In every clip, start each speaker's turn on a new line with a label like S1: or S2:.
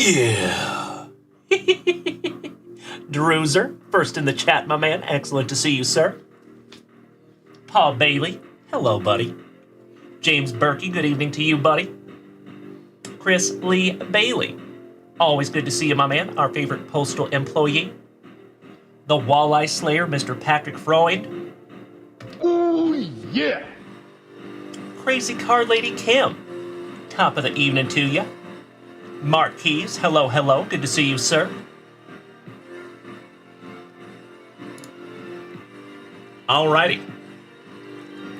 S1: Yeah. Druzer, first in the chat, my man. Excellent to see you, sir. Paul Bailey, hello, buddy. James Berkey, good evening to you, buddy. Chris Lee Bailey, always good to see you, my man. Our favorite postal employee. The Walleye Slayer, Mr. Patrick Freud.
S2: Oh, yeah.
S1: Crazy Car Lady Kim, top of the evening to you. Mark Keys, hello, hello, good to see you, sir. Alrighty.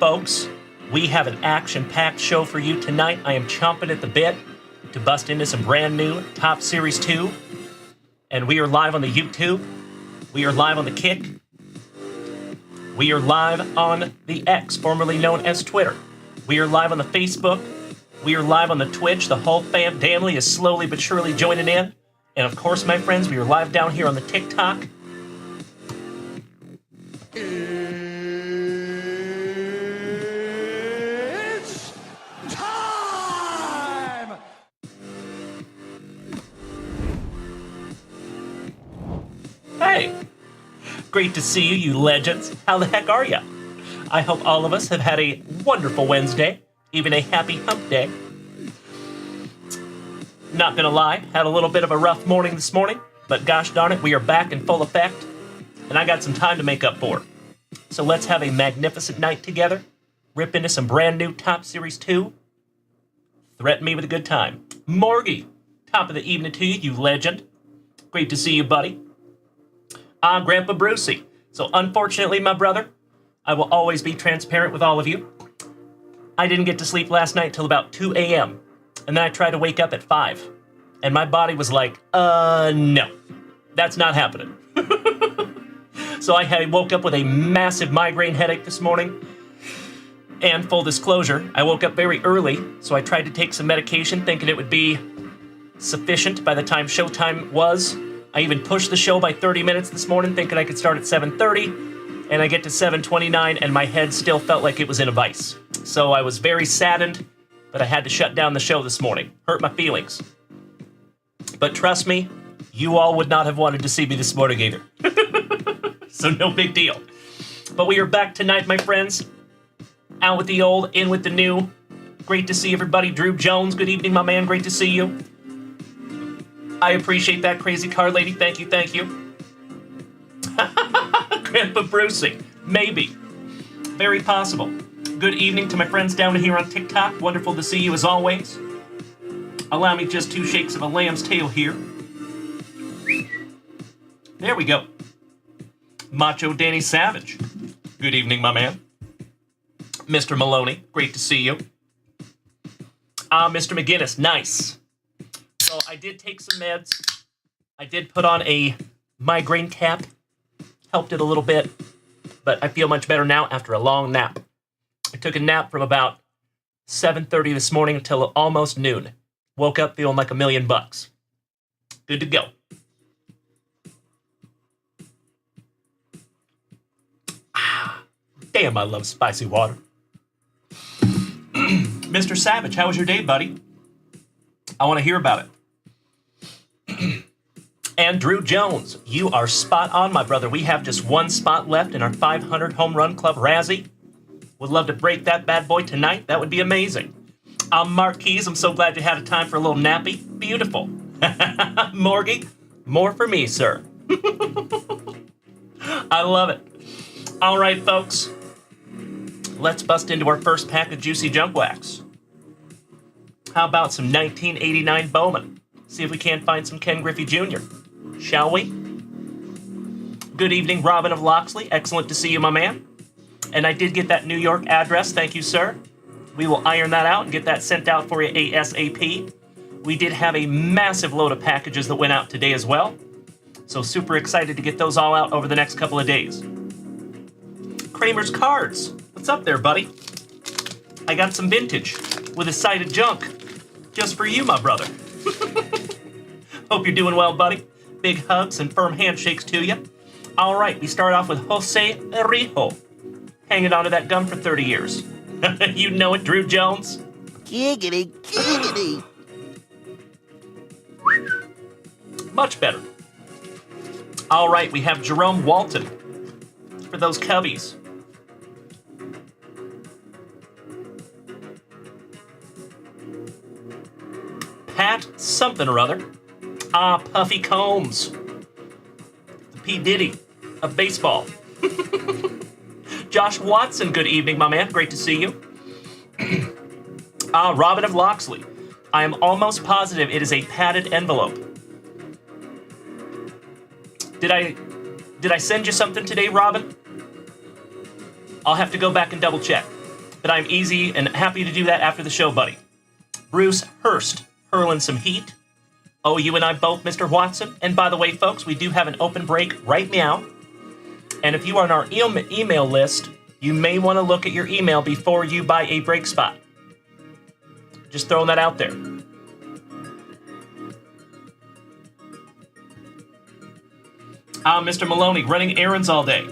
S1: Folks, we have an action-packed show for you tonight. I am chomping at the bit to bust into some brand new Top Series 2. And we are live on the YouTube. We are live on the Kick. We are live on the X, formerly known as Twitter. We are live on the Facebook. We are live on the Twitch. The whole family is slowly but surely joining in. And of course, my friends, we are live down here on the TikTok.
S2: It's time!
S1: Hey, great to see you, you legends. How the heck are ya? I hope all of us have had a wonderful Wednesday, even a happy hump day. Not gonna lie, had a little bit of a rough morning this morning, but gosh darn it, we are back in full effect, and I got some time to make up for. So let's have a magnificent night together, rip into some brand new Top Series 2, threaten me with a good time. Morgie, top of the evening to you, you legend. Great to see you, buddy. Grandpa Brucey. So unfortunately, my brother, I will always be transparent with all of you. I didn't get to sleep last night till about 2 a.m. And then I tried to wake up at 5. And my body was like, no, that's not happening. So I woke up with a massive migraine headache this morning. And full disclosure, I woke up very early, so I tried to take some medication thinking it would be sufficient by the time showtime was. I even pushed the show by 30 minutes this morning thinking I could start at 7:30. And I get to 7:29 and my head still felt like it was in a vice. So I was very saddened, but I had to shut down the show this morning. Hurt my feelings. But trust me, you all would not have wanted to see me this morning either. So no big deal. But we are back tonight, my friends. Out with the old, in with the new. Great to see everybody. Drew Jones, good evening, my man. Great to see you. I appreciate that, Crazy Car Lady. Thank you, thank you. Grandpa Brucey, maybe. Very possible. Good evening to my friends down here on TikTok. Wonderful to see you as always. Allow me just 2 shakes of a lamb's tail here. There we go. Macho Danny Savage. Good evening, my man. Mr. Maloney, great to see you. Mr. McGinnis, nice. So I did take some meds. I did put on a migraine cap. Helped it a little bit, but I feel much better now after a long nap. I took a nap from about 7:30 this morning until almost noon. Woke up feeling like $1,000,000. Good to go. Damn, I love spicy water. Mr. Savage, how was your day, buddy? I want to hear about it. And Drew Jones, you are spot on, my brother. We have just 1 spot left in our 500 Home Run Club Razzie. Would love to break that bad boy tonight. That would be amazing. I'm Mark Keys. I'm so glad you had a time for a little nappy. Beautiful. Morgie, more for me, sir. I love it. All right, folks. Let's bust into our first pack of juicy junk wax. How about some 1989 Bowman? See if we can't find some Ken Griffey Jr., shall we? Good evening, Robin of Loxley. Excellent to see you, my man. And I did get that New York address. Thank you, sir. We will iron that out and get that sent out for you ASAP. We did have a massive load of packages that went out today as well. So super excited to get those all out over the next couple of days. Kramer's Cards. What's up there, buddy? I got some vintage with a side of junk just for you, my brother. Hope you're doing well, buddy. Big hugs and firm handshakes to you. All right, we start off with Jose Rijo. Hanging onto that gum for 30 years. You know it, Drew Jones.
S3: Giggity, giggity.
S1: Much better. All right, we have Jerome Walton for those Cubbies. Pat something or other. Puffy Combs. The P. Diddy of baseball. Josh Watson, good evening, my man. Great to see you. Robin of Loxley. I am almost positive it is a padded envelope. Did I send you something today, Robin? I'll have to go back and double check. But I'm easy and happy to do that after the show, buddy. Bruce Hurst, hurling some heat. Oh, you and I both, Mr. Watson. And by the way, folks, we do have an open break right now. And if you are on our email list, you may want to look at your email before you buy a break spot. Just throwing that out there. Mr. Maloney, running errands all day.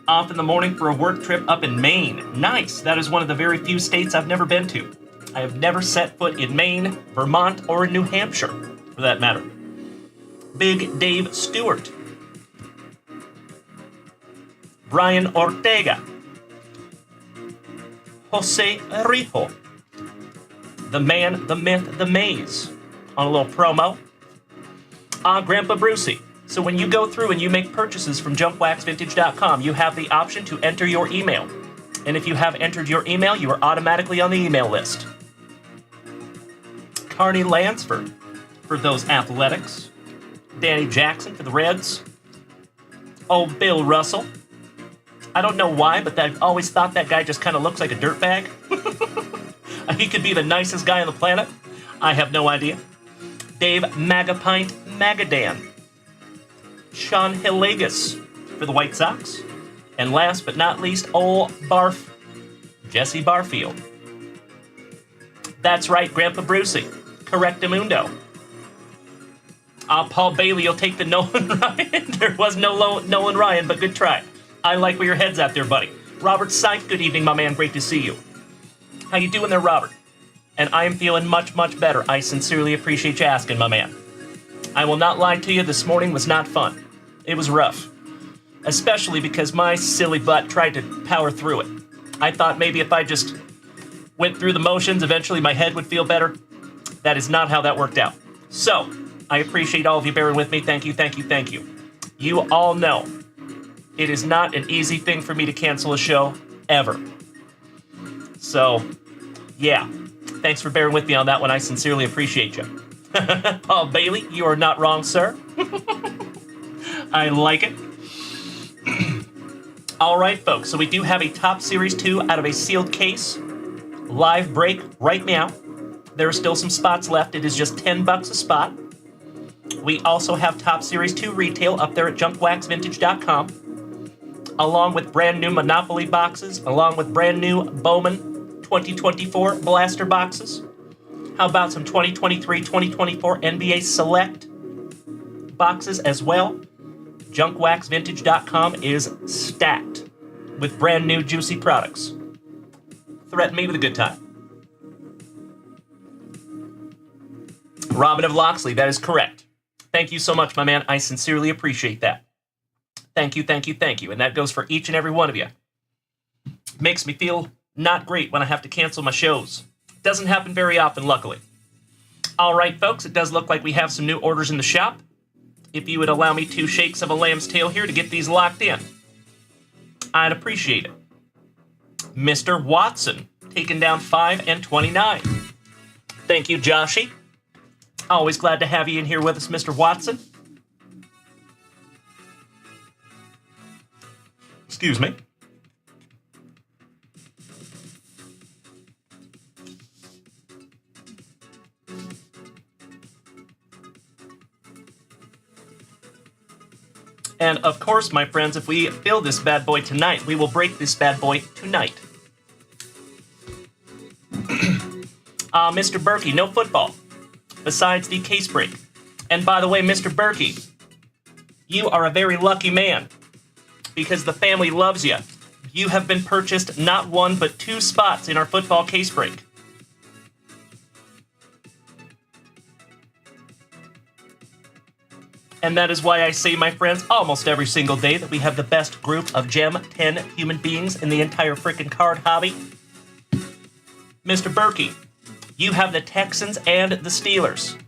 S1: Off in the morning for a work trip up in Maine. Nice. That is one of the very few states I've never been to. I have never set foot in Maine, Vermont, or in New Hampshire, for that matter. Big Dave Stewart. Brian Ortega. Jose Rijo. The Man, the Myth, the Maze. On a little promo. Grandpa Brucey. So when you go through and you make purchases from JunkWaxVintage.com, you have the option to enter your email. And if you have entered your email, you are automatically on the email list. Carney Lansford for those Athletics. Danny Jackson for the Reds. Oh, Bill Russell. I don't know why, but I've always thought that guy just kind of looks like a dirtbag. He could be the nicest guy on the planet. I have no idea. Dave Magapint Magadan. Sean Hilagus for the White Sox. And last but not least, Jesse Barfield. That's right, Grandpa Brucey. Correctamundo. Paul Bailey will take the Nolan Ryan. There was no Nolan Ryan, but good try. I like where your head's at there, buddy. Robert Seif, good evening, my man. Great to see you. How you doing there, Robert? And I am feeling much, much better. I sincerely appreciate you asking, my man. I will not lie to you, this morning was not fun. It was rough. Especially because my silly butt tried to power through it. I thought maybe if I just went through the motions, eventually my head would feel better. That is not how that worked out. So, I appreciate all of you bearing with me. Thank you, thank you, thank you. You all know it is not an easy thing for me to cancel a show, ever. So, yeah. Thanks for bearing with me on that one. I sincerely appreciate you. Paul Bailey, you are not wrong, sir. I like it. All right, folks. So we do have a Top Series 2 out of a sealed case. Live break right now. There are still some spots left. It is just $10 a spot. We also have Top Series 2 retail up there at JunkWaxVintage.com, along with brand new Monopoly boxes, along with brand new Bowman 2024 blaster boxes. How about some 2023-2024 NBA Select boxes as well? JunkWaxVintage.com is stacked with brand new juicy products. Threaten me with a good time. Robin of Loxley, that is correct. Thank you so much, my man. I sincerely appreciate that. Thank you, thank you, thank you. And that goes for each and every one of you. Makes me feel not great when I have to cancel my shows. Doesn't happen very often, luckily. All right, folks, it does look like we have some new orders in the shop. If you would allow me 2 shakes of a lamb's tail here to get these locked in, I'd appreciate it. Mr. Watson, taking down 5 and 29. Thank you, Joshy. Always glad to have you in here with us, Mr. Watson. Excuse me. And of course, my friends, if we fill this bad boy tonight, we will break this bad boy tonight. Mr. Berkey, no football, besides the case break. And by the way, Mr. Berkey, you are a very lucky man, because the family loves you. You have been purchased not 1, but 2 spots in our football case break. And that is why I say, my friends, almost every single day that we have the best group of Gem 10 human beings in the entire frickin' card hobby. Mr. Berkey, you have the Texans and the Steelers.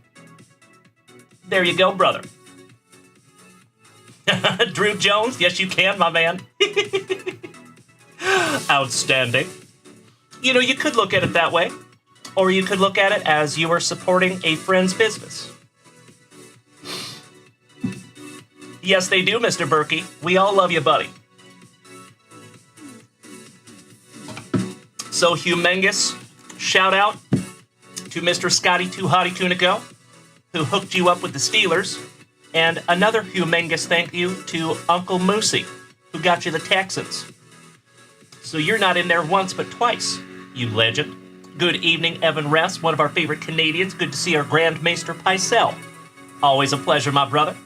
S1: There you go, brother. Drew Jones, yes you can, my man. Outstanding. You know, you could look at it that way, or you could look at it as you are supporting a friend's business. Yes, they do, Mr. Berkey. We all love you, buddy. So, humongous shout out to Mr. Scotty Too Hotty Tunico, who hooked you up with the Steelers, and another humongous thank you to Uncle Moosey, who got you the Texans. So you're not in there once but twice, you legend. Good evening, Evan Ress, one of our favorite Canadians. Good to see our Grand Maester Picel. Always a pleasure, my brother.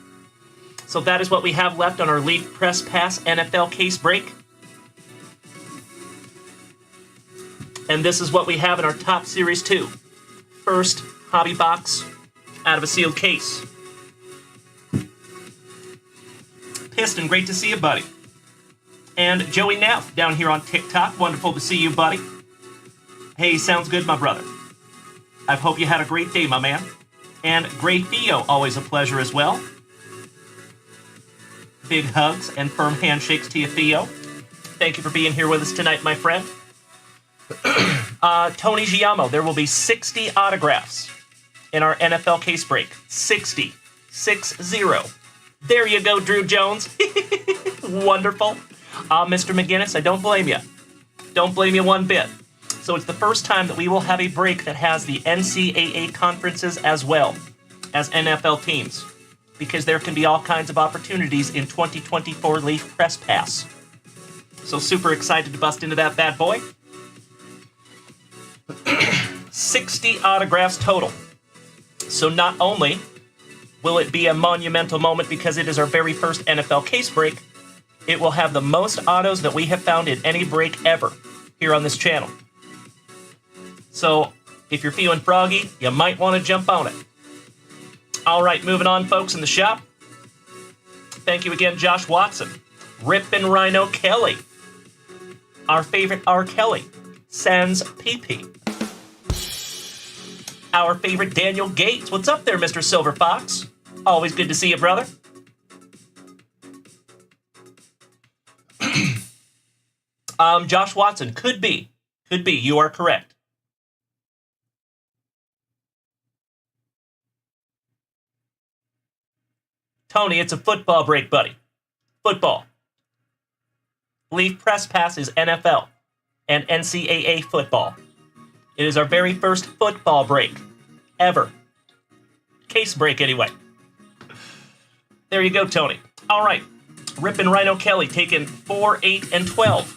S1: So that is what we have left on our Leaf Press Pass NFL case break. And this is what we have in our Top Series 2. First hobby box out of a sealed case. Piston, great to see you, buddy. And Joey Neff down here on TikTok. Wonderful to see you, buddy. Hey, sounds good, my brother. I hope you had a great day, my man. And Gray Theo, always a pleasure as well. Big hugs and firm handshakes to you, Theo. Thank you for being here with us tonight, my friend. Tony Giamo, there will be 60 autographs in our NFL case break. 60. 6-0. There you go, Drew Jones. Wonderful. Mr. McGinnis, I don't blame you. Don't blame you one bit. So it's the first time that we will have a break that has the NCAA conferences as well as NFL teams, because there can be all kinds of opportunities in 2024 Leaf Press Pass. So super excited to bust into that bad boy. 60 autographs total. So not only will it be a monumental moment because it is our very first NFL case break, it will have the most autos that we have found in any break ever here on this channel. So if you're feeling froggy, you might want to jump on it. All right, moving on, folks, in the shop. Thank you again, Josh Watson. Rippin' Rhino Kelly. Our favorite R. Kelly. Sans PP. Our favorite Daniel Gates. What's up there, Mr. Silver Fox? Always good to see you, brother. Josh Watson. Could be. Could be. You are correct. Tony, it's a football break, buddy. Football. Leaf Press Pass is NFL and NCAA football. It is our very first football break ever. Case break, anyway. There you go, Tony. All right. Rippin' Rhino Kelly taking 4, 8, and 12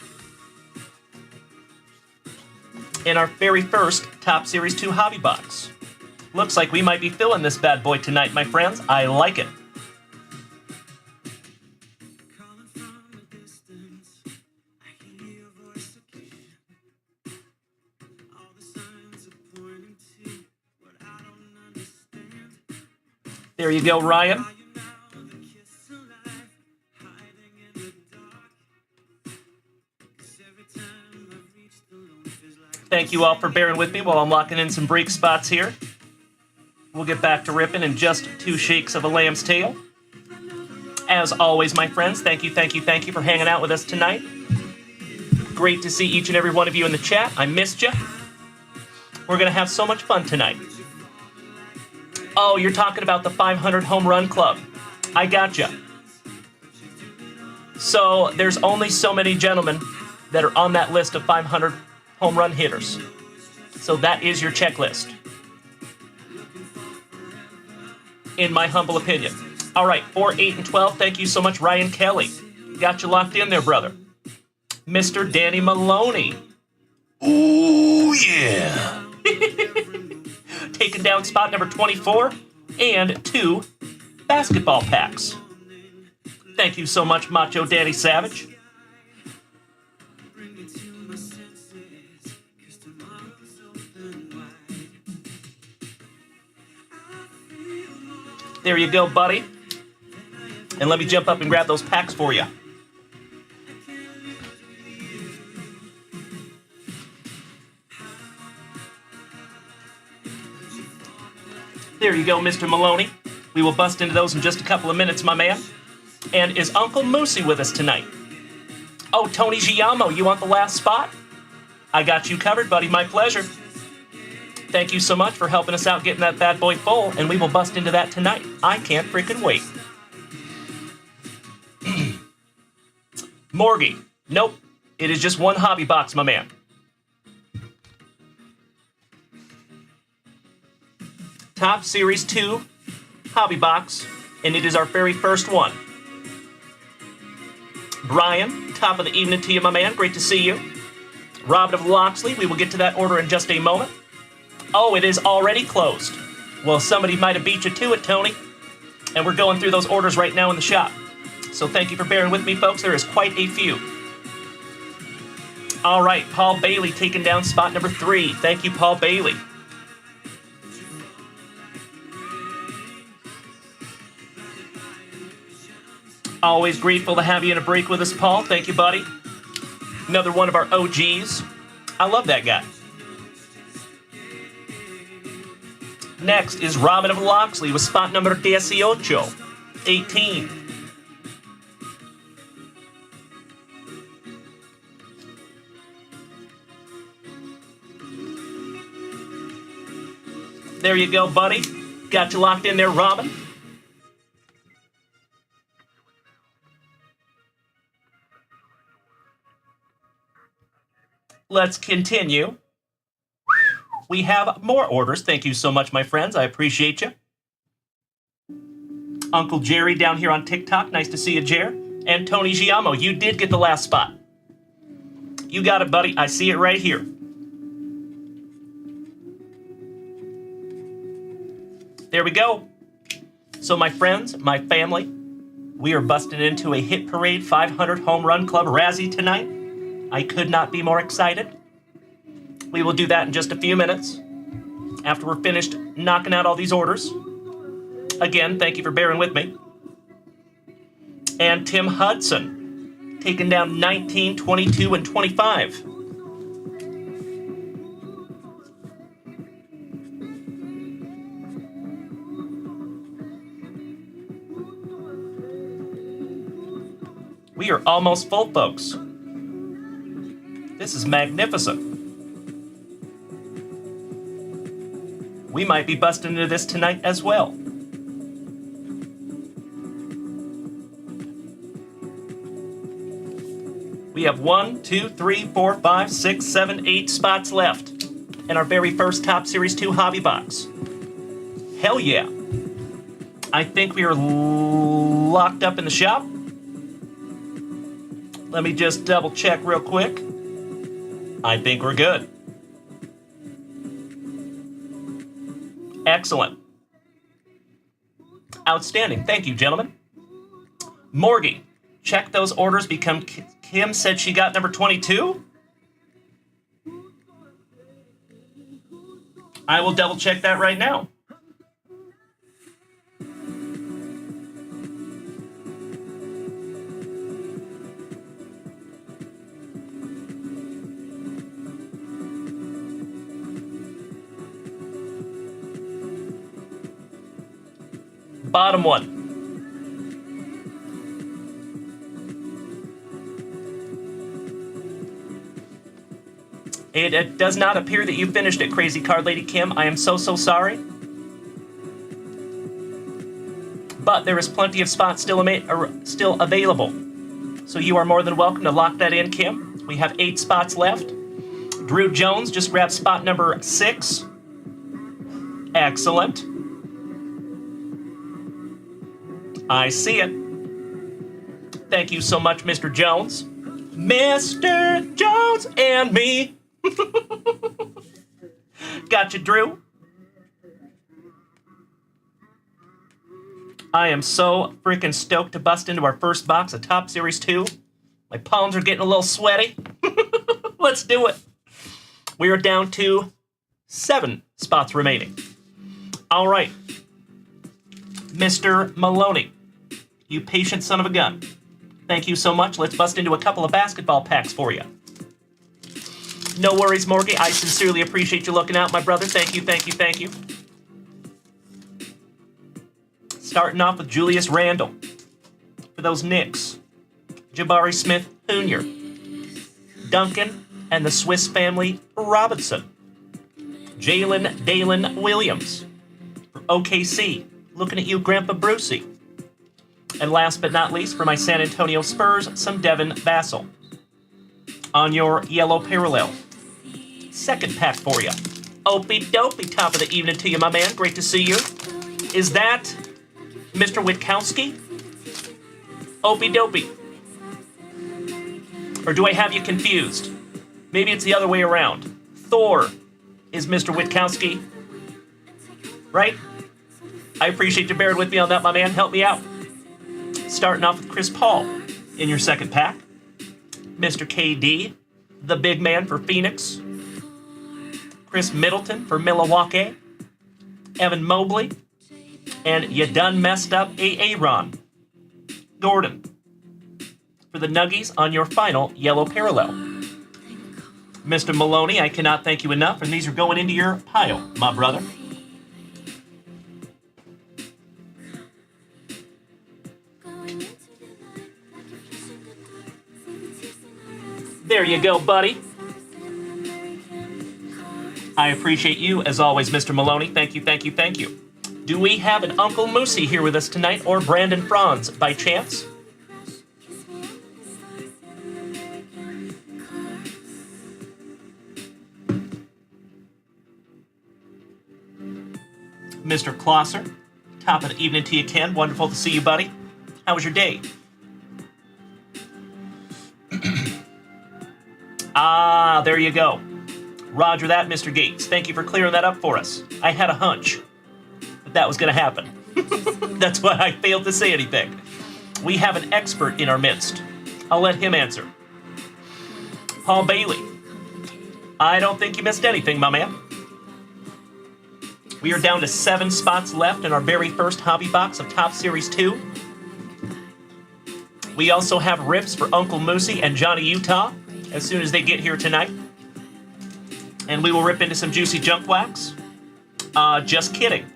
S1: in our very first Top Series 2 hobby box. Looks like we might be filling this bad boy tonight, my friends. I like it. There you go, Ryan. Thank you all for bearing with me while I'm locking in some break spots here. We'll get back to ripping in just 2 shakes of a lamb's tail. As always, my friends, thank you for hanging out with us tonight. Great to see each and every one of you in the chat. I missed you. We're going to have so much fun tonight. Oh, you're talking about the 500 home run club. I gotcha. So there's only so many gentlemen that are on that list of 500 home run hitters. So that is your checklist, in my humble opinion. All right, 4, 8, and 12. Thank you so much, Ryan Kelly. Got you locked in there, brother. Mr. Danny Maloney.
S2: Ooh, yeah.
S1: Taking down spot number 24 and 2 basketball packs. Thank you so much, Macho Danny Savage. There you go, buddy. And let me jump up and grab those packs for you. There you go, Mr. Maloney. We will bust into those in just a couple of minutes, my man. And is Uncle Moosey with us tonight? Oh, Tony Giamo, you want the last spot? I got you covered, buddy. My pleasure. Thank you so much for helping us out getting that bad boy full, and we will bust into that tonight. I can't freaking wait. Morgie. Nope. It is just one hobby box, my man. Top Series 2 hobby box, and it is our very first one. Brian, top of the evening to you, my man. Great to see you. Robin of Loxley, we will get to that order in just a moment. Oh, it is already closed. Well, somebody might have beat you to it, Tony. And we're going through those orders right now in the shop. So thank you for bearing with me, folks. There is quite a few. All right, Paul Bailey taking down spot number 3. Thank you, Paul Bailey. Always grateful to have you in a break with us, Paul. Thank you, buddy. Another one of our OGs. I love that guy. Next is Robin of Loxley with spot number 18. There you go, buddy. Got you locked in there, Robin. Let's continue. We have more orders. Thank you so much, my friends. I appreciate you. Uncle Jerry down here on TikTok. Nice to see you, Jer. And Tony Giamo, you did get the last spot. You got it, buddy. I see it right here. There we go. So, my friends, my family, we are busting into a Hit Parade 500 Home Run Club Razzie tonight. I could not be more excited. We will do that in just a few minutes after we're finished knocking out all these orders. Again, thank you for bearing with me. And Tim Hudson taking down 19, 22, and 25. We are almost full, folks. This is magnificent. We might be busting into this tonight as well. We have 1, 2, 3, 4, 5, 6, 7, 8 spots left in our very first Top Series 2 hobby box. Hell yeah. I think we are locked up in the shop. Let me just double check real quick. I think we're good. Excellent. Outstanding. Thank you, gentlemen. Morgie, check those orders. Kim said she got number 22. I will double check that right now. Bottom one. It does not appear that you finished it, Crazy Card Lady Kim. I am so sorry. But there is plenty of spots still available. So you are more than welcome to lock that in, Kim. We have 8 spots left. Drew Jones just grabbed spot number 6. Excellent. I see it. Thank you so much, Mr. Jones. Mr. Jones and me. Gotcha, Drew. I am so freaking stoked to bust into our first box of Top Series 2. My palms are getting a little sweaty. Let's do it. We are down to 7 spots remaining. All right. Mr. Maloney. You patient son of a gun. Thank you so much. Let's bust into a couple of basketball packs for you. No worries, Morgie. I sincerely appreciate you looking out, my brother. Thank you, thank you, thank you. Starting off with Julius Randle. For those Knicks. Jabari Smith Jr. Duncan and the Swiss Family Robinson. Jalen Dalen Williams. For OKC. Looking at you, Grandpa Brucey. And last but not least, for my San Antonio Spurs, some Devin Vassell. On your yellow parallel. Second pack for you. Opie dopey, top of the evening to you, my man. Great to see you. Is that Mr. Witkowski? Opie dopey. Or do I have you confused? Maybe it's the other way around. Thor is Mr. Witkowski. Right? I appreciate you bearing with me on that, my man. Help me out. Starting off with Chris Paul in your second pack. Mr. KD, the big man for Phoenix. Chris Middleton for Milwaukee. Evan Mobley. And you done messed up Aaron Gordon for the Nuggies on your final yellow parallel. Mr. Maloney, I cannot thank you enough, and these are going into your pile, my brother. There you go, buddy. I appreciate you, as always, Mr. Maloney. Thank you, thank you, thank you. Do we have an Uncle Moosey here with us tonight, or Brandon Franz, by chance? Mr. Klosser, top of the evening to you, Ken. Wonderful to see you, buddy. How was your day? Ah, there you go. Roger that, Mr. Gates. Thank you for clearing that up for us. I had a hunch that was going to happen. That's why I failed to say anything. We have an expert in our midst. I'll let him answer. Paul Bailey. I don't think you missed anything, my man. We are down to 7 spots left in our very first hobby box of Top Series 2. We also have rips for Uncle Moosey and Johnny Utah as soon as they get here tonight. And we will rip into some juicy junk wax. Just kidding.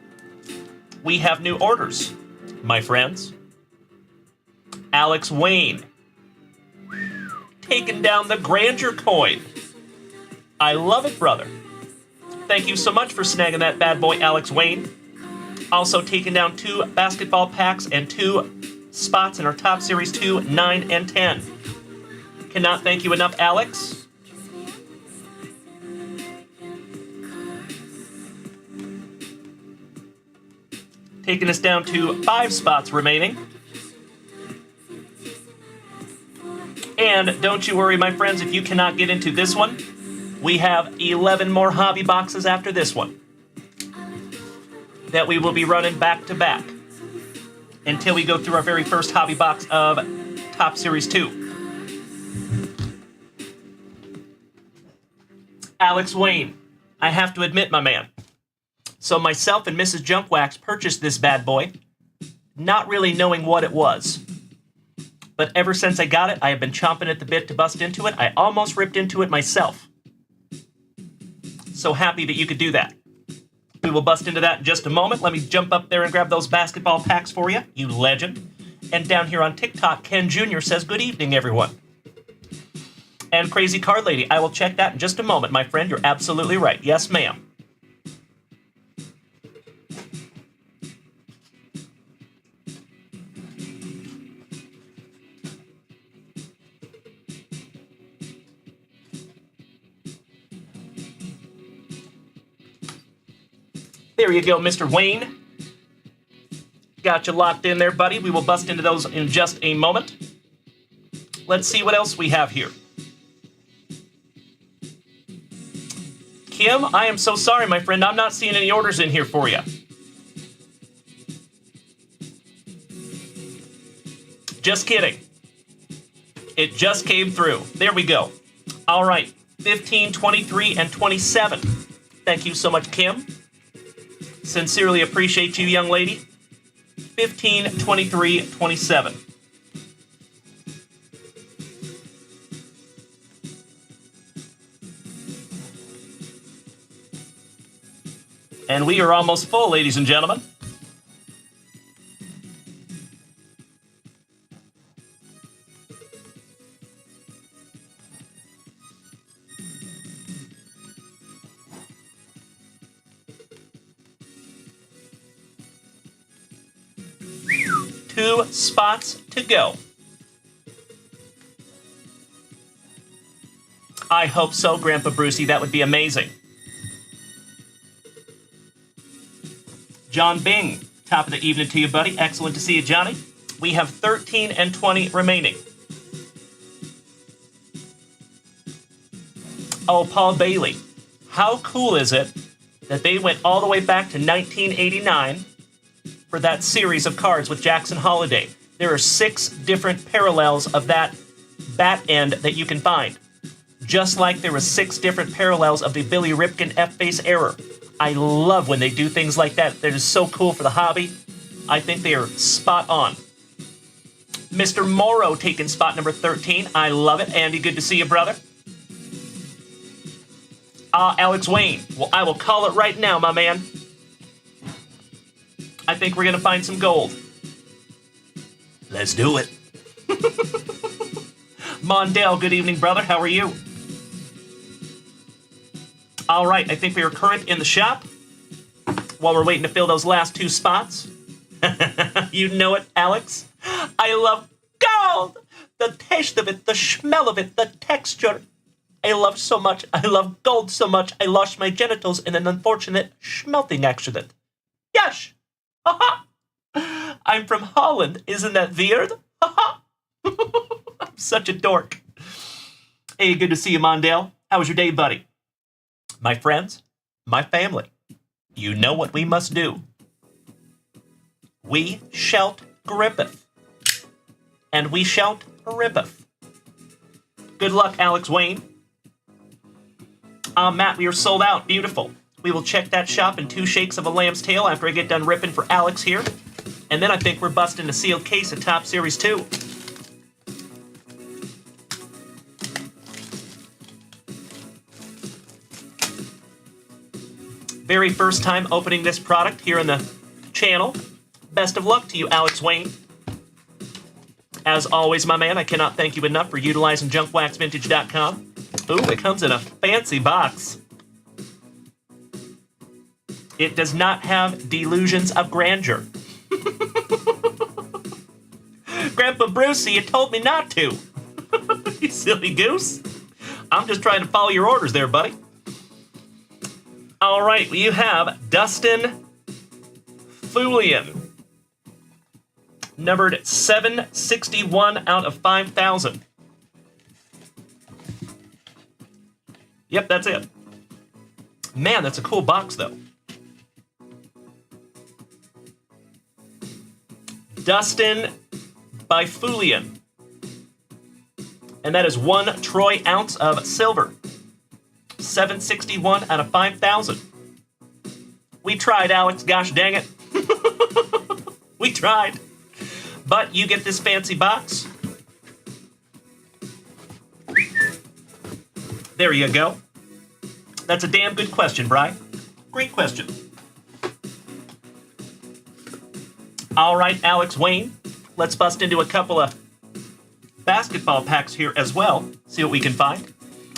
S1: We have new orders, my friends. Alex Wayne. Taking down the Grandeur coin. I love it, brother. Thank you so much for snagging that bad boy, Alex Wayne. Also taking down 2 basketball packs and 2 spots in our Top Series 2, 9, and 10. Cannot thank you enough, Alex. Taking us down to 5 spots remaining. And don't you worry, my friends, if you cannot get into this one, we have 11 more hobby boxes after this one that we will be running back to back until we go through our very first hobby box of Top Series 2. Alex Wayne, I have to admit, my man. So myself and Mrs. Junkwax purchased this bad boy, not really knowing what it was. But ever since I got it, I have been chomping at the bit to bust into it. I almost ripped into it myself. So happy that you could do that. We will bust into that in just a moment. Let me jump up there and grab those basketball packs for you, you legend. And down here on TikTok, Ken Jr. says, good evening, everyone. And Crazy Card Lady, I will check that in just a moment, my friend. You're absolutely right. Yes, ma'am. There you go, Mr. Wayne. Got you locked in there, buddy. We will bust into those in just a moment. Let's see what else we have here. Kim, I am so sorry, my friend. I'm not seeing any orders in here for you. Just kidding. It just came through. There we go. All right. 15, 23, and 27. Thank you so much, Kim. Sincerely appreciate you, young lady. 15, 23, 27. And we are almost full, ladies and gentlemen. Two spots to go. I hope so, Grandpa Brucey. That would be amazing. John Bing, top of the evening to you, buddy. Excellent to see you, Johnny. We have 13 and 20 remaining. Oh, Paul Bailey. How cool is it that they went all the way back to 1989 for that series of cards with Jackson Holiday? There are 6 different parallels of that bat end that you can find. Just like there were 6 different parallels of the Billy Ripken F-Base error. I love when they do things like that. They're just so cool for the hobby. I think they are spot on. Mr. Morrow taking spot number 13. I love it. Andy, good to see you, brother. Alex Wayne. Well, I will call it right now, my man. I think we're going to find some gold.
S2: Let's do it.
S1: Mondale, good evening, brother. How are you? All right, I think we are current in the shop while we're waiting to fill those last 2 spots. You know it, Alex. I love gold. The taste of it, the smell of it, the texture. I love so much. I love gold so much. I lost my genitals in an unfortunate smelting accident. Yes. I'm from Holland. Isn't that weird? I'm such a dork. Hey, good to see you, Mondale. How was your day, buddy? My friends, my family, you know what we must do. We shalt grippeth, and we shalt rippeth. Good luck, Alex Wayne. Matt, we are sold out. Beautiful. We will check that shop in 2 shakes of a lamb's tail after I get done ripping for Alex here. And then I think we're busting a sealed case of Top Series 2. Very first time opening this product here in the channel. Best of luck to you, Alex Wayne. As always, my man, I cannot thank you enough for utilizing JunkWaxVintage.com. Ooh, it comes in a fancy box. It does not have delusions of grandeur. Grandpa Brucey, you told me not to. You silly goose. I'm just trying to follow your orders there, buddy. All right, you have Dustin Fulian, numbered 761 out of 5,000. Yep, that's it. Man, that's a cool box, though. Dustin by Fulian. And that is 1 troy ounce of silver. 761 out of 5,000. We tried, Alex. Gosh dang it. We tried. But you get this fancy box. There you go. That's a damn good question, Bri. Great question. All right, Alex Wayne. Let's bust into a couple of basketball packs here as well. See what we can find.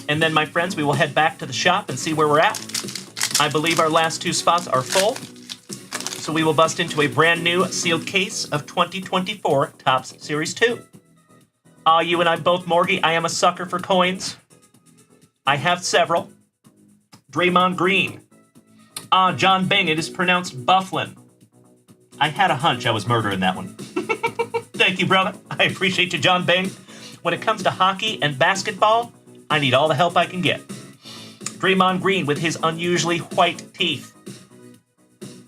S1: And then, my friends, we will head back to the shop and see where we're at. I believe our last 2 spots are full. So we will bust into a brand new sealed case of 2024 Topps Series 2. You and I both, Morgie. I am a sucker for coins. I have several. Draymond Green. John Bing. It is pronounced Bufflin. I had a hunch I was murdering that one. Thank you, brother. I appreciate you, John Bing. When it comes to hockey and basketball, I need all the help I can get. Draymond Green with his unusually white teeth.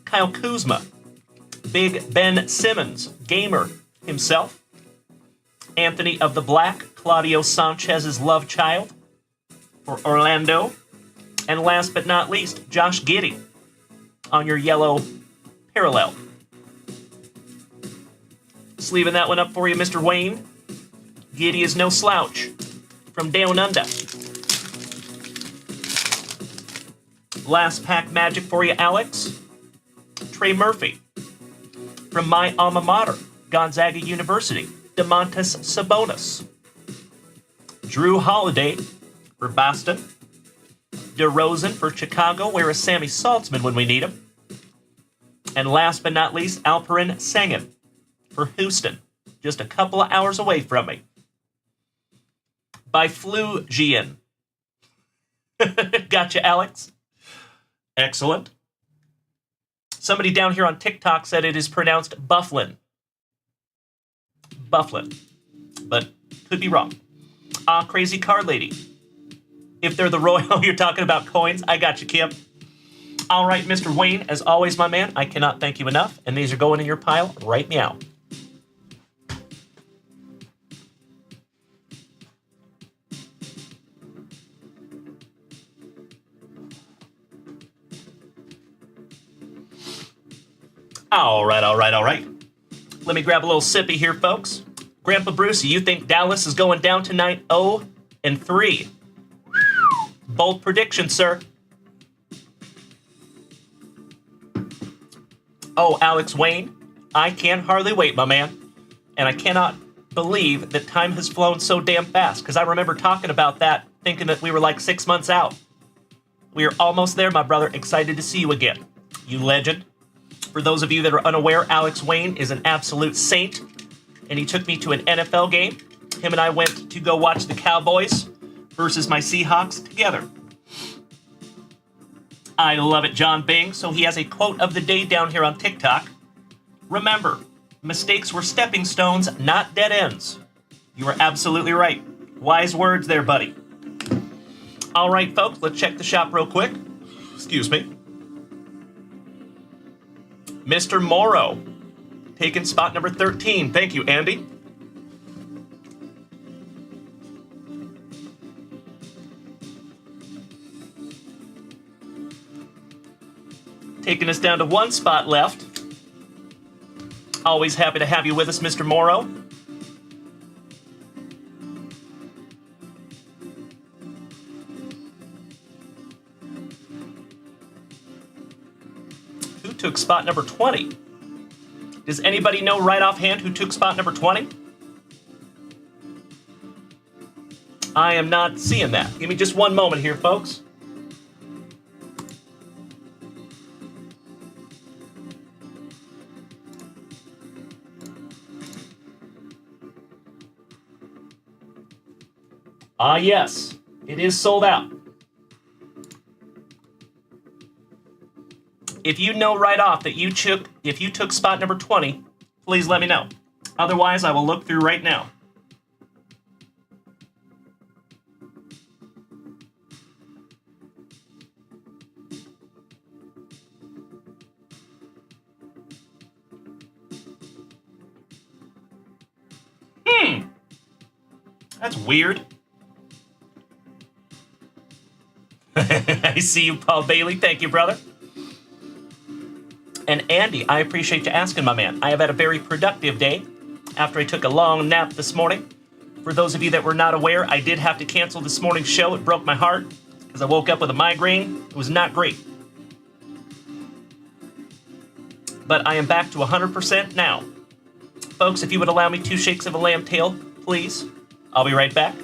S1: Kyle Kuzma. Big Ben Simmons, gamer himself. Anthony of the Black, Claudio Sanchez's love child for Orlando. And last but not least, Josh Giddey on your yellow parallel. Sleeving that one up for you, Mr. Wayne. Giddy is no slouch. From down under. Last pack magic for you, Alex. Trey Murphy. From my alma mater, Gonzaga University, DeMontis Sabonis. Drew Holiday for Boston. DeRozan for Chicago, where is Sammy Saltzman when we need him? And last but not least, Alperen Sengun for Houston, just a couple of hours away from me. By Flu Gian. Gotcha, Alex. Excellent. Somebody down here on TikTok said it is pronounced Bufflin. Bufflin. But could be wrong. Crazy Car Lady. If they're the royal, you're talking about coins. I got you, Kim. All right, Mr. Wayne, as always, my man, I cannot thank you enough, and these are going in your pile right meow. All right. Let me grab a little sippy here, folks. Grandpa Brucey, you think Dallas is going down tonight 0-3? Bold prediction, sir. Oh, Alex Wayne, I can hardly wait, my man. And I cannot believe that time has flown so damn fast, because I remember talking about that, thinking that we were like 6 months out. We are almost there, my brother. Excited to see you again. You legend. For those of you that are unaware, Alex Wayne is an absolute saint, and he took me to an NFL game. Him and I went to go watch the Cowboys versus my Seahawks together. I love it, John Bing. So he has a quote of the day down here on TikTok. Remember, mistakes were stepping stones, not dead ends. You are absolutely right. Wise words there, buddy. All right, folks, let's check the shop real quick. Excuse me. Mr. Morrow, taking spot number 13. Thank you, Andy. Taking us down to one spot left. Always happy to have you with us, Mr. Morrow. Who took spot number 20? Does anybody know right offhand who took spot number 20? I am not seeing that. Give me just one moment here, folks. Ah, yes, it is sold out. If you know right off that if you took spot number 20, please let me know. Otherwise, I will look through right now. That's weird. I see you, Paul Bailey. Thank you, brother. And Andy, I appreciate you asking, my man. I have had a very productive day after I took a long nap this morning. For those of you that were not aware, I did have to cancel this morning's show. It broke my heart because I woke up with a migraine. It was not great. But I am back to 100% now. Folks, if you would allow me 2 shakes of a lamb tail, please. I'll be right back.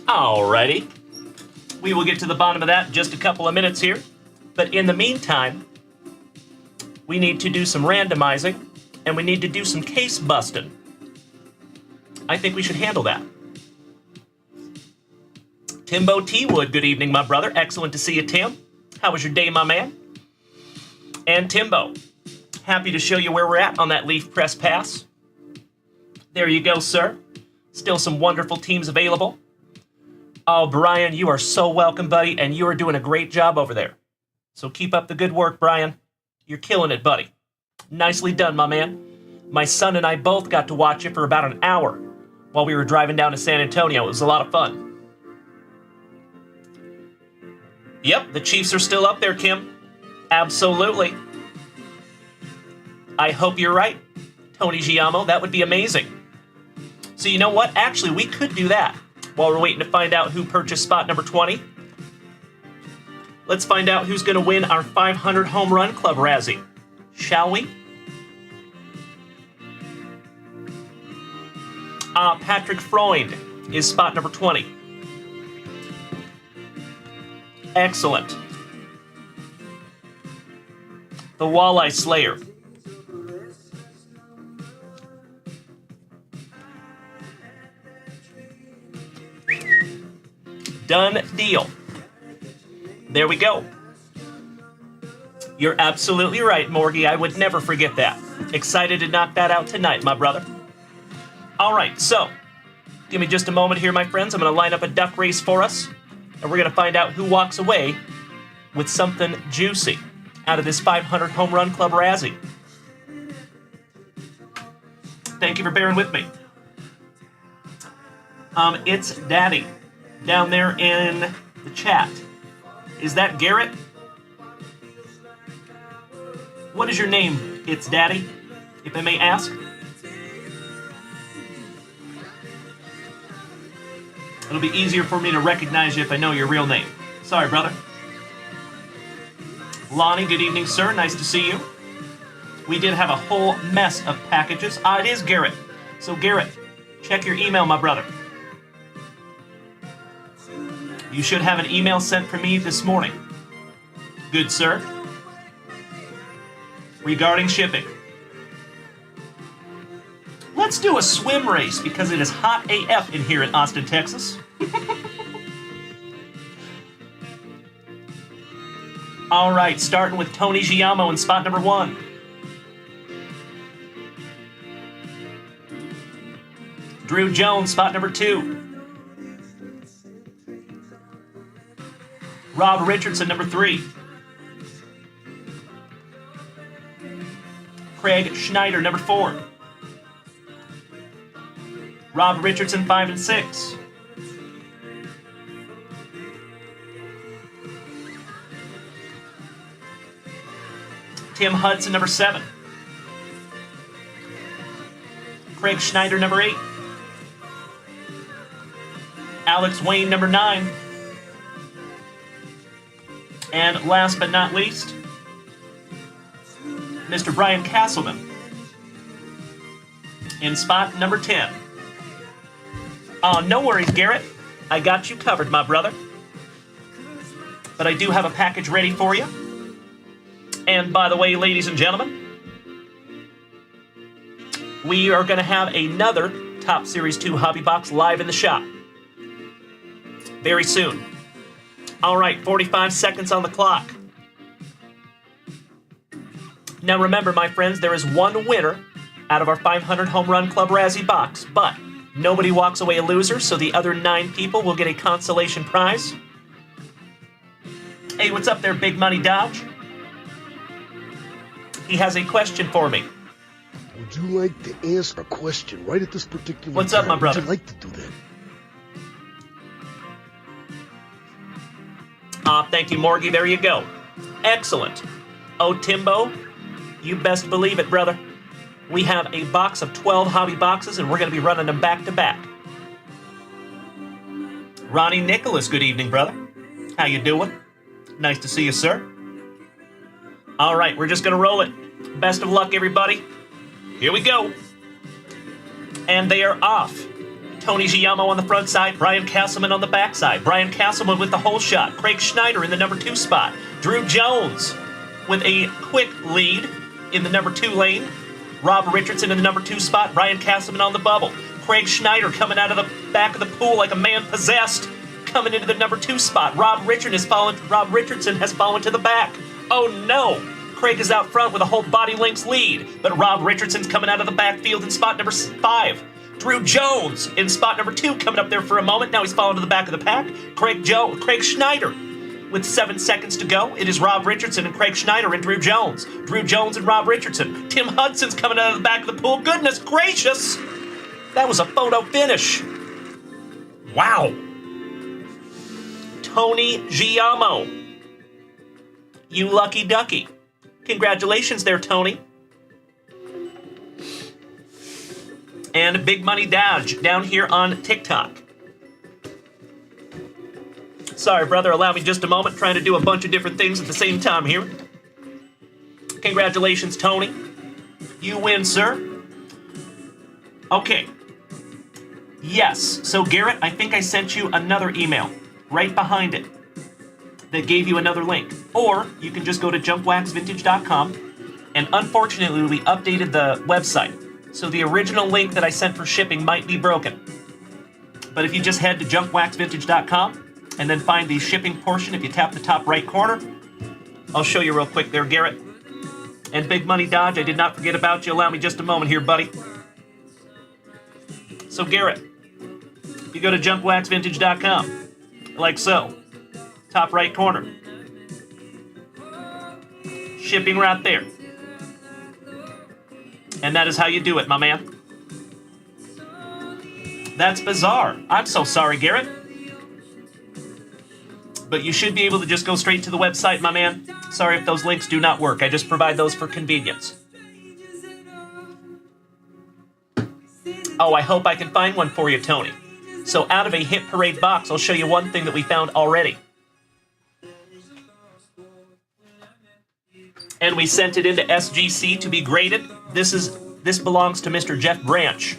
S1: Alrighty. We will get to the bottom of that in just a couple of minutes here. But in the meantime, we need to do some randomizing, and we need to do some case busting. I think we should handle that. Timbo T. Wood, good evening, my brother. Excellent to see you, Tim. How was your day, my man? And Timbo, happy to show you where we're at on that Leaf Press Pass. There you go, sir. Still some wonderful teams available. Oh, Brian, you are so welcome, buddy, and you are doing a great job over there. So keep up the good work, Brian. You're killing it, buddy. Nicely done, my man. My son and I both got to watch it for about an hour while we were driving down to San Antonio. It was a lot of fun. Yep, the Chiefs are still up there, Kim. Absolutely. I hope you're right, Tony Giamo. That would be amazing. So you know what? Actually, we could do that while we're waiting to find out who purchased spot number 20. Let's find out who's going to win our 500 Home Run Club Razzie. Shall we? Patrick Freund is spot number 20. Excellent. The Walleye Slayer. Done deal. There we go. You're absolutely right, Morgie. I would never forget that. Excited to knock that out tonight, my brother. All right, so give me just a moment here, my friends. I'm going to line up a duck race for us, and we're going to find out who walks away with something juicy out of this 500 Home Run Club Razzie. Thank you for bearing with me. It's Daddy down there in the chat. Is that Garrett? What is your name, It's Daddy, if I may ask? It'll be easier for me to recognize you if I know your real name. Sorry, brother. Lonnie, good evening, sir. Nice to see you. We did have a whole mess of packages. It is Garrett. So, Garrett, check your email, my brother. You should have an email sent from me this morning. Good, sir. Regarding shipping. Let's do a swim race because it is hot AF in here in Austin, Texas. All right, starting with Tony Giamo in spot number 1. Drew Jones, spot number 2. Rob Richardson, number 3. Craig Schneider, number 4. Rob Richardson, 5 and 6. Tim Hudson, number 7. Craig Schneider, number 8. Alex Wayne, number 9. And last but not least, Mr. Brian Castleman in spot number 10. Oh, no worries, Garrett. I got you covered, my brother. But I do have a package ready for you. And by the way, ladies and gentlemen, we are going to have another Top Series 2 Hobby Box live in the shop very soon. All right, 45 seconds on the clock. Now remember, my friends, there is one winner out of our 500 Home Run Club Razzie box, but nobody walks away a loser, so the other 9 people will get a consolation prize. Hey, what's up there, Big Money Dodge? He has a question for me.
S3: Would you like to answer a question right at this particular time?
S1: What's up, my brother?
S3: Would you like to do that?
S1: Thank you, Morgie. There you go. Excellent. Oh, Timbo, you best believe it, brother. We have a box of 12 hobby boxes, and we're going to be running them back to back. Ronnie Nicholas, good evening, brother. How you doing? Nice to see you, sir. All right, we're just going to roll it. Best of luck, everybody. Here we go. And they are off. Tony Giamo on the front side, Brian Castleman on the back side. Brian Castleman with the hole shot. Craig Schneider in the number 2 spot. Drew Jones with a quick lead in the number 2 lane. Rob Richardson in the number 2 spot. Brian Castleman on the bubble. Craig Schneider coming out of the back of the pool like a man possessed. coming into the number 2 spot. Rob Richardson has fallen to the back. Oh no! Craig is out front with a whole body length's lead, but Rob Richardson's coming out of the backfield in spot number 5. Drew Jones in spot number 2 coming up there for a moment. Now he's fallen to the back of the pack. Craig Schneider with 7 seconds to go. It is Rob Richardson and Craig Schneider and Drew Jones. Drew Jones and Rob Richardson. Tim Hudson's coming out of the back of the pool. Goodness gracious! That was a photo finish. Wow. Tony Giamo. You lucky ducky. Congratulations there, Tony. And Big Money Dodge down here on TikTok. Sorry, brother, allow me just a moment. Trying to do a bunch of different things at the same time here. Congratulations, Tony. You win, sir. Okay. Yes, so Garrett, I think I sent you another email right behind it that gave you another link. Or you can just go to junkwaxvintage.com, and unfortunately we updated the website. So the original link that I sent for shipping might be broken. But if you just head to junkwaxvintage.com and then find the shipping portion, if you tap the top right corner, I'll show you real quick there, Garrett. And Big Money Dodge, I did not forget about you. Allow me just a moment here, buddy. So Garrett, you go to junkwaxvintage.com, like so. Top right corner. Shipping right there. And that is how you do it, my man. That's bizarre. I'm so sorry, Garrett. But you should be able to just go straight to the website, my man. Sorry if those links do not work. I just provide those for convenience. Oh, I hope I can find one for you, Tony. So out of a Hit Parade box, I'll show you one thing that we found already. And we sent it into SGC to be graded. This belongs to Mr. Jeff Branch.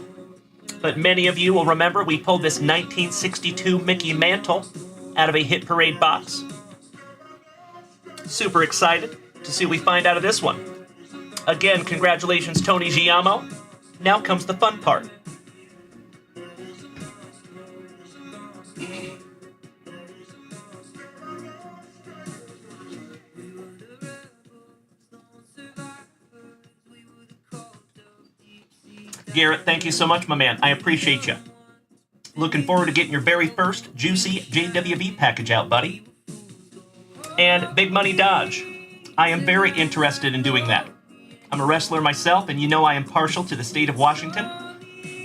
S1: But many of you will remember we pulled this 1962 Mickey Mantle out of a Hit Parade box. Super excited to see what we find out of this one. Again, congratulations, Tony Giamo. Now comes the fun part. Garrett, thank you so much, my man. I appreciate you. Looking forward to getting your very first juicy JWV package out, buddy. And Big Money Dodge, I am very interested in doing that. I'm a wrestler myself, and you know I am partial to the state of Washington.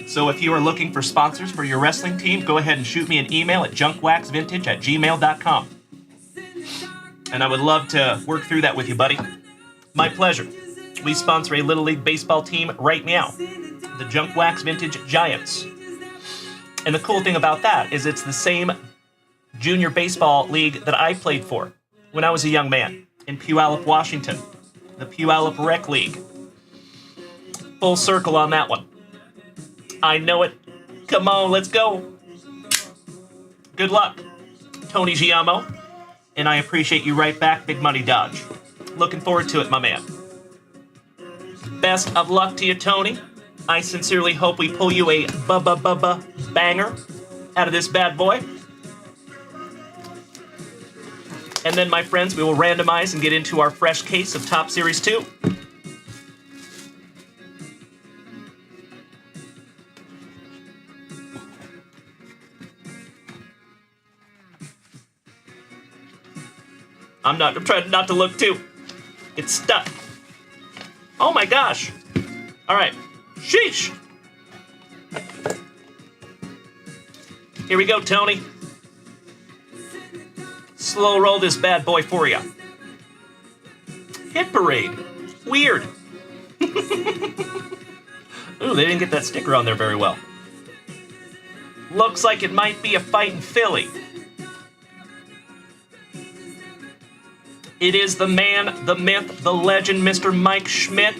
S1: So if you are looking for sponsors for your wrestling team, go ahead and shoot me an email at junkwaxvintage@gmail.com. And I would love to work through that with you, buddy. My pleasure. We sponsor a Little League baseball team right now, the Junk Wax Vintage Giants. And the cool thing about that is it's the same junior baseball league that I played for when I was a young man in Puyallup, Washington, the Puyallup Rec League. Full circle on that one. I know it. Come on, let's go. Good luck, Tony Giamo. And I appreciate you right back, Big Money Dodge. Looking forward to it, my man. Best of luck to you, Tony. I sincerely hope we pull you a banger out of this bad boy. And then, my friends, we will randomize and get into our fresh case of Top Series 2. I'm trying not to look too. It's stuck. Oh my gosh. All right. Sheesh. Here we go, Tony. Slow roll this bad boy for you. Hit Parade. Weird. Ooh, they didn't get that sticker on there very well. Looks like it might be a Fightin' Philly. It is the man, the myth, the legend, Mr. Mike Schmidt.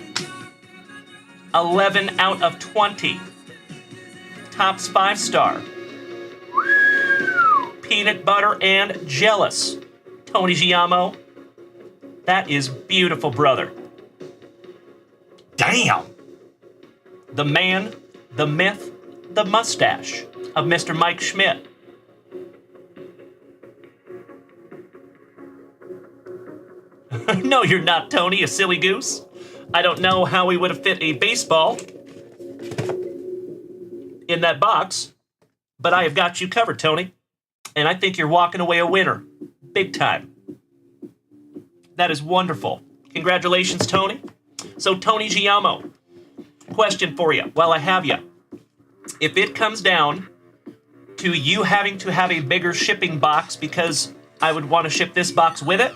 S1: 11 out of 20. Topps 5-star. Peanut butter and jealous. Tony Giamo. That is beautiful, brother. Damn. The man, the myth, the mustache of Mr. Mike Schmidt. No, you're not, Tony, you silly goose. I don't know how we would have fit a baseball in that box, but I have got you covered, Tony. And I think you're walking away a winner. Big time. That is wonderful. Congratulations, Tony. So, Tony Giamo, question for you while I have you. If it comes down to you having to have a bigger shipping box because I would want to ship this box with it,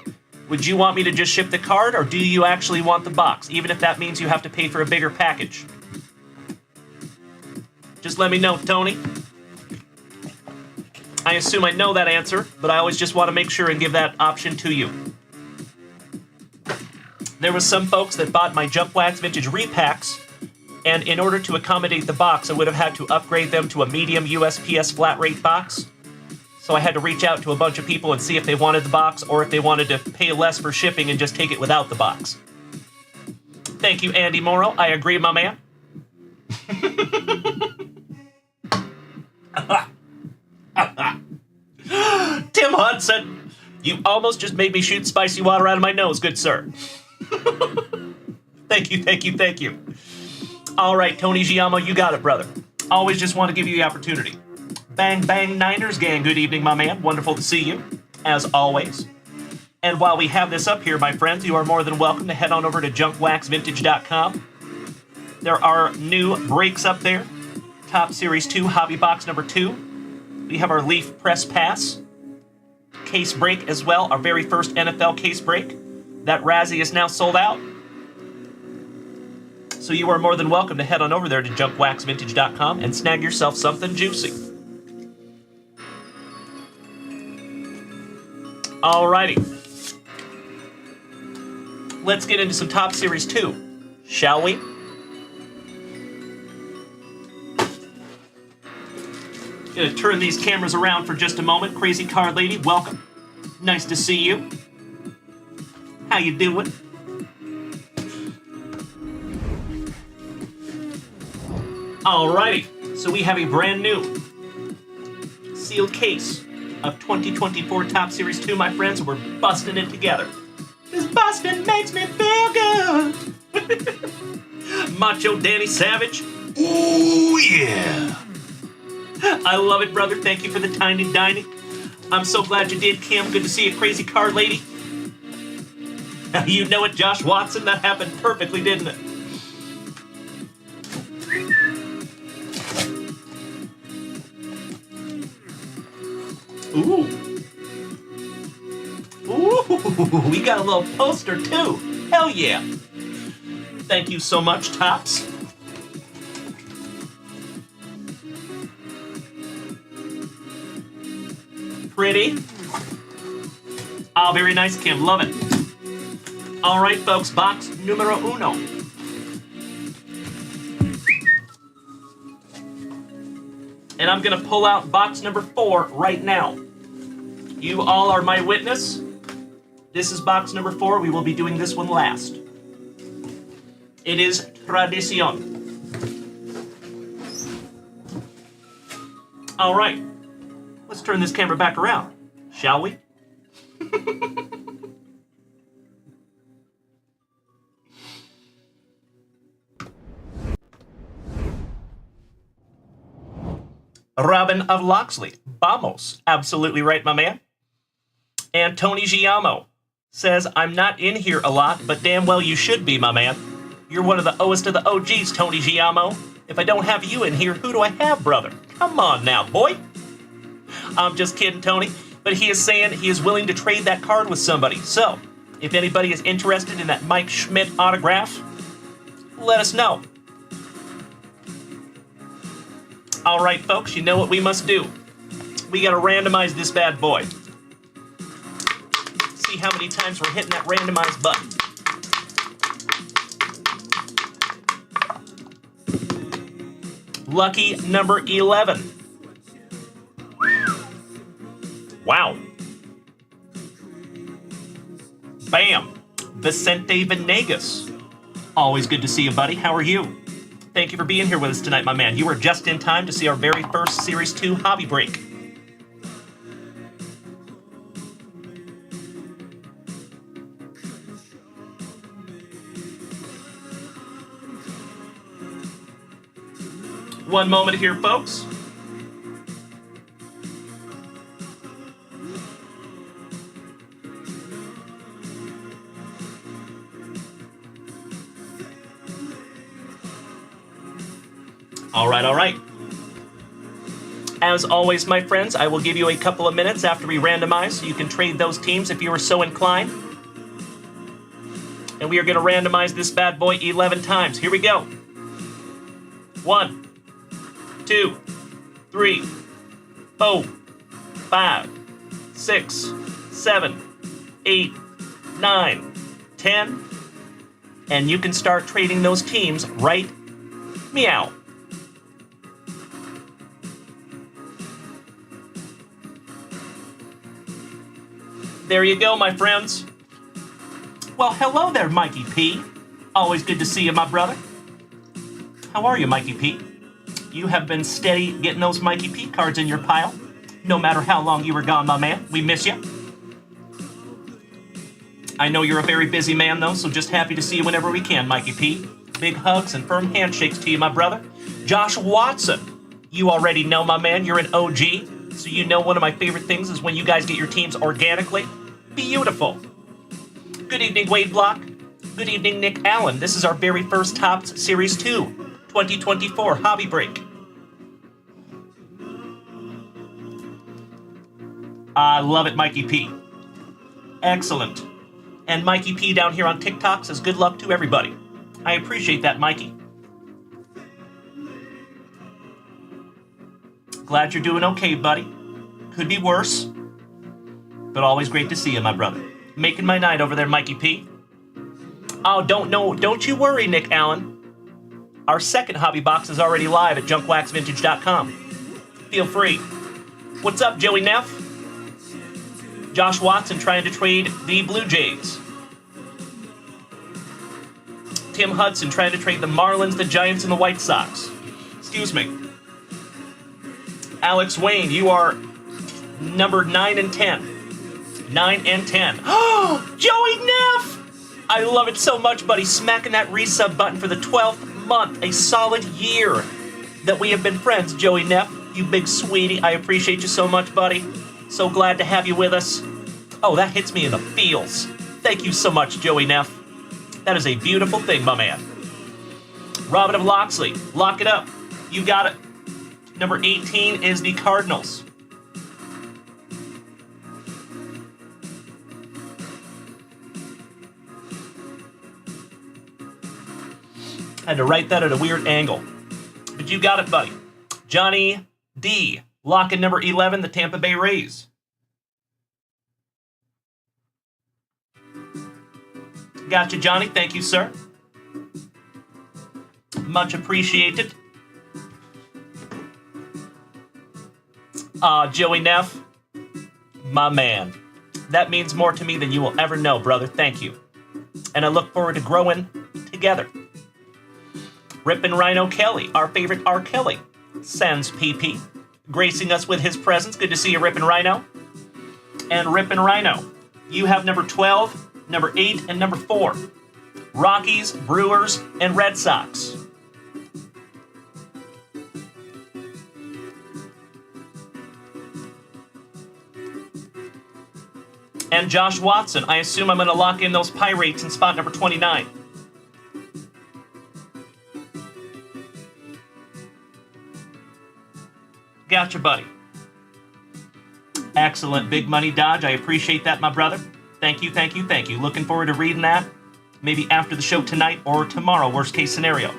S1: would you want me to just ship the card, or do you actually want the box, even if that means you have to pay for a bigger package? Just let me know, Tony. I assume I know that answer, but I always just want to make sure and give that option to you. There was some folks that bought my Junk Wax Vintage repacks, and in order to accommodate the box, I would have had to upgrade them to a medium USPS flat rate box. So I had to reach out to a bunch of people and see if they wanted the box or if they wanted to pay less for shipping and just take it without the box. Thank you, Andy Morrow. I agree, my man. Tim Hudson, you almost just made me shoot spicy water out of my nose, good sir. Thank you, thank you, thank you. All right, Tony Giamo, you got it, brother. Always just want to give you the opportunity. Bang, bang, Niners gang. Good evening, my man. Wonderful to see you, as always. And while we have this up here, my friends, you are more than welcome to head on over to JunkWaxVintage.com. There are new breaks up there. Top Series 2, Hobby Box number 2. We have our Leaf Press Pass case break as well, our very first NFL case break. That Razzie is now sold out. So you are more than welcome to head on over there to JunkWaxVintage.com and snag yourself something juicy. Alrighty. Let's get into some Top Series 2, shall we? Gonna turn these cameras around for just a moment. Crazy Card Lady, welcome. Nice to see you. How you doing? Alrighty, so we have a brand new sealed case of 2024 Top Series 2, my friends, and we're busting it together. This busting makes me feel good. Macho Danny Savage.
S2: Ooh, yeah.
S1: I love it, brother. Thank you for the tiny dining. I'm so glad you did, Kim. Good to see you, Crazy Card Lady. You know it, Josh Watson. That happened perfectly, didn't it? Ooh. Ooh, we got a little poster, too. Hell yeah. Thank you so much, Tops. Pretty. Oh, very nice, Kim. Love it. All right, folks, box numero uno. And I'm going to pull out box number 4 right now. You all are my witness. This is box number 4. We will be doing this one last. It is Tradicion. All right. Let's turn this camera back around, shall we? Robin of Loxley. Vamos. Absolutely right, my man. And Tony Giamo says, I'm not in here a lot, but damn well you should be, my man. You're one of the oest of the OGs, Tony Giamo. If I don't have you in here, who do I have, brother? Come on now, boy. I'm just kidding, Tony. But he is saying he is willing to trade that card with somebody. So, if anybody is interested in that Mike Schmidt autograph, let us know. All right, folks, you know what we must do. We got to randomize this bad boy. See how many times we're hitting that randomize button. Lucky number 11. Wow. Bam. Vicente Venegas. Always good to see you, buddy. How are you? Thank you for being here with us tonight, my man. You were just in time to see our very first Series 2 hobby break. One moment here, folks. All right. As always, my friends, I will give you a couple of minutes after we randomize so you can trade those teams if you are so inclined. And we are going to randomize this bad boy 11 times. Here we go. 1, 2, 3, 4, 5, 6, 7, 8, 9, 10. And you can start trading those teams right meow. There you go, my friends. Well, hello there, Mikey P. Always good to see you, my brother. How are you, Mikey P? You have been steady getting those Mikey P cards in your pile, no matter how long you were gone, my man. We miss you. I know you're a very busy man, though, so just happy to see you whenever we can, Mikey P. Big hugs and firm handshakes to you, my brother. Josh Watson. You already know, my man, you're an OG. So you know one of my favorite things is when you guys get your teams organically. Beautiful. Good evening, Wade Block. Good evening, Nick Allen. This is our very first Topps Series 2, 2024 Hobby Break. I love it, Mikey P. Excellent. And Mikey P down here on TikTok says good luck to everybody. I appreciate that, Mikey. Glad you're doing okay, buddy. Could be worse, but always great to see you, my brother. Making my night over there, Mikey P. Oh, don't you worry, Nick Allen. Our second hobby box is already live at junkwaxvintage.com. Feel free. What's up, Joey Neff? Josh Watson trying to trade the Blue Jays. Tim Hudson trying to trade the Marlins, the Giants, and the White Sox. Excuse me. Alex Wayne, you are number 9 and 10. 9 and 10. Oh, Joey Neff! I love it so much, buddy. Smacking that resub button for the 12th month. A solid year that we have been friends, Joey Neff. You big sweetie. I appreciate you so much, buddy. So glad to have you with us. Oh, that hits me in the feels. Thank you so much, Joey Neff. That is a beautiful thing, my man. Robin of Loxley, lock it up. You got it. Number 18 is the Cardinals. Had to write that at a weird angle. But you got it, buddy. Johnny D. Locking number 11, the Tampa Bay Rays. Gotcha, Johnny. Thank you, sir. Much appreciated. Joey Neff, my man. That means more to me than you will ever know, brother. Thank you. And I look forward to growing together. Rippin' Rhino Kelly, our favorite R. Kelly, sends PP, gracing us with his presence. Good to see you, Rippin' Rhino. And Rippin' Rhino, you have number 12, number 8, and number 4. Rockies, Brewers, and Red Sox. And Josh Watson, I assume I'm going to lock in those Pirates in spot number 29. Gotcha, buddy. Excellent. Big money dodge. I appreciate that, my brother. Thank you, thank you, thank you. Looking forward to reading that. Maybe after the show tonight or tomorrow, worst case scenario.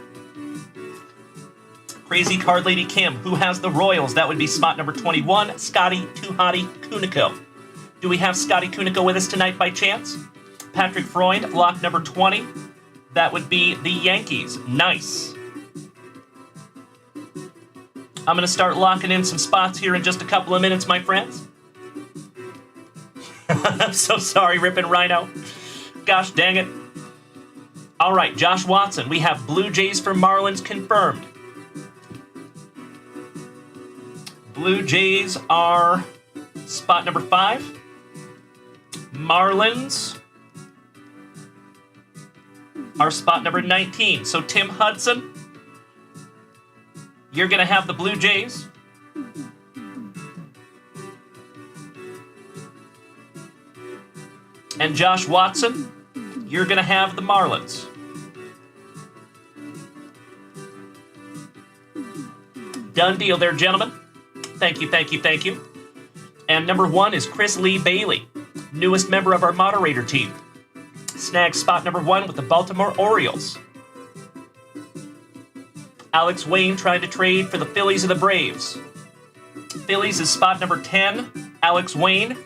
S1: Crazy Card Lady Kim, who has the Royals? That would be spot number 21, Scotty Too Hottie Kuniko. Do we have Scotty Kuniko with us tonight by chance? Patrick Freund, lock number 20. That would be the Yankees. Nice. I'm going to start locking in some spots here in just a couple of minutes, my friends. I'm so sorry, Rippin' Rhino. Gosh dang it. All right, Josh Watson. We have Blue Jays for Marlins confirmed. Blue Jays are spot number 5. Marlins are spot number 19. So Tim Hudson, you're going to have the Blue Jays. And Josh Watson, you're going to have the Marlins. Done deal there, gentlemen. Thank you, thank you, thank you. And number 1 is Chris Lee Bailey, newest member of our moderator team. Snags spot number 1 with the Baltimore Orioles. Alex Wayne trying to trade for the Phillies or the Braves. Phillies is spot number 10, Alex Wayne.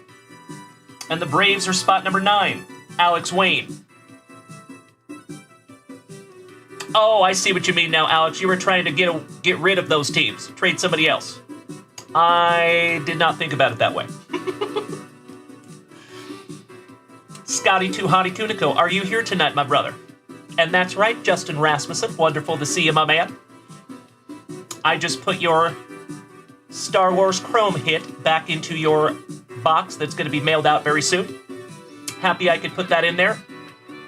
S1: And the Braves are spot number 9, Alex Wayne. Oh, I see what you mean now, Alex. You were trying to get rid of those teams. Trade somebody else. I did not think about it that way. Scotty Too Hottie Kuniko, are you here tonight, my brother? And that's right, Justin Rasmussen. Wonderful to see you, my man. I just put your Star Wars Chrome hit back into your box that's going to be mailed out very soon. Happy I could put that in there.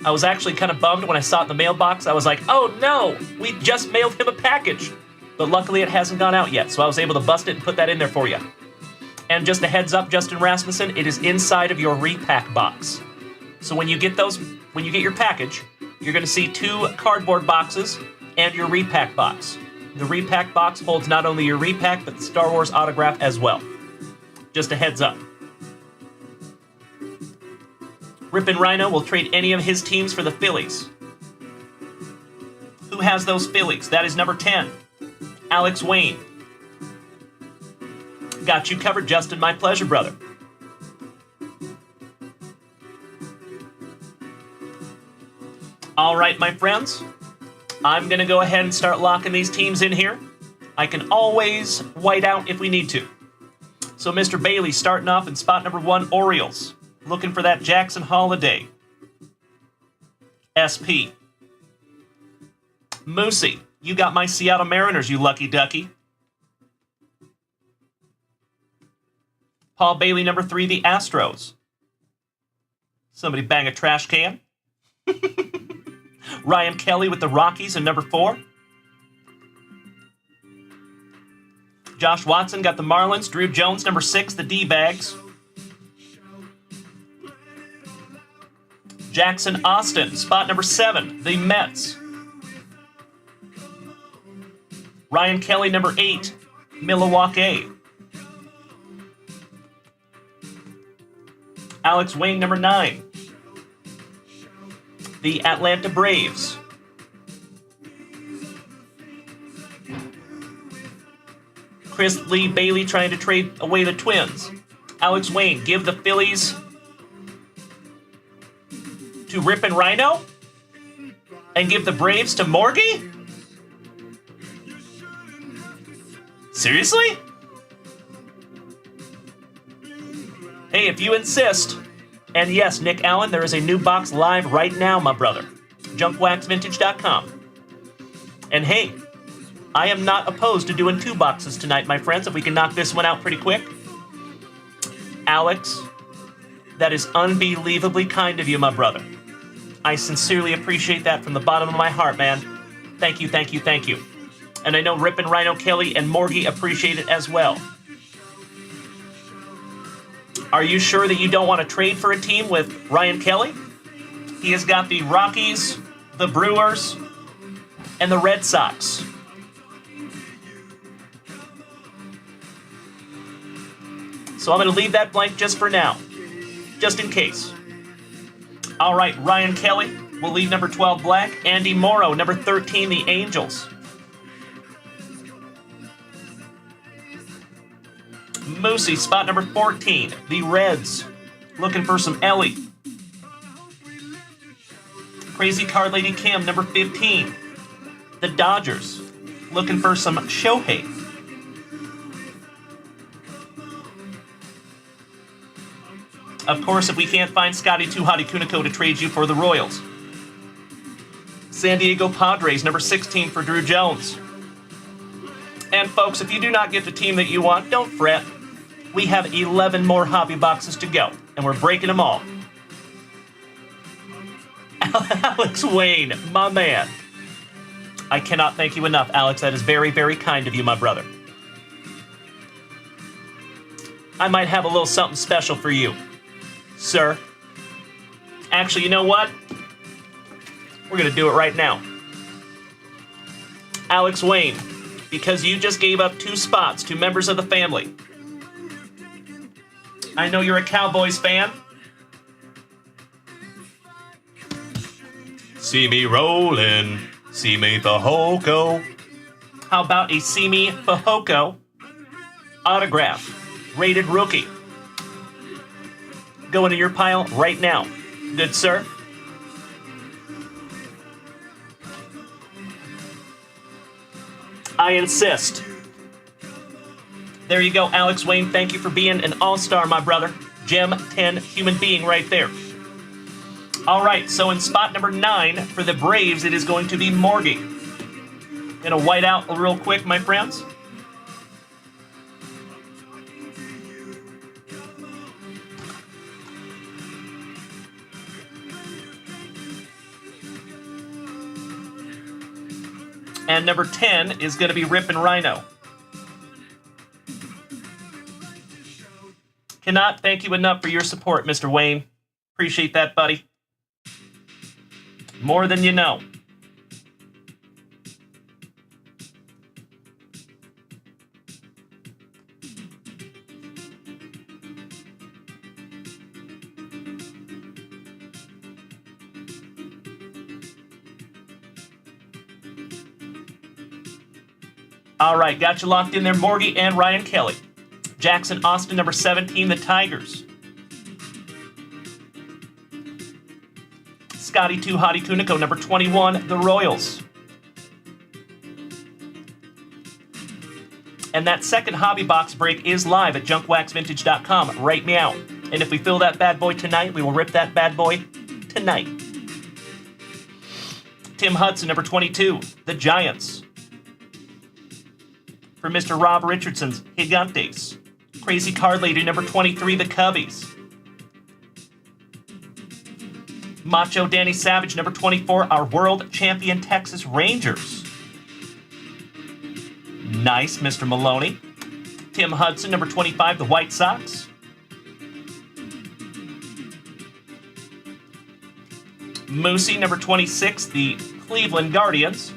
S1: I was actually kind of bummed when I saw it in the mailbox. I was like, oh no, we just mailed him a package. But luckily it hasn't gone out yet, so I was able to bust it and put that in there for you. And just a heads up, Justin Rasmussen, it is inside of your repack box. So when you get your package, you're going to see 2 cardboard boxes and your repack box. The repack box holds not only your repack, but the Star Wars autograph as well. Just a heads up. Rippin' Rhino will trade any of his teams for the Phillies. Who has those Phillies? That is number 10, Alex Wayne. Got you covered, Justin. My pleasure, brother. All right, my friends. I'm going to go ahead and start locking these teams in here. I can always white out if we need to. So Mr. Bailey starting off in spot number 1, Orioles. Looking for that Jackson Holiday. SP. Moosey, you got my Seattle Mariners, you lucky ducky. Paul Bailey, number 3, the Astros. Somebody bang a trash can. Ryan Kelly with the Rockies in number 4. Josh Watson got the Marlins. Drew Jones, number 6, the D-Bags. Jackson Austin, spot number 7, the Mets. Ryan Kelly, number 8, Milwaukee. Alex Wayne, number 9, the Atlanta Braves. Chris Lee Bailey trying to trade away the Twins. Alex Wayne, give the Phillies to Rippin' Rhino? And give the Braves to Morgie? Seriously? Hey, if you insist. And yes, Nick Allen, there is a new box live right now, my brother. JunkWaxVintage.com. And hey, I am not opposed to doing 2 boxes tonight, my friends, if we can knock this one out pretty quick. Alex, that is unbelievably kind of you, my brother. I sincerely appreciate that from the bottom of my heart, man. Thank you, thank you, thank you. And I know Rippin' Rhino Kelly and Morgie appreciate it as well. Are you sure that you don't want to trade for a team with Ryan Kelly? He has got the Rockies, the Brewers, and the Red Sox. So I'm going to leave that blank just for now, just in case. All right, Ryan Kelly will leave number 12 black. Andy Morrow, number 13, the Angels. Moosey, spot number 14, the Reds. Looking for some Ellie. Crazy Card Lady Kim, number 15, the Dodgers. Looking for some Shohei. Of course, if we can't find Scotty Too Hottie Kuniko to trade you for the Royals. San Diego Padres, number 16 for Drew Jones. And folks, if you do not get the team that you want, don't fret. We have 11 more hobby boxes to go, and we're breaking them all. Alex Wayne, my man. I cannot thank you enough, Alex. That is very, very kind of you, my brother. I might have a little something special for you, sir. Actually, you know what? We're going to do it right now. Alex Wayne, because you just gave up 2 spots to members of the family. I know you're a Cowboys fan. See me rollin', see me Fahoko. How about a See Me Fahoko autograph? Rated rookie. Go into your pile right now. Good sir. I insist. There you go, Alex Wayne. Thank you for being an all-star, my brother. Gem 10 human being right there. All right, so in spot number 9 for the Braves, it is going to be Morgie. Gonna white out real quick, my friends. And number 10 is going to be Rip and Rhino. Cannot thank you enough for your support, Mr. Wayne. Appreciate that, buddy. More than you know. All right, got you locked in there, Morgie and Ryan Kelly. Jackson Austin, number 17, the Tigers. Scotty 2 Hottie Kuniko, number 21, the Royals. And that second hobby box break is live at junkwaxvintage.com. Write me out. And if we fill that bad boy tonight, we will rip that bad boy tonight. Tim Hudson, number 22, the Giants. For Mr. Rob Richardson's Gigantes. Crazy Card Lady, number 23, the Cubbies. Macho Danny Savage, number 24, our world champion Texas Rangers. Nice, Mr. Maloney. Tim Hudson, number 25, the White Sox. Moosey, number 26, the Cleveland Guardians.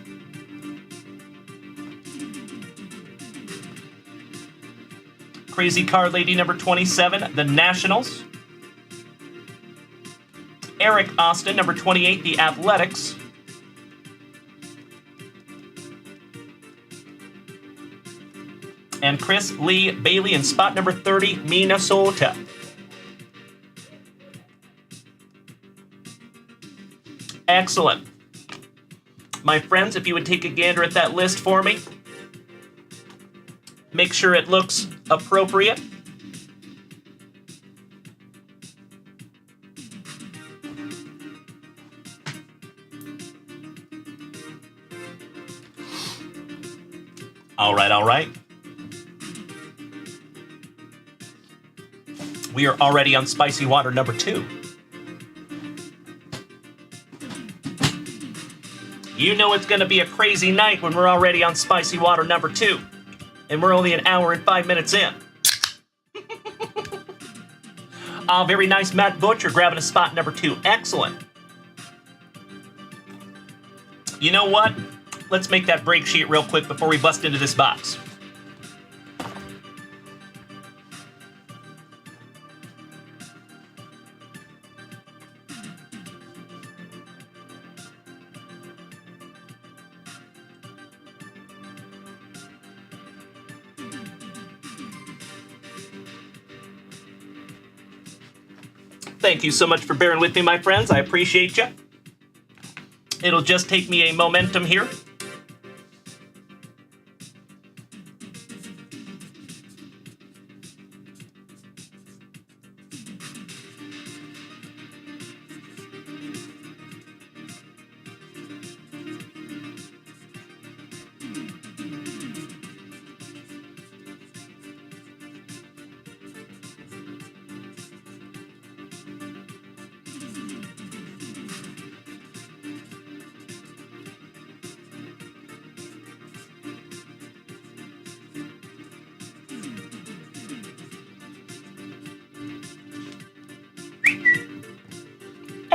S1: Crazy Card Lady, number 27, the Nationals. Eric Austin, number 28, the Athletics. And Chris Lee Bailey in spot number 30, Minnesota. Excellent. My friends, if you would take a gander at that list for me. Make sure it looks appropriate. All right, all right. We are already on Spicy Water number 2. You know it's going to be a crazy night when we're already on Spicy Water number 2. And we're only an hour and 5 minutes in. Very nice, Matt Butcher, grabbing a spot number 2. Excellent. You know what? Let's make that break sheet real quick before we bust into this box. Thank you so much for bearing with me, my friends. I appreciate you. It'll just take me a momentum here.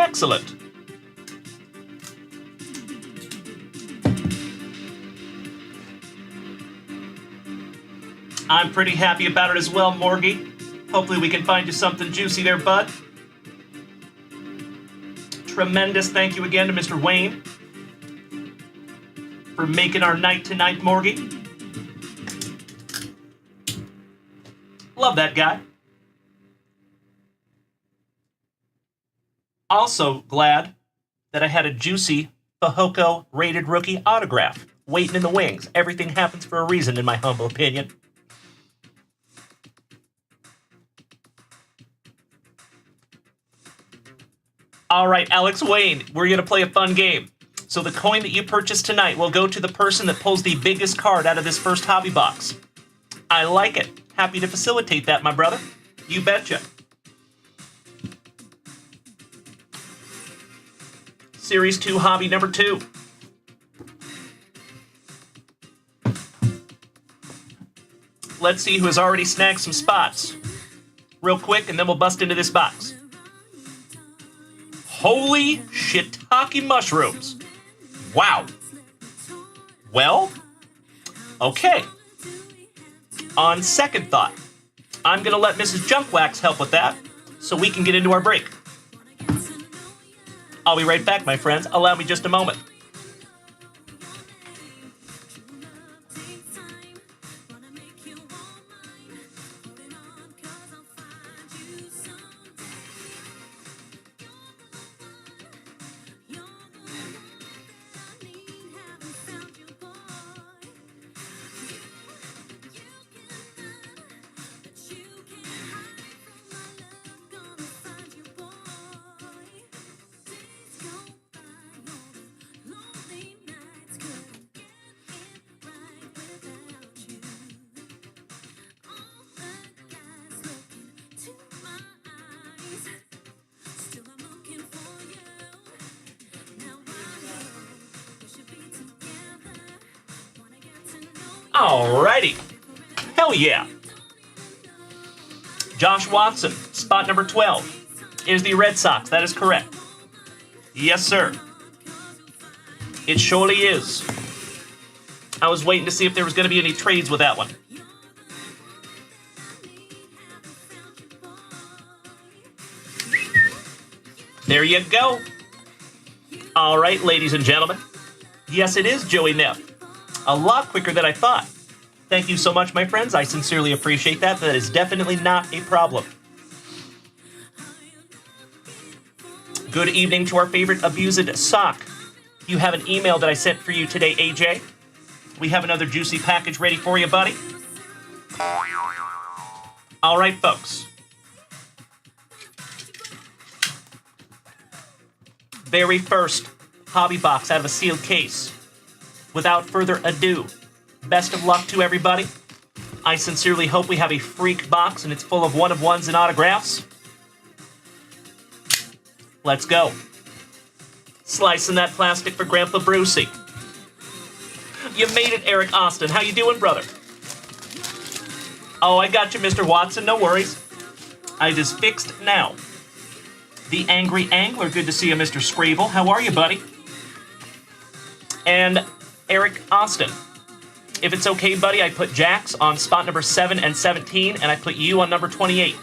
S1: Excellent. I'm pretty happy about it as well, Morgie. Hopefully we can find you something juicy there, bud. Tremendous thank you again to Mr. Wayne for making our night tonight, Morgie. Love that guy. Also glad that I had a juicy Fajoko rated rookie autograph waiting in the wings. Everything happens for a reason, in my humble opinion. All right, Alex Wayne, we're going to play a fun game. So the coin that you purchase tonight will go to the person that pulls the biggest card out of this first hobby box. I like it. Happy to facilitate that, my brother. You betcha. Series 2 hobby number 2. Let's see who has already snagged some spots. Real quick, and then we'll bust into this box. Holy shiitake mushrooms. Wow. Well, okay. On second thought, I'm going to let Mrs. Junkwax help with that so we can get into our break. I'll be right back, my friends. Allow me just a moment. Alrighty. Hell yeah. Josh Watson, spot number 12, is the Red Sox. That is correct. Yes, sir. It surely is. I was waiting to see if there was going to be any trades with that one. There you go. All right, ladies and gentlemen. Yes, it is Joey Neff. A lot quicker than I thought. Thank you so much, my friends. I sincerely appreciate that. That is definitely not a problem. Good evening to our favorite Abused Sock. You have an email that I sent for you today, AJ. We have another juicy package ready for you, buddy. All right, folks. Very first hobby box out of a sealed case. Without further ado, best of luck to everybody. I sincerely hope we have a freak box and it's full of one-of-ones and autographs. Let's go. Slicing that plastic for Grandpa Brucey. You made it, Eric Austin. How you doing, brother? Oh, I got you, Mr. Watson. No worries. It is fixed now. The Angry Angler. Good to see you, Mr. Scrabble. How are you, buddy? And Eric Austin. If it's okay, buddy, I put Jax on spot number 7 and 17, and I put you on number 28.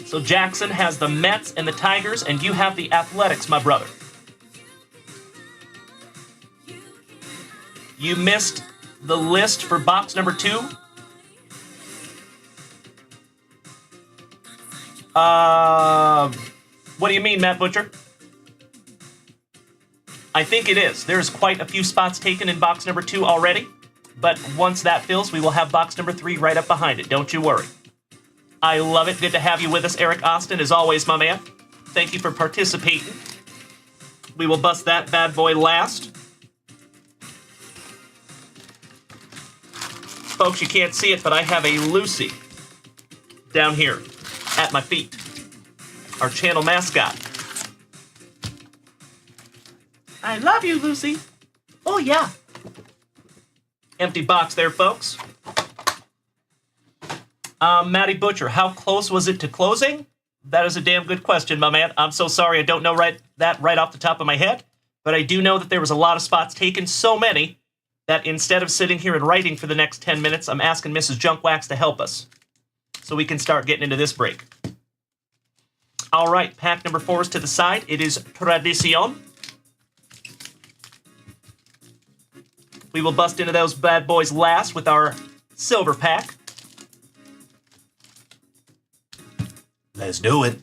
S1: So Jackson has the Mets and the Tigers, and you have the Athletics, my brother. You missed the list for box number 2. What do you mean, Matt Butcher? I think it is. There's quite a few spots taken in box number 2 already, but once that fills, we will have box number 3 right up behind it. Don't you worry. I love it. Good to have you with us, Eric Austin, as always, my man. Thank you for participating. We will bust that bad boy last. Folks, you can't see it, but I have a Lucy down here at my feet. Our channel mascot. I love you, Lucy. Oh, yeah. Empty box there, folks. Matty Butcher, how close was it to closing? That is a damn good question, my man. I'm so sorry I don't know that right off the top of my head, but I do know that there was a lot of spots taken, so many, that instead of sitting here and writing for the next 10 minutes, I'm asking Mrs. Junkwax to help us so we can start getting into this break. All right, pack number 4 is to the side. It is Tradicion. We will bust into those bad boys last with our silver pack.
S2: Let's do it.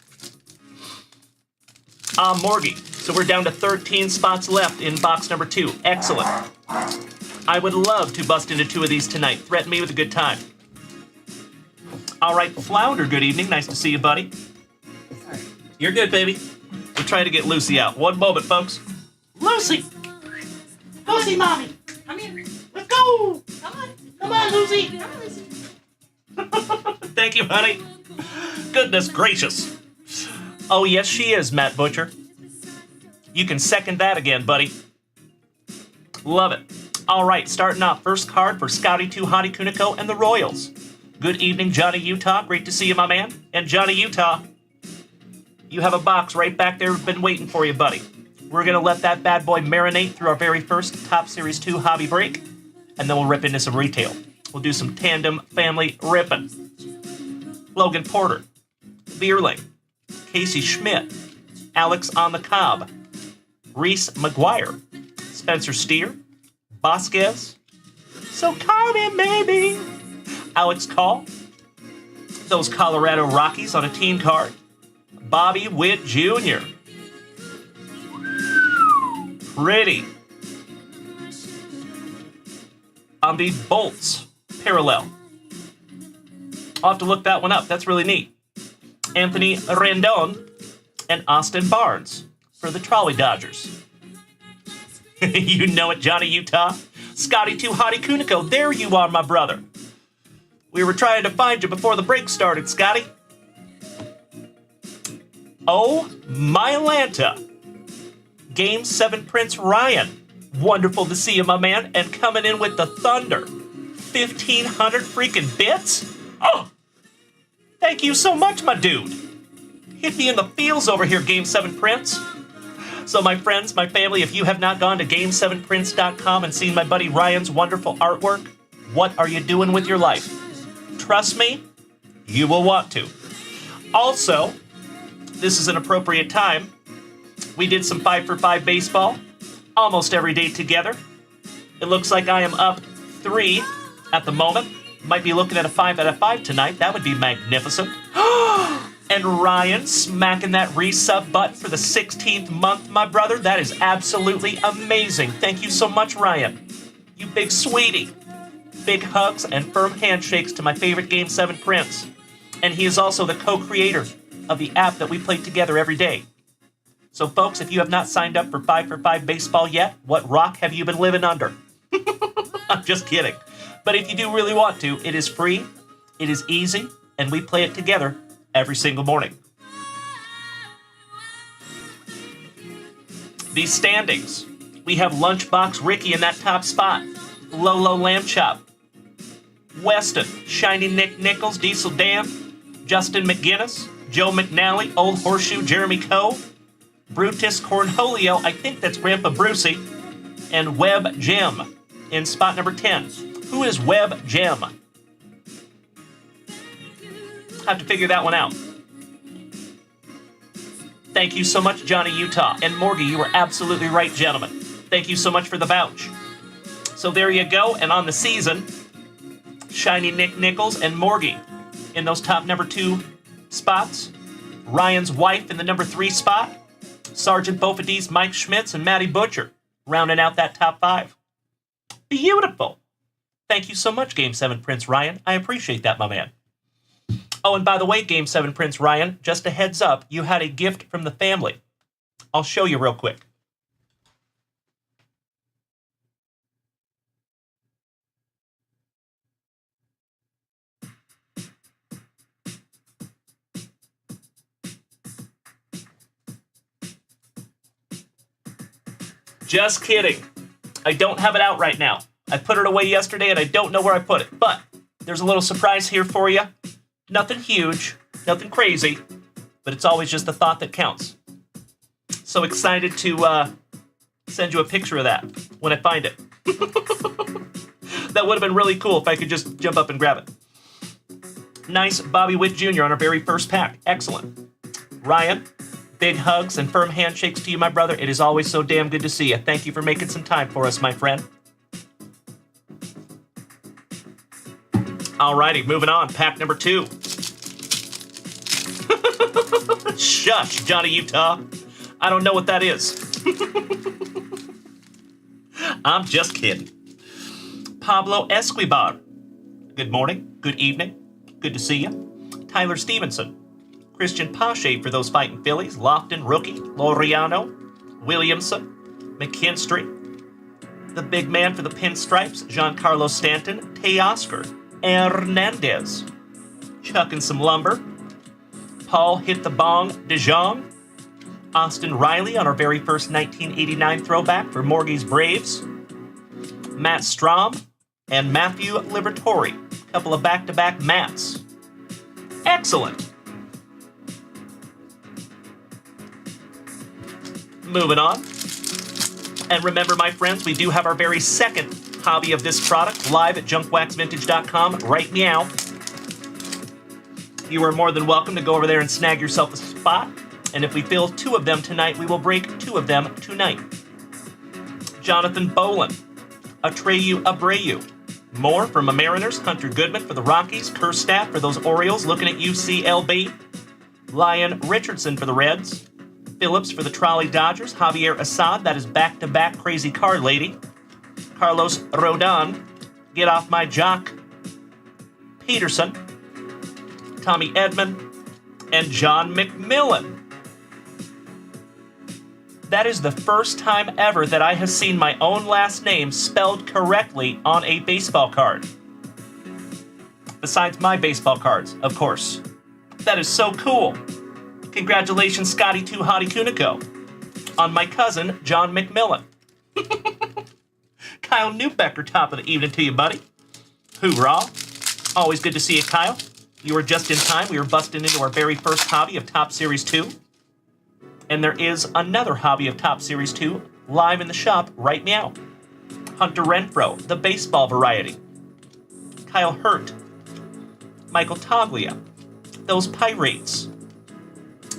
S1: Morgie. So we're down to 13 spots left in box number 2. Excellent. I would love to bust into 2 of these tonight. Threaten me with a good time. All right, Flounder, good evening. Nice to see you, buddy.
S4: Sorry.
S1: You're good, baby. We'll try to get Lucy out. One moment, folks. Lucy! Lucy, mommy!
S4: Come here.
S1: Let's go!
S4: Come on.
S1: Come on, Lucy!
S4: Come on, Lucy.
S1: Thank you, honey. Goodness gracious. Oh, yes, she is, Matt Butcher. You can second that again, buddy. Love it. All right, starting off, first card for Scotty 2 Hottie Kuniko and the Royals. Good evening, Johnny Utah. Great to see you, my man. And Johnny Utah, you have a box right back there been waiting for you, buddy. We're going to let that bad boy marinate through our very first Top Series 2 hobby break, and then we'll rip into some retail. We'll do some tandem family ripping. Logan Porter, Bierling, Casey Schmidt, Alex on the Cobb, Reese McGuire, Spencer Steer, Vasquez, So Call Me Maybe, Alex Call, those Colorado Rockies on a team card, Bobby Witt Jr., pretty. On the Bolts parallel. I'll have to look that one up. That's really neat. Anthony Rendon and Austin Barnes for the Trolley Dodgers. You know it, Johnny Utah. Scotty 2 Hottie Kuniko. There you are, my brother. We were trying to find you before the break started, Scotty. Oh, my Atlanta. Game 7 Prince Ryan. Wonderful to see you, my man. And coming in with the Thunder. 1,500 freaking bits? Oh! Thank you so much, my dude. Hit me in the feels over here, Game 7 Prince. So my friends, my family, if you have not gone to Game7Prince.com and seen my buddy Ryan's wonderful artwork, what are you doing with your life? Trust me, you will want to. Also, this is an appropriate time. We did some 5 for 5 baseball almost every day together. It looks like I am up 3 at the moment. Might be looking at a 5 out of 5 tonight. That would be magnificent. And Ryan smacking that resub button for the 16th month, my brother. That is absolutely amazing. Thank you so much, Ryan. You big sweetie. Big hugs and firm handshakes to my favorite Game 7 Prince. And he is also the co-creator of the app that we play together every day. So, folks, if you have not signed up for 5 for 5 baseball yet, what rock have you been living under? I'm just kidding. But if you do really want to, it is free, it is easy, and we play it together every single morning. These standings. We have Lunchbox Ricky in that top spot. Lolo Lamb Chop. Weston, Shiny Nick Nichols, Diesel Dan, Justin McGinnis, Joe McNally, Old Horseshoe, Jeremy Coe, Brutus Cornholio, I think that's Grandpa Brucey, and Web Jim in spot number 10. Who is Web Jim? Have to figure that one out. Thank you so much, Johnny Utah. And Morgie, you were absolutely right, gentlemen. Thank you so much for the vouch. So there you go. And on the season, Shiny Nick Nichols and Morgie in those top number 2 spots. Ryan's wife in the number 3 spot. Sergeant Bofadis, Mike Schmitz, and Matty Butcher rounding out that top 5. Beautiful. Thank you so much, Game 7 Prince Ryan. I appreciate that, my man. Oh, and by the way, Game 7 Prince Ryan, just a heads up, you had a gift from the family. I'll show you real quick. Just kidding. I don't have it out right now. I put it away yesterday and I don't know where I put it. But there's a little surprise here for you. Nothing huge, nothing crazy, but it's always just the thought that counts. So excited to send you a picture of that when I find it. That would have been really cool if I could just jump up and grab it. Nice Bobby Witt Jr. on our very first pack. Excellent. Ryan, big hugs and firm handshakes to you, my brother. It is always so damn good to see you. Thank you for making some time for us, my friend. Alrighty, moving on. Pack number 2. Shush, Johnny Utah. I don't know what that is. I'm just kidding. Pablo Escobar. Good morning, good evening, good to see you. Tyler Stevenson. Christian Pache for those fighting Phillies. Lofton, rookie. Laureano. Williamson. McKinstry. The big man for the Pinstripes. Giancarlo Stanton. Teoscar. Hernandez. Chucking some lumber. Paul Hit the Bong DeJong. Austin Riley on our very first 1989 throwback for Morgie's Braves. Matt Strom and Matthew Liberatore. A couple of back-to-back Matts. Excellent. Moving on. And remember, my friends, we do have our very second hobby of this product live at junkwaxvintage.com right meow. You are more than welcome to go over there and snag yourself a spot. And if we fill 2 of them tonight, we will break 2 of them tonight. Jonathan Bolin. Atreyu Abreu. More from the Mariners. Hunter Goodman for the Rockies. Kerstadt for those Orioles. Looking at UCLB. Lyon Richardson for the Reds. Phillips for the Trolley Dodgers. Javier Assad. That is back-to-back crazy card lady. Carlos Rodon. Get off my jock. Peterson. Tommy Edman. And John McMillan. That is the first time ever that I have seen my own last name spelled correctly on a baseball card. Besides my baseball cards, of course. That is so cool. Congratulations, Scotty 2 Hottie Kuniko. On my cousin, John McMillan. Kyle Newbecker, top of the evening to you, buddy. Hoorah. Always good to see you, Kyle. You were just in time. We were busting into our very first hobby of Top Series 2. And there is another hobby of Top Series 2 live in the shop right now. Hunter Renfroe, the baseball variety. Kyle Hurt. Michael Toglia. Those Pirates.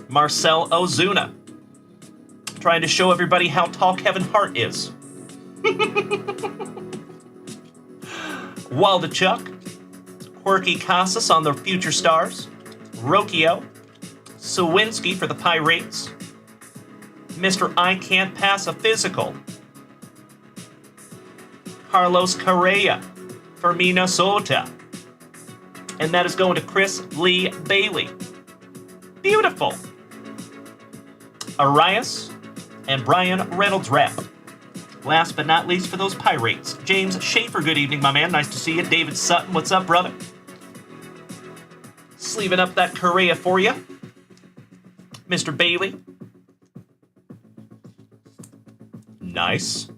S1: Marcel Ozuna. Trying to show everybody how tall Kevin Hart is. Waldachuk. Quirky Casas on the Future Stars. Rocchio. Sawinski for the Pirates. Mr. I Can't Pass a Physical. Carlos Correa for Minnesota. And that is going to Chris Lee Bailey. Beautiful. Arias and Brian Reynolds Rapp. Last but not least for those Pirates, James Schaefer, good evening, my man. Nice to see you. David Sutton, what's up, brother? Sleeving up that Correa for you. Mr. Bailey. Nice.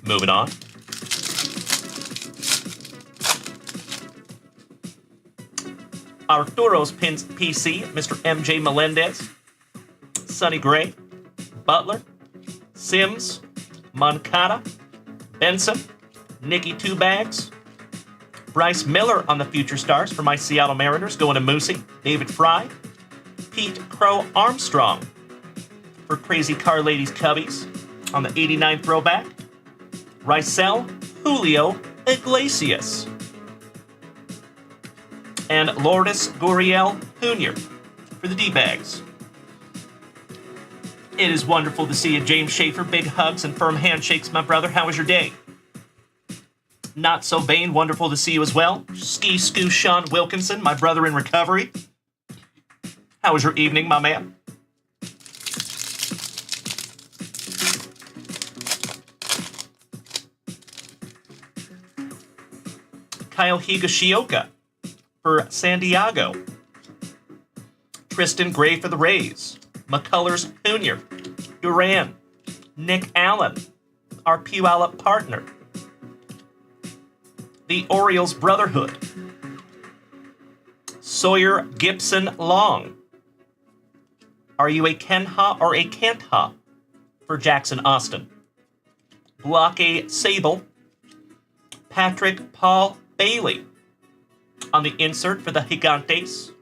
S1: Moving on. Arturo's PC, Mr. MJ Melendez. Sonny Gray. Butler. Sims. Moncada. Benson. Nicky Two Bags. Bryce Miller on the Future Stars for my Seattle Mariners, going to Moosey. David Fry. Pete Crow Armstrong for Crazy Car Ladies Cubbies on the 89 throwback. Rysel Julio Iglesias. And Lourdes Gurriel Jr. for the D-Bags. It is wonderful to see you, James Schaefer. Big hugs and firm handshakes, my brother. How was your day? Not so vain. Wonderful to see you as well. Ski Scoo Sean Wilkinson, my brother in recovery. How was your evening, my man? Kyle Higashioka for San Diego. Tristan Gray for the Rays. McCullers Jr. Duran. Nick Allen, our Puyallup partner. The Orioles Brotherhood. Sawyer Gibson Long. Are you a Ken-ha or a Kent-ha? For Jackson Austin. Block A Sable. Patrick Paul Bailey. On the insert for the Gigantes,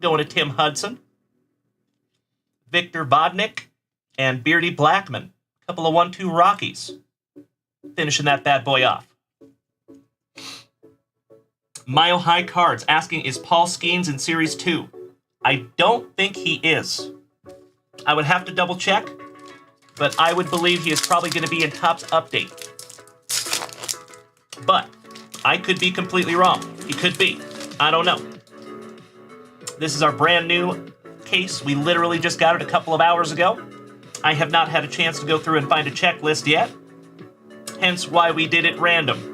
S1: going to Tim Hudson. Victor Vodnik and Beardy Blackman. A couple of 1-2 Rockies. Finishing that bad boy off. Mile High Cards asking, is Paul Skeens in Series 2? I don't think he is. I would have to double check, but I would believe he is probably going to be in Topps Update. But I could be completely wrong. He could be. I don't know. This is our brand new case. We literally just got it a couple of hours ago. I have not had a chance to go through and find a checklist yet. Hence why we did it random.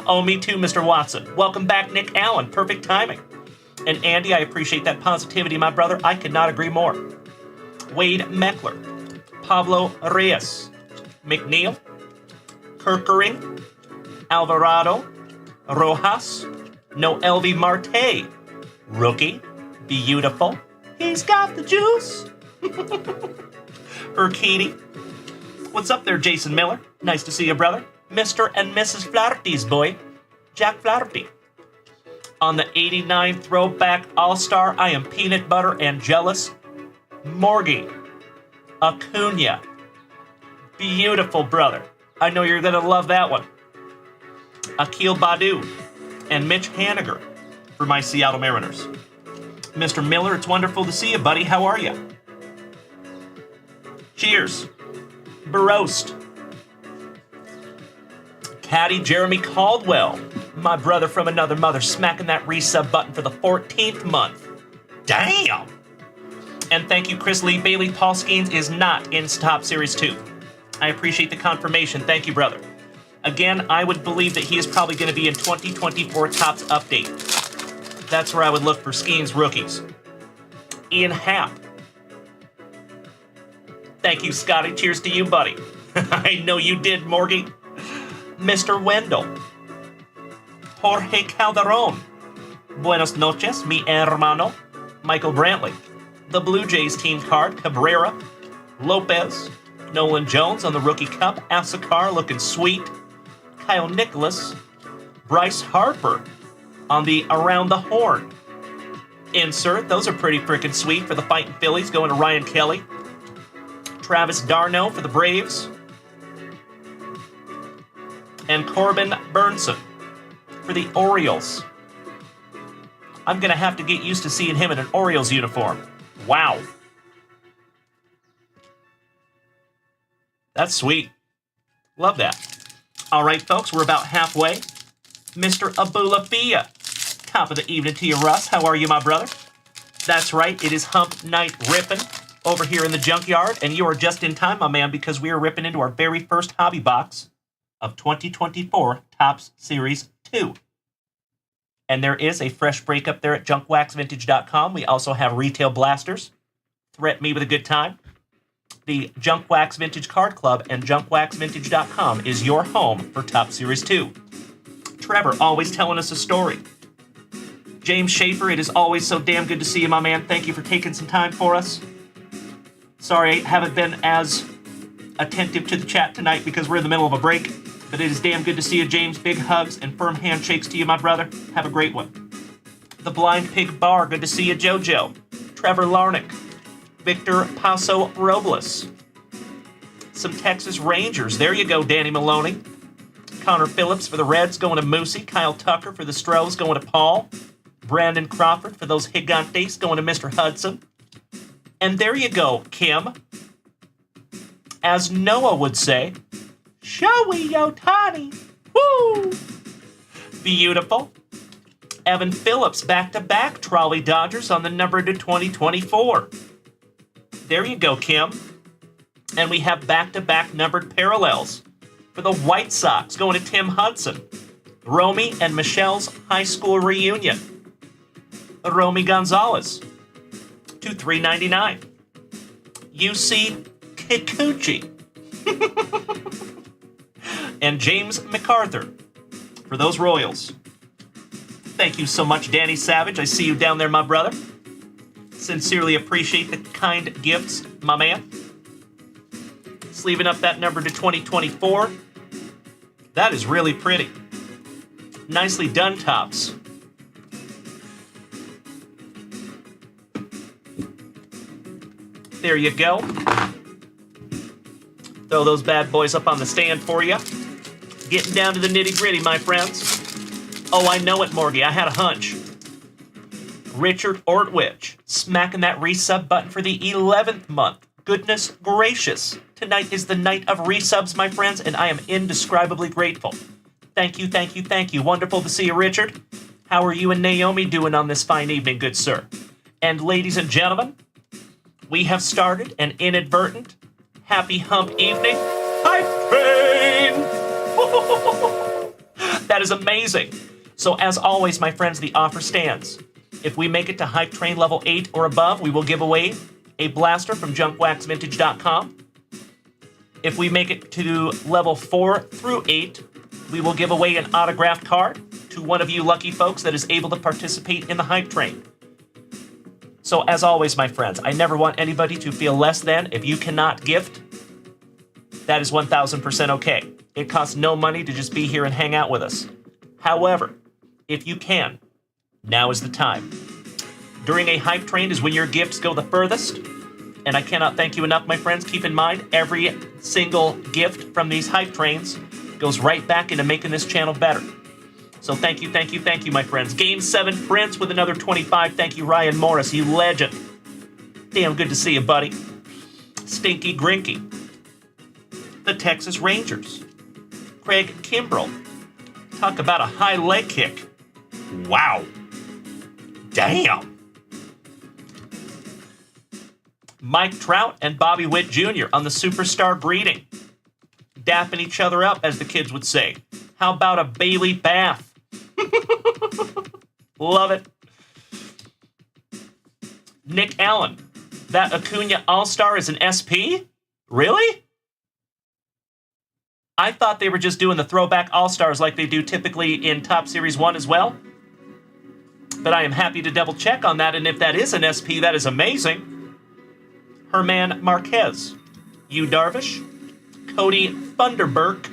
S1: Oh, me too, Mr. Watson. Welcome back, Nick Allen. Perfect timing. And Andy, I appreciate that positivity, my brother. I could not agree more. Wade Meckler. Pablo Reyes. McNeil. Kirkering. Alvarado. Rojas. Noelvi Marte. Rookie. Beautiful. He's got the juice. Urquidy. What's up there, Jason Miller? Nice to see you, brother. Mr. and Mrs. Flaherty's boy, Jack Flaherty. On the 89 Throwback All-Star, I am peanut butter and jealous. Morgie. Acuna. Beautiful, brother. I know you're going to love that one. Akil Badu and Mitch Haniger for my Seattle Mariners. Mr. Miller, it's wonderful to see you, buddy. How are you? Cheers. Barost. Caddy Jeremy Caldwell, my brother from another mother, smacking that resub button for the 14th month. Damn! And thank you, Chris Lee Bailey. Paul Skeens is not in Top Series 2. I appreciate the confirmation. Thank you, brother. Again, I would believe that he is probably going to be in 2024 Topps Update. That's where I would look for Skeens rookies. Ian Happ. Thank you, Scotty. Cheers to you, buddy. I know you did, Morgie. Mr. Wendell. Jorge Calderon. Buenas noches, mi hermano. Michael Brantley. The Blue Jays team card, Cabrera. Lopez. Nolan Jones on the Rookie Cup. Asakar looking sweet. Kyle Nicholas. Bryce Harper on the Around the Horn. Insert. Those are pretty freaking sweet for the Fighting Phillies, going to Ryan Kelly. Travis Darno for the Braves. And Corbin Burnson for the Orioles. I'm going to have to get used to seeing him in an Orioles uniform. Wow. That's sweet. Love that. All right, folks, we're about halfway. Mr. Abulafia. Top of the evening to you, Russ. How are you, my brother? That's right. It is Hump Night Rippin' over here in the Junkyard, and you are just in time, my man, because we are ripping into our very first hobby box of 2024 Topps Series 2. And there is a fresh break up there at junkwaxvintage.com. We also have retail blasters. Threat me with a good time. The Junk Wax Vintage Card Club and junkwaxvintage.com is your home for Topps Series 2. Trevor, always telling us a story. James Schaefer, it is always so damn good to see you, my man. Thank you for taking some time for us. Sorry, I haven't been as attentive to the chat tonight because we're in the middle of a break. But it is damn good to see you, James. Big hugs and firm handshakes to you, my brother. Have a great one. The Blind Pig Bar, good to see you, JoJo. Trevor Larnick. Victor Paso Robles. Some Texas Rangers. There you go, Danny Maloney. Connor Phillips for the Reds, going to Moosey. Kyle Tucker for the Stros, going to Paul. Brandon Crawford for those Gigantes, going to Mr. Hudson. And there you go, Kim. As Noah would say, Showy Otani. Woo! Beautiful. Evan Phillips, back-to-back Trolley Dodgers on the number to 2024. There you go, Kim. And we have back-to-back numbered parallels for the White Sox, going to Tim Hudson. Romy and Michelle's high school reunion. Romy Gonzalez to $3.99. UC Kikuchi. And James MacArthur for those Royals. Thank you so much, Danny Savage. I see you down there, my brother. Sincerely appreciate the kind gifts, my man. Sleeving up that number to 2024. That is really pretty. Nicely done, Tops. There you go. Throw those bad boys up on the stand for you. Getting down to the nitty-gritty, my friends. Oh, I know it, Morgie. I had a hunch. Richard Ortwich, smacking that resub button for the 11th month. Goodness gracious. Tonight is the night of resubs, my friends, and I am indescribably grateful. Thank you, thank you, thank you. Wonderful to see you, Richard. How are you and Naomi doing on this fine evening, good sir? And ladies and gentlemen, we have started an inadvertent happy hump evening. Hype train! That is amazing. So as always, my friends, the offer stands. If we make it to Hype Train level 8 or above, we will give away a blaster from JunkWaxVintage.com. If we make it to level 4 through 8, we will give away an autographed card to one of you lucky folks that is able to participate in the Hype Train. So as always, my friends, I never want anybody to feel less than. If you cannot gift, that is 1000% okay. It costs no money to just be here and hang out with us. However, if you can, now is the time. During a Hype Train is when your gifts go the furthest. And I cannot thank you enough, my friends. Keep in mind, every single gift from these Hype Trains goes right back into making this channel better. So thank you, thank you, thank you, my friends. Game 7 Prince with another 25. Thank you, Ryan Morris, you legend. Damn good to see you, buddy. Stinky Grinky. The Texas Rangers. Craig Kimbrell. Talk about a high leg kick. Wow. Damn. Mike Trout and Bobby Witt Jr. on the Superstar Greeting. Dapping each other up, as the kids would say. How about a Bailey Bath? Love it. Nick Allen. That Acuna All-Star is an SP? Really? I thought they were just doing the throwback All-Stars like they do typically in Top Series 1 as well. But I am happy to double check on that, and if that is an SP, that is amazing. Herman Marquez. Yu Darvish. Cody Thunderberg.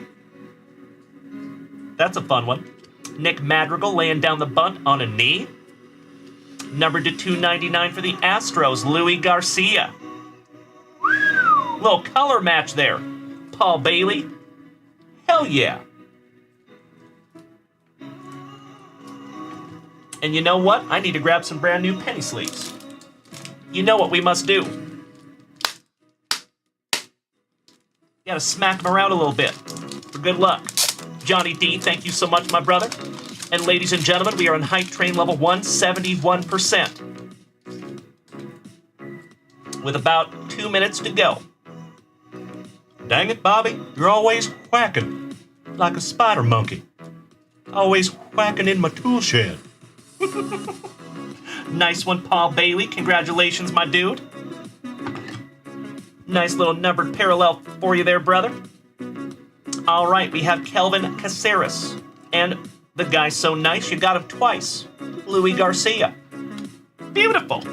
S1: That's a fun one. Nick Madrigal laying down the bunt on a knee. Numbered to 299 for the Astros, Louis Garcia. Little color match there. Paul Bailey. Hell yeah. And you know what? I need to grab some brand new penny sleeves. You know what we must do. Gotta smack them around a little bit. For good luck. Johnny D, thank you so much, my brother. And ladies and gentlemen, we are on Hype Train level 171%. With about 2 minutes to go. Dang it, Bobby, you're always whacking. Like a spider monkey. Always whacking in my tool shed. Nice one, Paul Bailey. Congratulations, my dude. Nice little numbered parallel for you there, brother. All right, we have Kelvin Caceres. And the guy's so nice, you got him twice. Louis Garcia. Beautiful.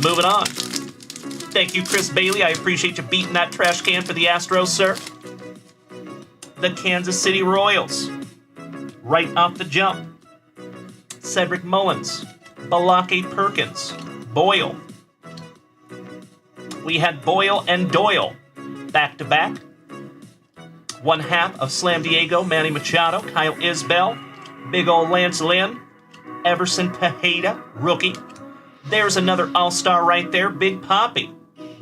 S1: Moving on. Thank you, Chris Bailey. I appreciate you beating that trash can for the Astros, sir. The Kansas City Royals. Right off the jump. Cedric Mullins. Balake Perkins. Boyle. We had Boyle and Doyle back-to-back. One half of Slam Diego, Manny Machado, Kyle Isbell, big old Lance Lynn, Everson Tejeda, rookie. There's another all-star right there, Big Papi,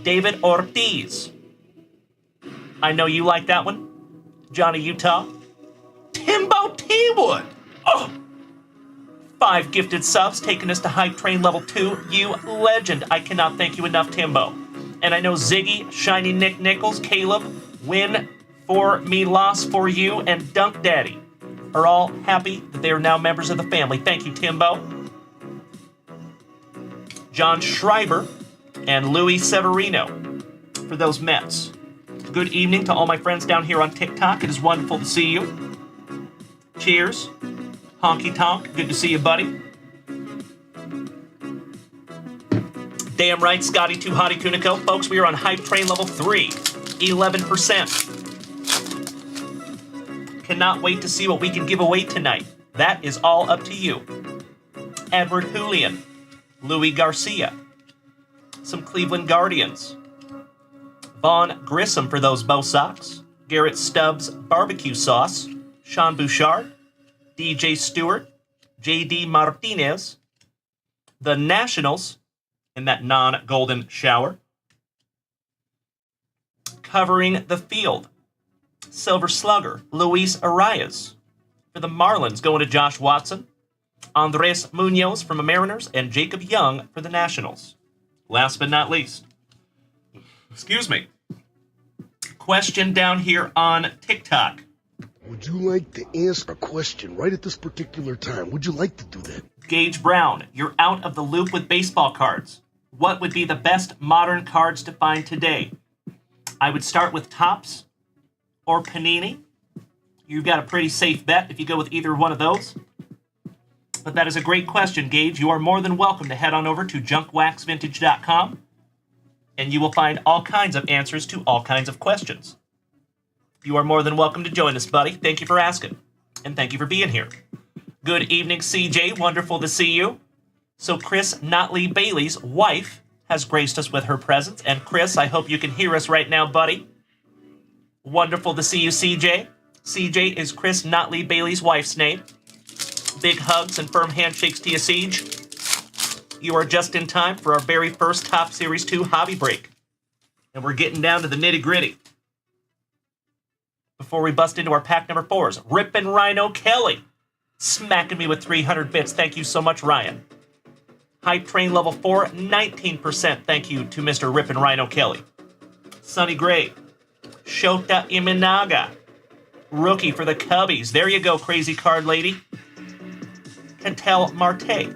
S1: David Ortiz. I know you like that one, Johnny Utah. Timbo T-Wood. Oh! 5 gifted subs taking us to Hype Train level 2. You legend. I cannot thank you enough, Timbo. And I know Ziggy, Shiny Nick Nichols, Caleb, Win for Me, Loss for You, and Dunk Daddy are all happy that they are now members of the family. Thank you, Timbo. John Schreiber and Louis Severino for those Mets. Good evening to all my friends down here on TikTok. It is wonderful to see you. Cheers. Honky tonk. Good to see you, buddy. Damn right, Scotty Too Hottie Kuniko. Folks, we are on hype train level 3. 11%. Cannot wait to see what we can give away tonight. That is all up to you. Edward Julian. Louis Garcia. Some Cleveland Guardians. Vaughn Grissom for those bow socks. Garrett Stubbs barbecue sauce. Sean Bouchard. DJ Stewart. JD Martinez. The Nationals in that non-golden shower. Covering the field. Silver Slugger, Luis Arias. For the Marlins, going to Josh Watson. Andres Munoz from the Mariners, and Jacob Young for the Nationals. Last but not least, excuse me, question down here on TikTok.
S3: Would you like to answer a question right at this particular time? Would you like to do that?
S1: Gage Brown, you're out of the loop with baseball cards. What would be the best modern cards to find today? I would start with Topps or Panini. You've got a pretty safe bet if you go with either one of those. But that is a great question, Gage. You are more than welcome to head on over to junkwaxvintage.com, and you will find all kinds of answers to all kinds of questions. You are more than welcome to join us, buddy. Thank you for asking, and thank you for being here. Good evening, CJ. Wonderful to see you. So Chris Notley Bailey's wife has graced us with her presence, and Chris, I hope you can hear us right now, buddy. Wonderful to see you, CJ. CJ is Chris Notley Bailey's wife's name. Big hugs and firm handshakes to you, Siege. You are just in time for our very first Top Series 2 hobby break. And we're getting down to the nitty-gritty. Before we bust into our pack number 4s, Rippin' Rhino Kelly. Smacking me with 300 bits. Thank you so much, Ryan. Hype Train Level 4, 19%. Thank you to Mr. Rippin' Rhino Kelly. Sonny Gray. Shota Iminaga. Rookie for the Cubbies. There you go, crazy card lady. Ketel Marte.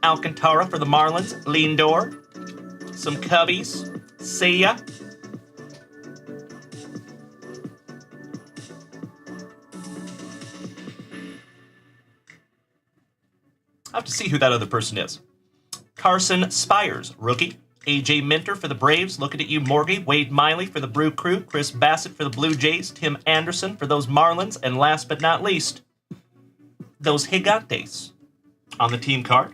S1: Alcantara for the Marlins. Lindor. Some Cubbies. Seiya. I have to see who that other person is. Carson Spires, rookie. AJ Minter for the Braves. Looking at you, Morgie. Wade Miley for the Brew Crew. Chris Bassett for the Blue Jays. Tim Anderson for those Marlins. And last but not least, those Gigantes on the team card.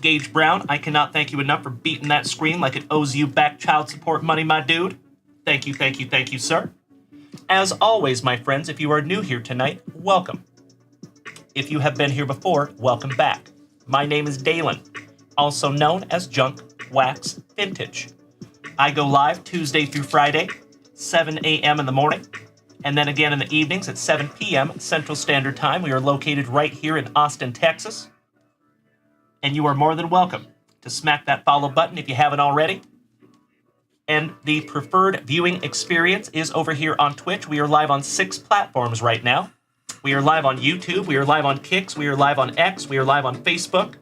S1: Gage Brown, I cannot thank you enough for beating that screen like it owes you back child support money, my dude. Thank you, thank you, thank you, sir. As always, my friends, if you are new here tonight, welcome. If you have been here before, welcome back. My name is Dalen, also known as Junk Wax Vintage. I go live Tuesday through Friday, 7 a.m. in the morning, and then again in the evenings at 7 p.m. Central Standard Time. We are located right here in Austin, Texas. And you are more than welcome to smack that follow button if you haven't already. And the preferred viewing experience is over here on Twitch. We are live on 6 platforms right now. We are live on YouTube. We are live on Kicks. We are live on X. We are live on Facebook.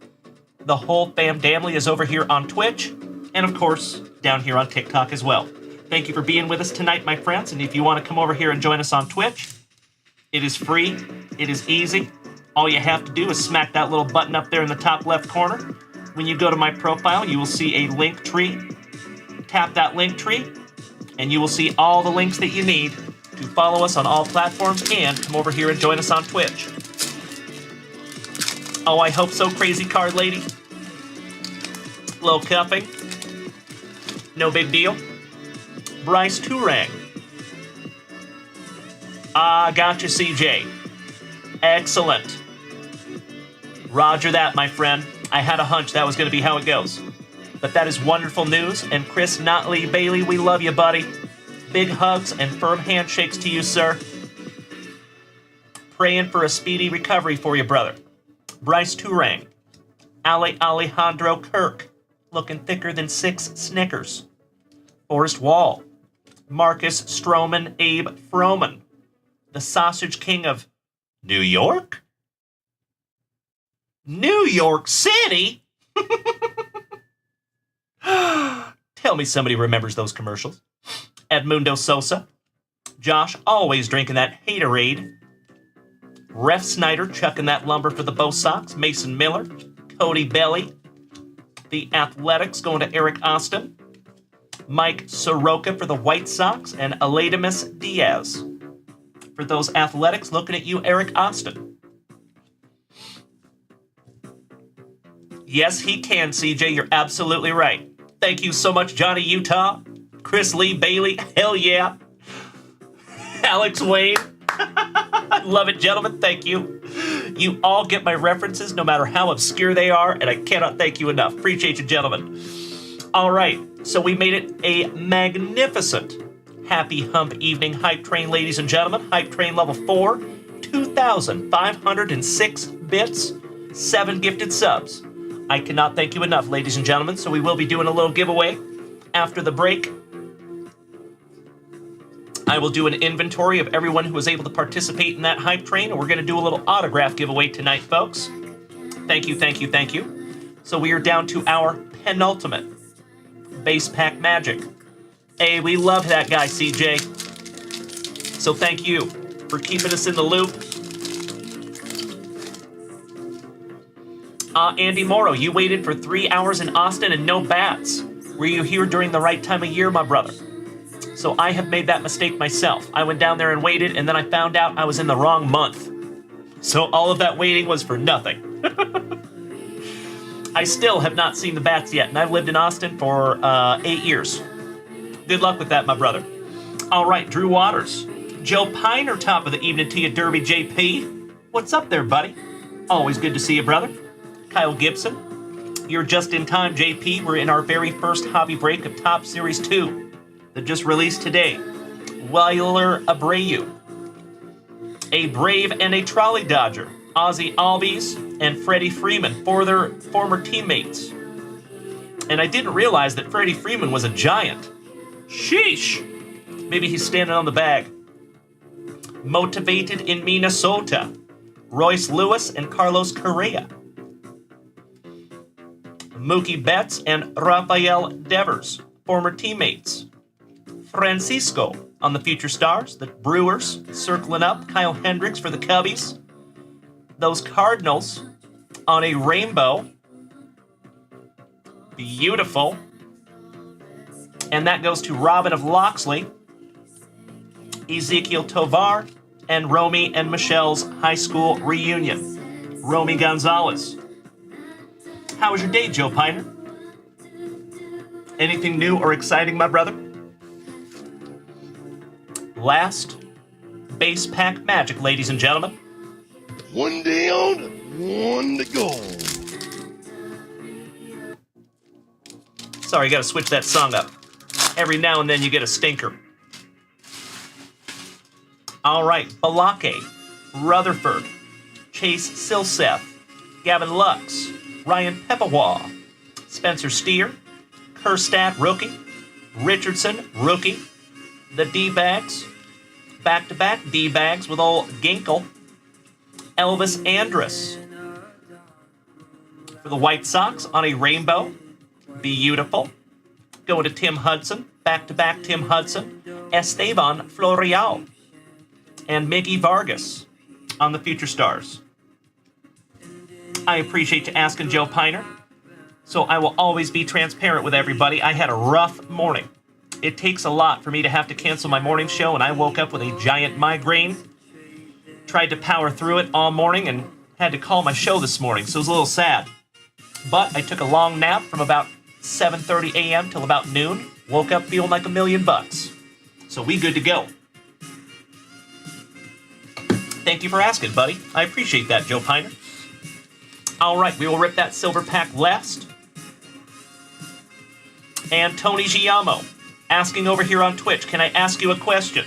S1: The whole fam damly is over here on Twitch. And of course, down here on TikTok as well. Thank you for being with us tonight, my friends. And if you want to come over here and join us on Twitch, it is free. It is easy. All you have to do is smack that little button up there in the top left corner. When you go to my profile, you will see a link tree. Tap that link tree, and you will see all the links that you need to follow us on all platforms and come over here and join us on Twitch. Oh, I hope so, crazy card lady. Little cuffing. No big deal. Bryce Turang. Ah, gotcha, CJ. Excellent. Roger that, my friend. I had a hunch that was going to be how it goes. But that is wonderful news. And Chris Notley Bailey, we love you, buddy. Big hugs and firm handshakes to you, sir. Praying for a speedy recovery for you, brother. Bryce Turang. Alejandro Kirk. Looking thicker than 6 Snickers. Forrest Wall. Marcus Stroman Abe Froman. The Sausage King of New York? New York City? Tell me somebody remembers those commercials. Edmundo Sosa. Josh always drinking that Haterade. Ref Snyder chucking that lumber for the Bo Sox. Mason Miller. Cody Belly. The Athletics going to Eric Austin. Mike Soroka for the White Sox, and Aladimus Diaz. For those Athletics, looking at you, Eric Austin. Yes, he can, CJ. You're absolutely right. Thank you so much, Johnny Utah. Chris Lee Bailey. Hell yeah. Alex Wayne. Love it, gentlemen. Thank you. You all get my references, no matter how obscure they are, and I cannot thank you enough. Appreciate you, gentlemen. All right, so we made it a magnificent Happy Hump evening. Hype Train, ladies and gentlemen. Hype Train level 4, 2,506 bits, 7 gifted subs. I cannot thank you enough, ladies and gentlemen, so we will be doing a little giveaway after the break. I will do an inventory of everyone who was able to participate in that Hype Train, and we're going to do a little autograph giveaway tonight, folks. Thank you, thank you, thank you. So we are down to our penultimate base pack magic. Hey, we love that guy, CJ. So thank you for keeping us in the loop. Andy Morrow, you waited for 3 hours in Austin and no bats. Were you here during the right time of year, my brother? So I have made that mistake myself. I went down there and waited, and then I found out I was in the wrong month. So all of that waiting was for nothing. I still have not seen the bats yet, and I've lived in Austin for 8 years. Good luck with that, my brother. All right, Drew Waters. Joe Piner, top of the evening to you, Derby JP. What's up there, buddy? Always good to see you, brother. Kyle Gibson. You're just in time, JP. We're in our very first hobby break of Top Series 2 that just released today. Wyler Abreu. A Brave and a Trolley Dodger. Ozzie Albies and Freddie Freeman for their former teammates. And I didn't realize that Freddie Freeman was a Giant. Sheesh! Maybe he's standing on the bag. Motivated in Minnesota. Royce Lewis and Carlos Correa. Mookie Betts and Rafael Devers, former teammates. Francisco on the Future Stars, the Brewers circling up. Kyle Hendricks for the Cubbies. Those Cardinals on a rainbow. Beautiful. And that goes to Robin of Loxley, Ezekiel Tovar, and Romy and Michelle's high school reunion. Romy Gonzalez. How was your day, Joe Piner? Anything new or exciting, my brother? Last base pack magic, ladies and gentlemen.
S3: One down, one to go.
S1: Sorry, gotta switch that song up. Every now and then you get a stinker. All right, Balake, Rutherford, Chase Silseth, Gavin Lux, Ryan Peppawa, Spencer Steer, Kerstad, rookie, Richardson, rookie, the D-Bags, back-to-back D-Bags with old Ginkle, Elvis Andrus. For the White Sox on a rainbow, beautiful. Going to Tim Hudson, back-to-back Tim Hudson, Esteban Florial, and Miggy Vargas on the Future Stars. I appreciate you asking, Joe Piner. So I will always be transparent with everybody. I had a rough morning. It takes a lot for me to have to cancel my morning show, and I woke up with a giant migraine. Tried to power through it all morning and had to call my show this morning, so it was a little sad. But I took a long nap from about 7:30 a.m. till about noon. Woke up feeling like $1,000,000. So we good to go. Thank you for asking, buddy. I appreciate that, Joe Piner. All right, we will rip that silver pack last. And Tony Giamo asking over here on Twitch, can I ask you a question?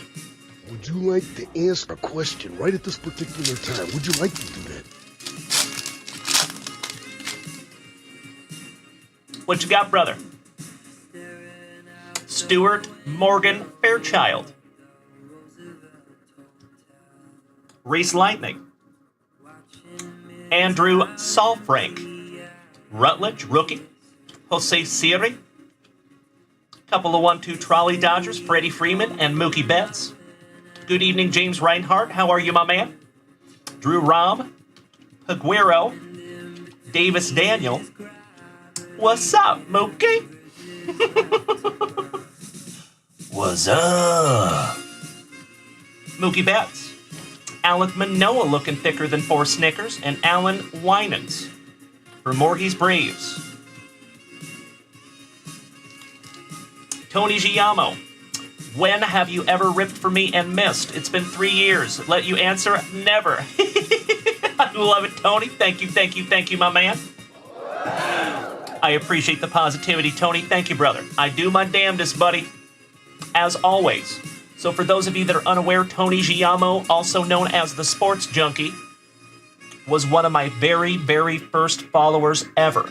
S3: Would you like to answer a question right at this particular time? Would you like to do that?
S1: What you got, brother? Stuart Morgan Fairchild. Reese Lightning. Andrew Salfrank. Rutledge, rookie. Jose Siri. Couple of 1-2 trolley dodgers, Freddie Freeman and Mookie Betts. Good evening, James Reinhardt. How are you, my man? Drew Rom. Aguero. Davis Daniel. What's up, Mookie?
S2: What's up?
S1: Mookie Betts. Alec Manoah looking thicker than 4 Snickers, and Alan Winans for Morgie's Braves. Tony Giamo. When have you ever ripped for me and missed? It's been 3 years. Let you answer? Never. I love it, Tony. Thank you, my man. I appreciate the positivity, Tony. Thank you, brother. I do my damnedest, buddy. As always. So for those of you that are unaware, Tony Giamo, also known as the Sports Junkie, was one of my very, very first followers ever.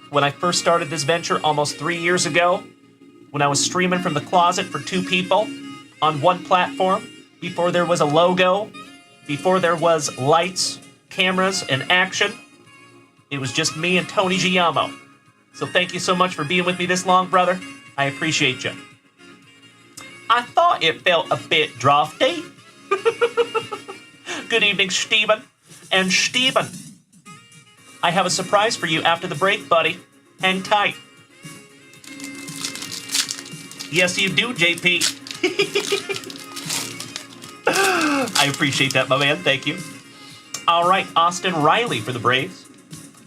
S1: When I first started this venture almost 3 years ago, when I was streaming from the closet for 2 people on one platform, before there was a logo, before there was lights, cameras, and action, it was just me and Tony Giamo. So thank you so much for being with me this long, brother. I appreciate you. I thought it felt a bit drafty. Good evening, Steven. And Steven, I have a surprise for you after the break, buddy. Hang tight. Yes, you do, JP. I appreciate that, my man. Thank you. All right, Austin Riley for the Braves.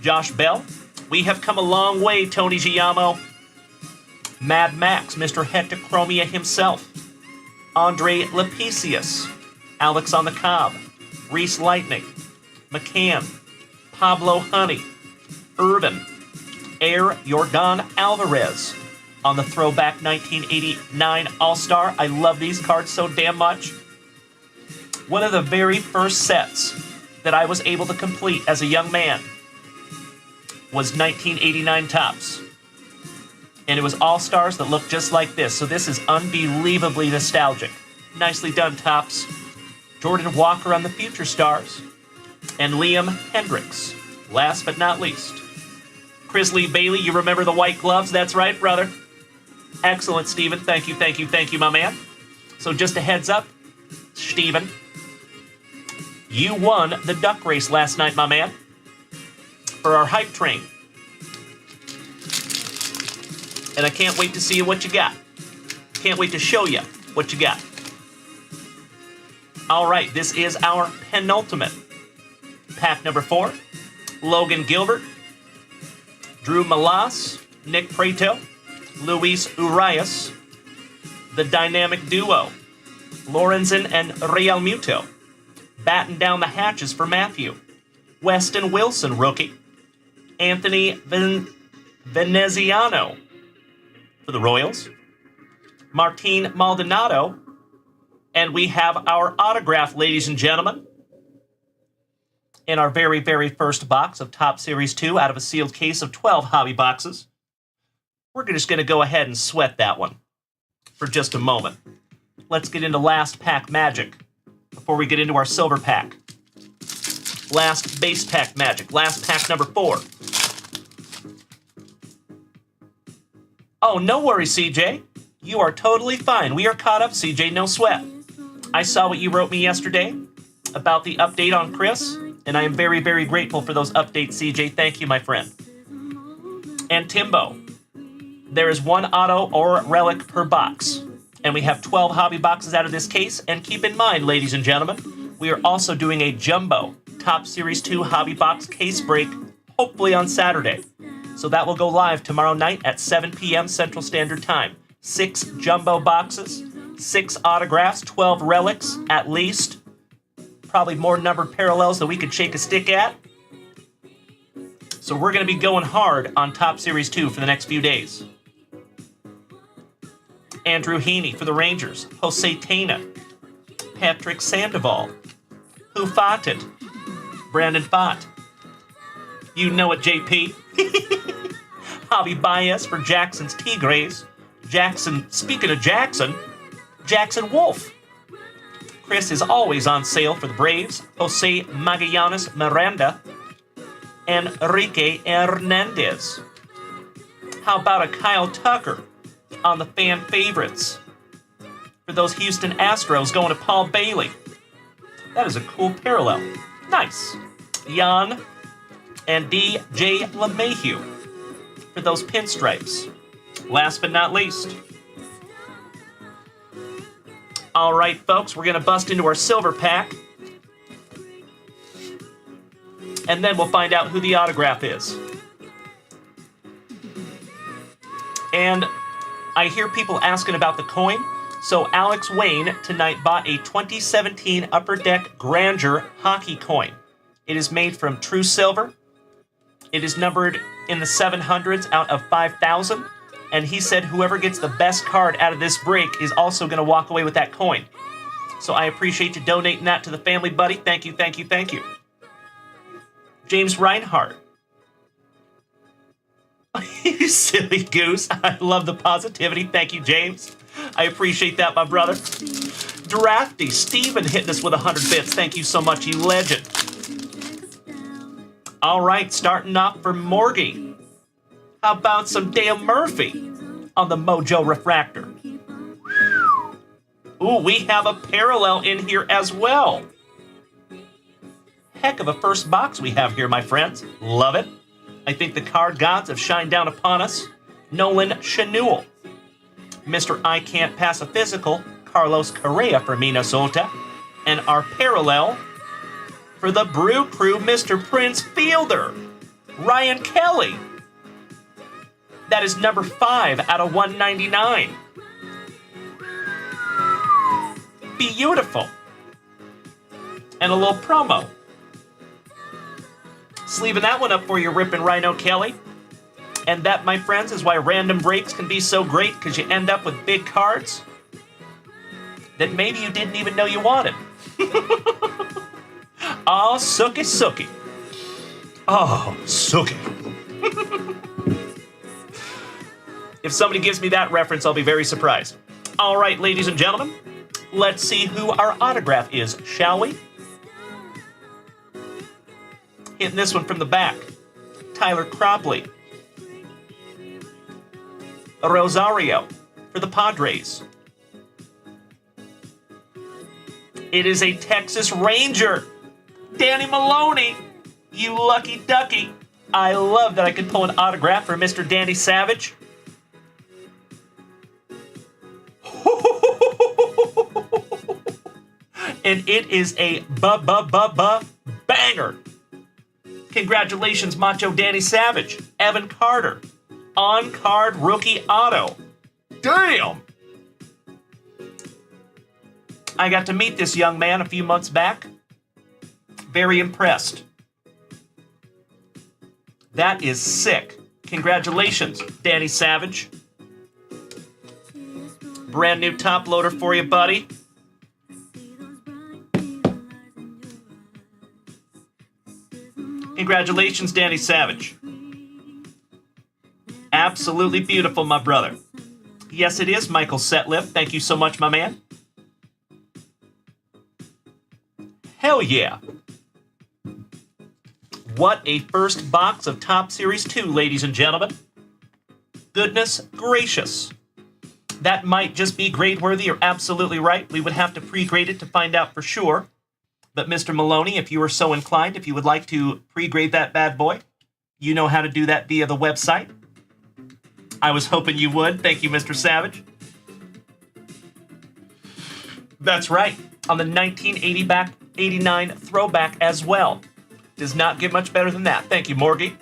S1: Josh Bell. We have come a long way, Tony Giamo. Mad Max, Mr. Hectochromia himself. Andre Lepicius. Alex on the Cob. Reese Lightning. McCann. Pablo Honey. Irvin. Air Jordan Alvarez. On the throwback 1989 All-Star. I love these cards so damn much. One of the very first sets that I was able to complete as a young man was 1989 Topps. And it was All-Stars that looked just like this. So this is unbelievably nostalgic. Nicely done, Topps. Jordan Walker on the Future Stars. And Liam Hendricks. Last but not least. Chris Lee Bailey, you remember the white gloves? That's right, brother. Excellent, Steven. Thank you, my man. So just a heads up, Steven, you won the duck race last night, my man, for our hype train. And I can't wait to see what you got. Can't wait to show you what you got. All right, this is our penultimate. Pack number 4, Logan Gilbert, Drew Malas, Nick Prato, Luis Urias, the dynamic duo, Lorenzen and Real Muto, batten down the hatches for Matthew, Weston Wilson, rookie, Anthony Veneziano for the Royals, Martin Maldonado, and we have our autograph, ladies and gentlemen, in our very, very first box of Top Series 2 out of a sealed case of 12 hobby boxes. We're just going to go ahead and sweat that one for just a moment. Let's get into last pack magic before we get into our silver pack. Last base pack magic. Last pack number 4. Oh, no worries, CJ. You are totally fine. We are caught up, CJ. No sweat. I saw what you wrote me yesterday about the update on Chris, and I am very, very grateful for those updates, CJ. Thank you, my friend. And Timbo. There is 1 auto or relic per box. And we have 12 hobby boxes out of this case. And keep in mind, ladies and gentlemen, we are also doing a jumbo Top Series 2 hobby box case break, hopefully on Saturday. So that will go live tomorrow night at 7 p.m. Central Standard Time. 6 jumbo boxes, 6 autographs, 12 relics at least. Probably more numbered parallels than we could shake a stick at. So we're going to be going hard on Top Series 2 for the next few days. Andrew Heaney for the Rangers. Jose Tena. Patrick Sandoval. Who fought it? Brandon Fott. You know it, JP. Javi Baez for Jackson's Tigres. Jackson, speaking of Jackson Wolf. Chris is always on sale for the Braves. Jose Magallanes Miranda. And Enrique Hernandez. How about a Kyle Tucker on the fan favorites? For those Houston Astros going to Paul Bailey. That is a cool parallel. Nice. Jan and DJ LeMahieu for those pinstripes. Last but not least. All right, folks, we're going to bust into our silver pack. And then we'll find out who the autograph is. And I hear people asking about the coin. So Alex Wayne tonight bought a 2017 Upper Deck Grandeur hockey coin. It is made from true silver. It is numbered in the 700s out of 5,000. And he said whoever gets the best card out of this break is also going to walk away with that coin. So I appreciate you donating that to the family, buddy. Thank you, thank you, thank you. James Reinhardt. You silly goose. I love the positivity. Thank you, James. I appreciate that, my brother. Drafty Steven hitting us with 100 bits. Thank you so much, you legend. All right, starting off for Morgie. How about some Dale Murphy on the Mojo Refractor? Ooh, we have a parallel in here as well. Heck of a first box we have here, my friends. Love it. I think the card gods have shined down upon us. Nolan Schanuel. Mr. I Can't Pass a Physical, Carlos Correa for Minnesota. And our parallel for the Brew Crew, Mr. Prince Fielder, Ryan Kelly. That is number 5 out of 199. Beautiful. And a little promo. Sleeving that one up for you, Rippin' Rhino Kelly. And that, my friends, is why random breaks can be so great, because you end up with big cards that maybe you didn't even know you wanted. Oh, Sookie Sookie. Oh, Sookie. If somebody gives me that reference, I'll be very surprised. All right, ladies and gentlemen, let's see who our autograph is, shall we? Hitting this one from the back. Tyler Cropley. Rosario for the Padres. It is a Texas Ranger. Danny Maloney. You lucky ducky. I love that I could pull an autograph for Mr. Danny Savage. And it is a banger. Congratulations, Macho Danny Savage. Evan Carter. On-card rookie auto. Damn! I got to meet this young man a few months back. Very impressed. That is sick. Congratulations, Danny Savage. Brand new top loader for you, buddy. Congratulations, Danny Savage. Absolutely beautiful, my brother. Yes, it is, Michael Setliff. Thank you so much, my man. Hell yeah. What a first box of Top Series 2, ladies and gentlemen. Goodness gracious. That might just be grade-worthy. You're absolutely right. We would have to pre-grade it to find out for sure. But Mr. Maloney, if you are so inclined, if you would like to pre-grade that bad boy, you know how to do that via the website. I was hoping you would. Thank you, Mr. Savage. That's right. On the 1989 throwback as well. Does not get much better than that. Thank you, Morgie.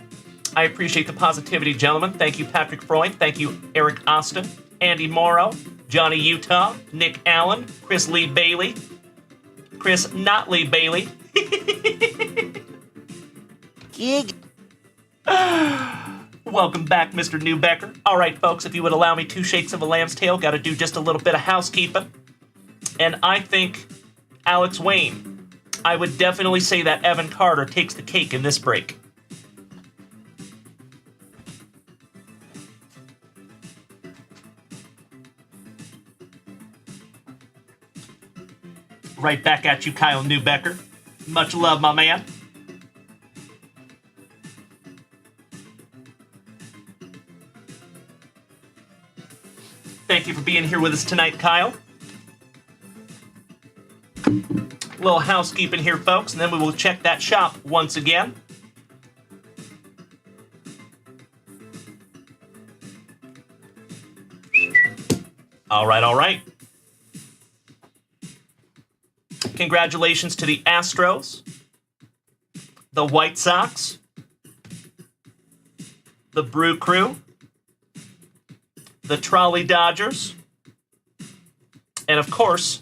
S1: I appreciate the positivity, gentlemen. Thank you, Patrick Freund. Thank you, Eric Austin, Andy Morrow, Johnny Utah, Nick Allen, Chris Lee Bailey, Chris Not Lee Bailey. Gig. Welcome back, Mr. Newbecker. All right, folks, if you would allow me 2 shakes of a lamb's tail, got to do just a little bit of housekeeping. And I think Alex Wayne, I would definitely say that Evan Carter takes the cake in this break. Right back at you, Kyle Newbecker. Much love, my man. Thank you for being here with us tonight, Kyle. A little housekeeping here, folks, and then we will check that shop once again. All right, all right. Congratulations to the Astros, the White Sox, the Brew Crew, the Trolley Dodgers, and of course,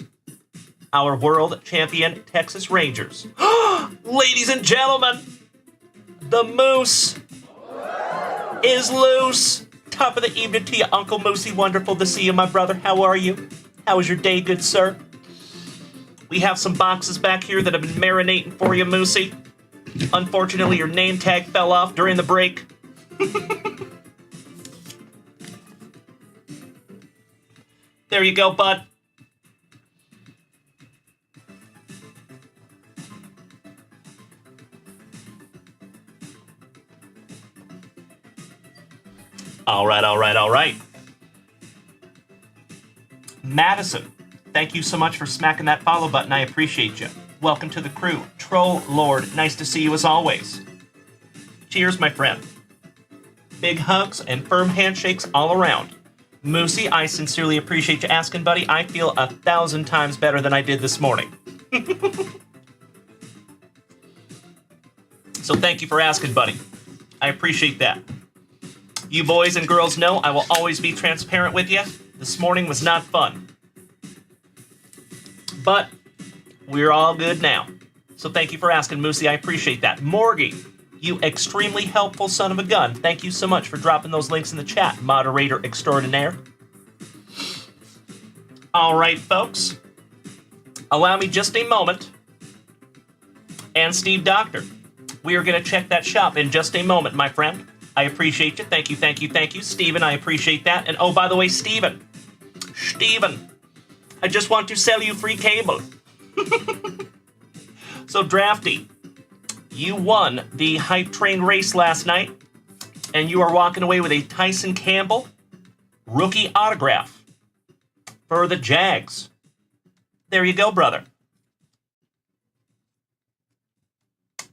S1: our world champion Texas Rangers. Ladies and gentlemen, the Moose is loose. Top of the evening to you, Uncle Moosey. Wonderful to see you, my brother. How are you? How was your day, good sir? We have some boxes back here that have been marinating for you, Moosey. Unfortunately, your name tag fell off during the break. There you go, bud. All right, all right, all right. Madison, thank you so much for smacking that follow button. I appreciate you. Welcome to the crew. Troll Lord, nice to see you as always. Cheers, my friend. Big hugs and firm handshakes all around. Moosey, I sincerely appreciate you asking, buddy. I feel 1,000 times better than I did this morning. So thank you for asking, buddy. I appreciate that. You boys and girls know I will always be transparent with you. This morning was not fun. But we're all good now. So thank you for asking, Moosey. I appreciate that. Morgie, you extremely helpful son of a gun. Thank you so much for dropping those links in the chat, moderator extraordinaire. All right, folks. Allow me just a moment. And Steve Doctor, we are going to check that shop in just a moment, my friend. I appreciate you. Thank you, thank you, thank you. Steven, I appreciate that. And oh, by the way, Steven, I just want to sell you free cable. So, Drafty, you won the Hype Train race last night, and you are walking away with a Tyson Campbell rookie autograph for the Jags. There you go, brother.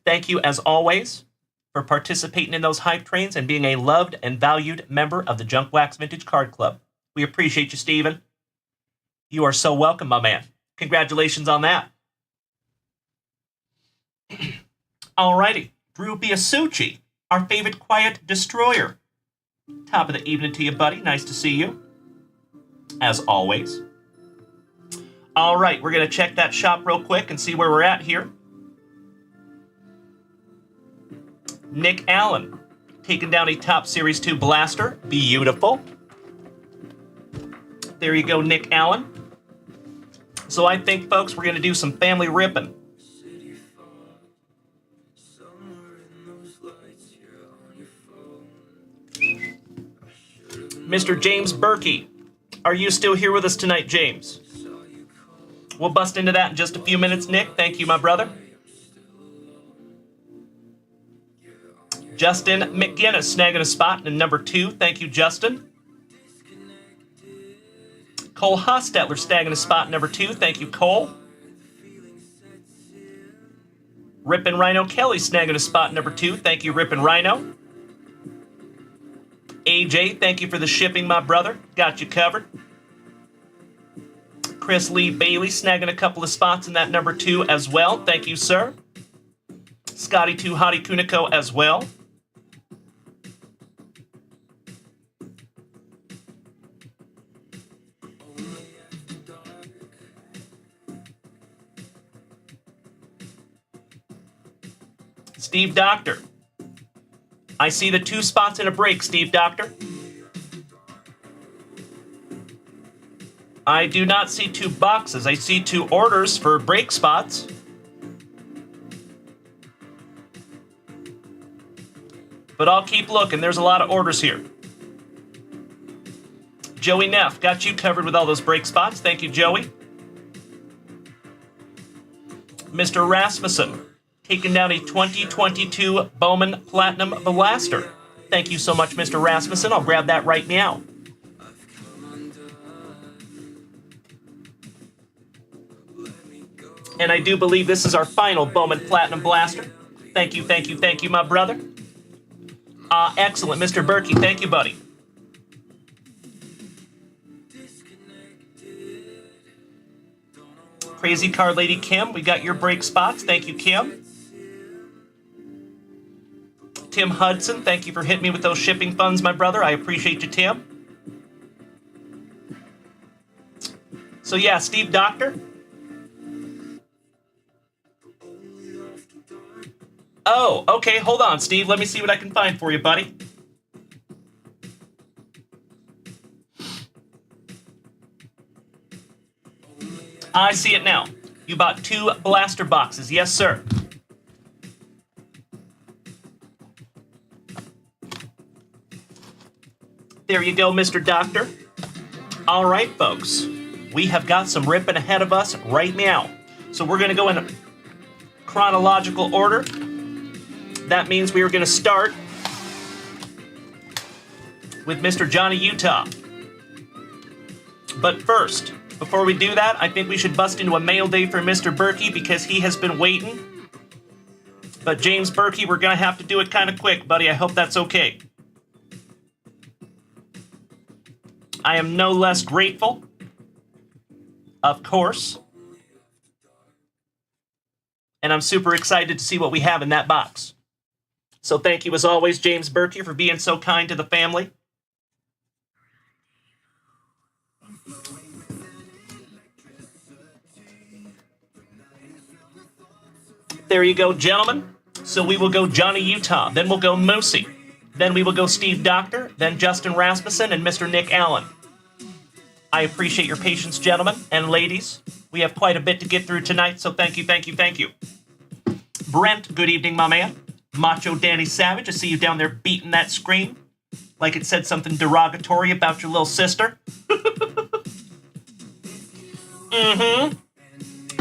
S1: Thank you, as always, for participating in those hype trains and being a loved and valued member of the Junk Wax Vintage Card Club. We appreciate you, Steven. You are so welcome, my man. Congratulations on that. Alrighty, Drew Biasucci, our favorite quiet destroyer. Top of the evening to you, buddy. Nice to see you. As always. Alright, we're going to check that shop real quick and see where we're at here. Nick Allen, taking down a Top Series 2 blaster. Beautiful. There you go, Nick Allen. So I think, folks, we're going to do some family ripping. Mr. James Berkey, are you still here with us tonight, James? We'll bust into that in just a few minutes, Nick. Thank you, my brother. Justin McGinnis snagging a spot in number 2. Thank you, Justin. Cole Hostetler snagging a spot in number 2. Thank you, Cole. Rippin' Rhino Kelly snagging a spot in number 2. Thank you, Rippin' Rhino. AJ, thank you for the shipping, my brother. Got you covered. Chris Lee Bailey snagging a couple of spots in that number 2 as well. Thank you, sir. Scotty 2 Hottie Kuniko as well. Steve Doctor. I see the 2 spots in a break, Steve Doctor. I do not see 2 boxes. I see 2 orders for break spots. But I'll keep looking. There's a lot of orders here. Joey Neff, got you covered with all those break spots. Thank you, Joey. Mr. Rasmussen, taking down a 2022 Bowman Platinum Blaster. Thank you so much, Mr. Rasmussen. I'll grab that right now. And I do believe this is our final Bowman Platinum Blaster. Thank you, thank you, thank you, my brother. Excellent, Mr. Berkey. Thank you, buddy. Crazy Car Lady Kim, we got your break spots. Thank you, Kim. Tim Hudson, thank you for hitting me with those shipping funds, my brother. I appreciate you, Tim. So yeah, Steve Doctor. Oh, okay, hold on, Steve. Let me see what I can find for you, buddy. I see it now. You bought 2 blaster boxes. Yes, sir. There you go, Mr. Doctor. All right, folks. We have got some ripping ahead of us right now. So we're going to go in chronological order. That means we are going to start with Mr. Johnny Utah. But first, before we do that, I think we should bust into a mail day for Mr. Berkey because he has been waiting. But James Berkey, we're going to have to do it kind of quick, buddy. I hope that's okay. I am no less grateful, of course. And I'm super excited to see what we have in that box. So thank you as always, James Berkey, for being so kind to the family. There you go, gentlemen. So we will go Johnny Utah, then we'll go Moosey, then we will go Steve Doctor, then Justin Rasmussen, and Mr. Nick Allen. I appreciate your patience, gentlemen and ladies. We have quite a bit to get through tonight, so thank you, thank you, thank you. Brent, good evening, my man. Macho Danny Savage, I see you down there beating that screen like it said something derogatory about your little sister.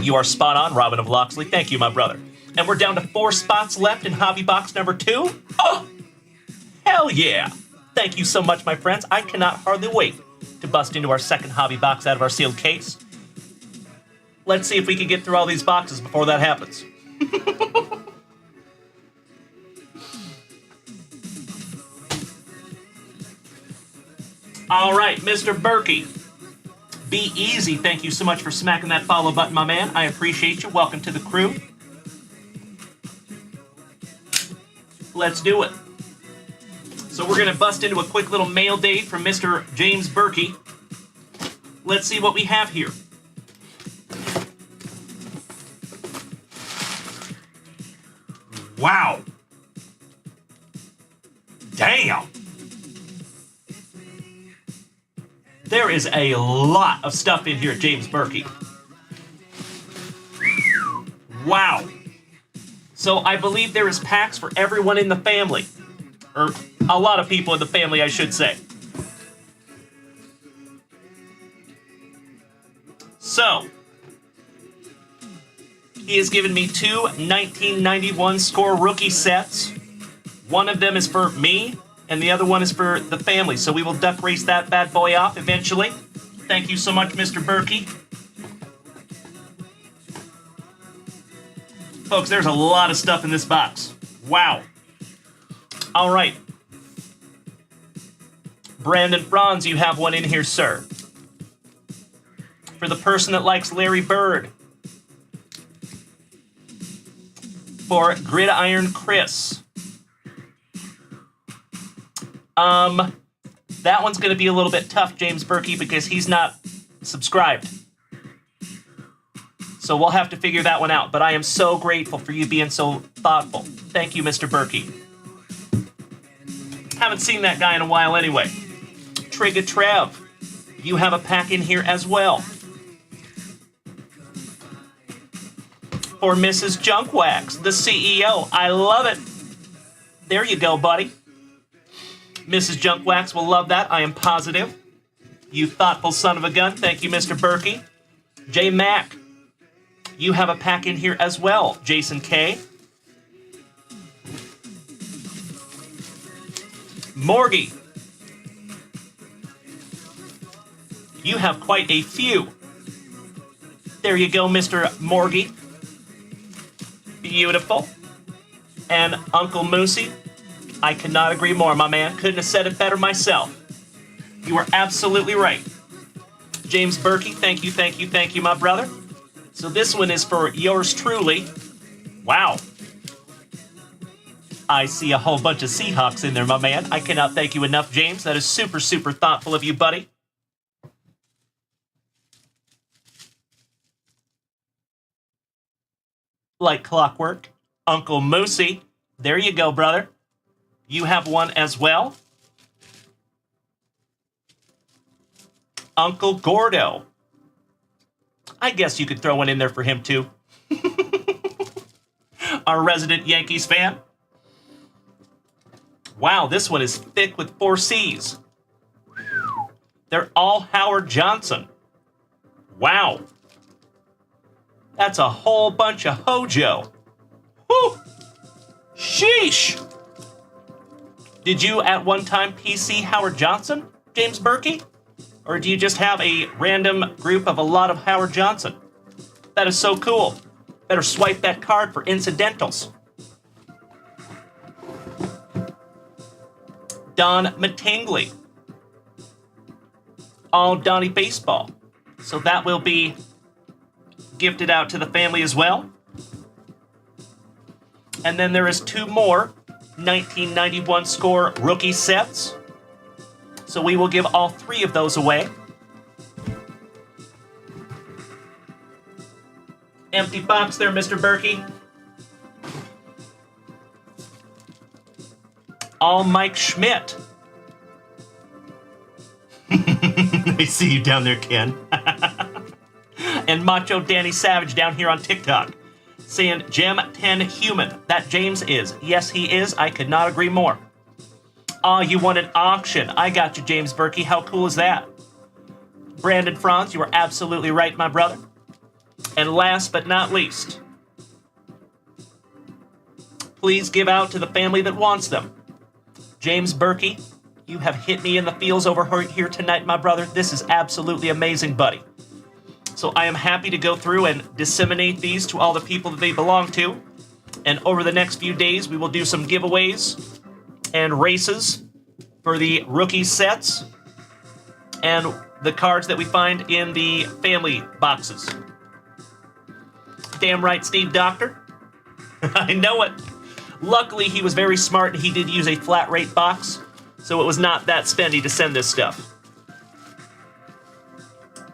S1: You are spot on, Robin of Loxley. Thank you, my brother. And we're down to 4 spots left in hobby box number 2. Oh, hell yeah. Thank you so much, my friends. I cannot hardly wait to bust into our second hobby box out of our sealed case. Let's see if we can get through all these boxes before that happens. All right, Mr. Berkey. Be easy. Thank you so much for smacking that follow button, my man. I appreciate you. Welcome to the crew. Let's do it. So we're going to bust into a quick little mail date from Mr. James Berkey. Let's see what we have here. Wow. Damn. There is a lot of stuff in here, James Berkey. Wow. So I believe there is packs for everyone in the family. Or a lot of people in the family, I should say. So, he has given me 2 1991 score rookie sets. One of them is for me, and the other one is for the family. So we will duck race that bad boy off eventually. Thank you so much, Mr. Berkey. Folks, there's a lot of stuff in this box. Wow. All right. Brandon Franz, you have one in here, sir. For the person that likes Larry Bird. For Gridiron Chris. That one's going to be a little bit tough, James Berkey, because he's not subscribed. So we'll have to figure that one out. But I am so grateful for you being so thoughtful. Thank you, Mr. Berkey. Haven't seen that guy in a while anyway. Trigga Trev, you have a pack in here as well. For Mrs. Junkwax, the CEO. I love it. There you go, buddy. Mrs. Junkwax will love that, I am positive. You thoughtful son of a gun. Thank you, Mr. Berkey. J. Mack, you have a pack in here as well. Jason K. Morgie, you have quite a few. There you go, Mr. Morgie. Beautiful. And Uncle Moosey, I cannot agree more, my man. Couldn't have said it better myself. You are absolutely right. James Berkey, thank you, my brother. So this one is for yours truly. Wow. I see a whole bunch of Seahawks in there, my man. I cannot thank you enough, James. That is super, super thoughtful of you, buddy. Like clockwork. Uncle Moosey. There you go, brother. You have one as well. Uncle Gordo. I guess you could throw one in there for him, too. Our resident Yankees fan. Wow, this one is thick with 4 C's. They're all Howard Johnson. Wow. That's a whole bunch of Hojo. Whew. Sheesh. Did you at one time PC Howard Johnson, James Berkey? Or do you just have a random group of a lot of Howard Johnson? That is so cool. Better swipe that card for incidentals. Don Mattingly. All Donnie Baseball. So that will be gifted out to the family as well. And then there is 2 more 1991 score rookie sets. So we will give all 3 of those away. Empty box there, Mr. Berkey. All Mike Schmidt. I see you down there, Ken. And Macho Danny Savage down here on TikTok saying Gem 10 Human. That James is. Yes, he is. I could not agree more. Oh, you won an auction. I got you, James Berkey. How cool is that? Brandon Franz, you are absolutely right, my brother. And last but not least, please give out to the family that wants them. James Berkey, you have hit me in the feels over here tonight, my brother. This is absolutely amazing, buddy. So I am happy to go through and disseminate these to all the people that they belong to. And over the next few days, we will do some giveaways and races for the rookie sets and the cards that we find in the family boxes. Damn right, Steve Doctor. I know it. Luckily, he was very smart and he did use a flat rate box, so it was not that spendy to send this stuff.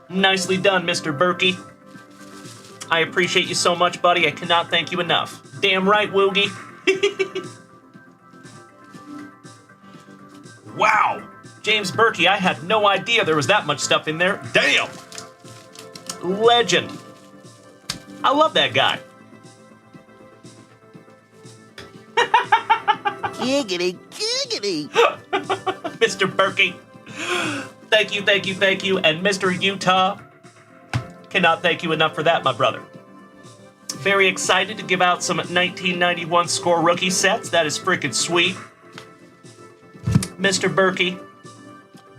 S1: Nicely done, Mr. Berkey. I appreciate you so much, buddy. I cannot thank you enough. Damn right, Woogie. Wow. James Berkey, I had no idea there was that much stuff in there. Damn. Legend. I love that guy.
S2: Giggity, giggity.
S1: Mr. Berkey. Thank you, thank you, thank you. And Mr. Utah, cannot thank you enough for that, my brother. Very excited to give out some 1991 score rookie sets. That is freaking sweet. Mr. Berkey,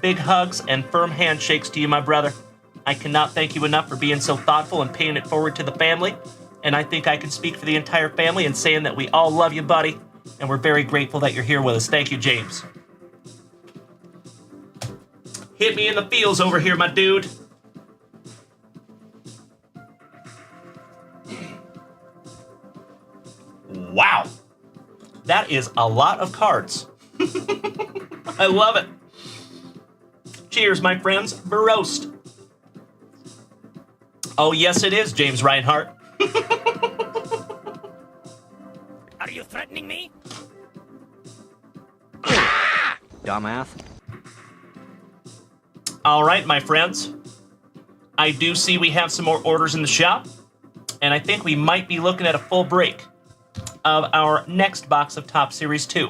S1: big hugs and firm handshakes to you, my brother. I cannot thank you enough for being so thoughtful and paying it forward to the family. And I think I can speak for the entire family in saying that we all love you, buddy. And we're very grateful that you're here with us. Thank you, James. Hit me in the feels over here, my dude. Wow. That is a lot of cards. I love it. Cheers, my friends. Baroast. Oh, yes, it is, James Reinhardt.
S4: Are you threatening me?
S2: Dumbass.
S1: All right, my friends. I do see we have some more orders in the shop, and I think we might be looking at a full break of our next box of Top Series 2.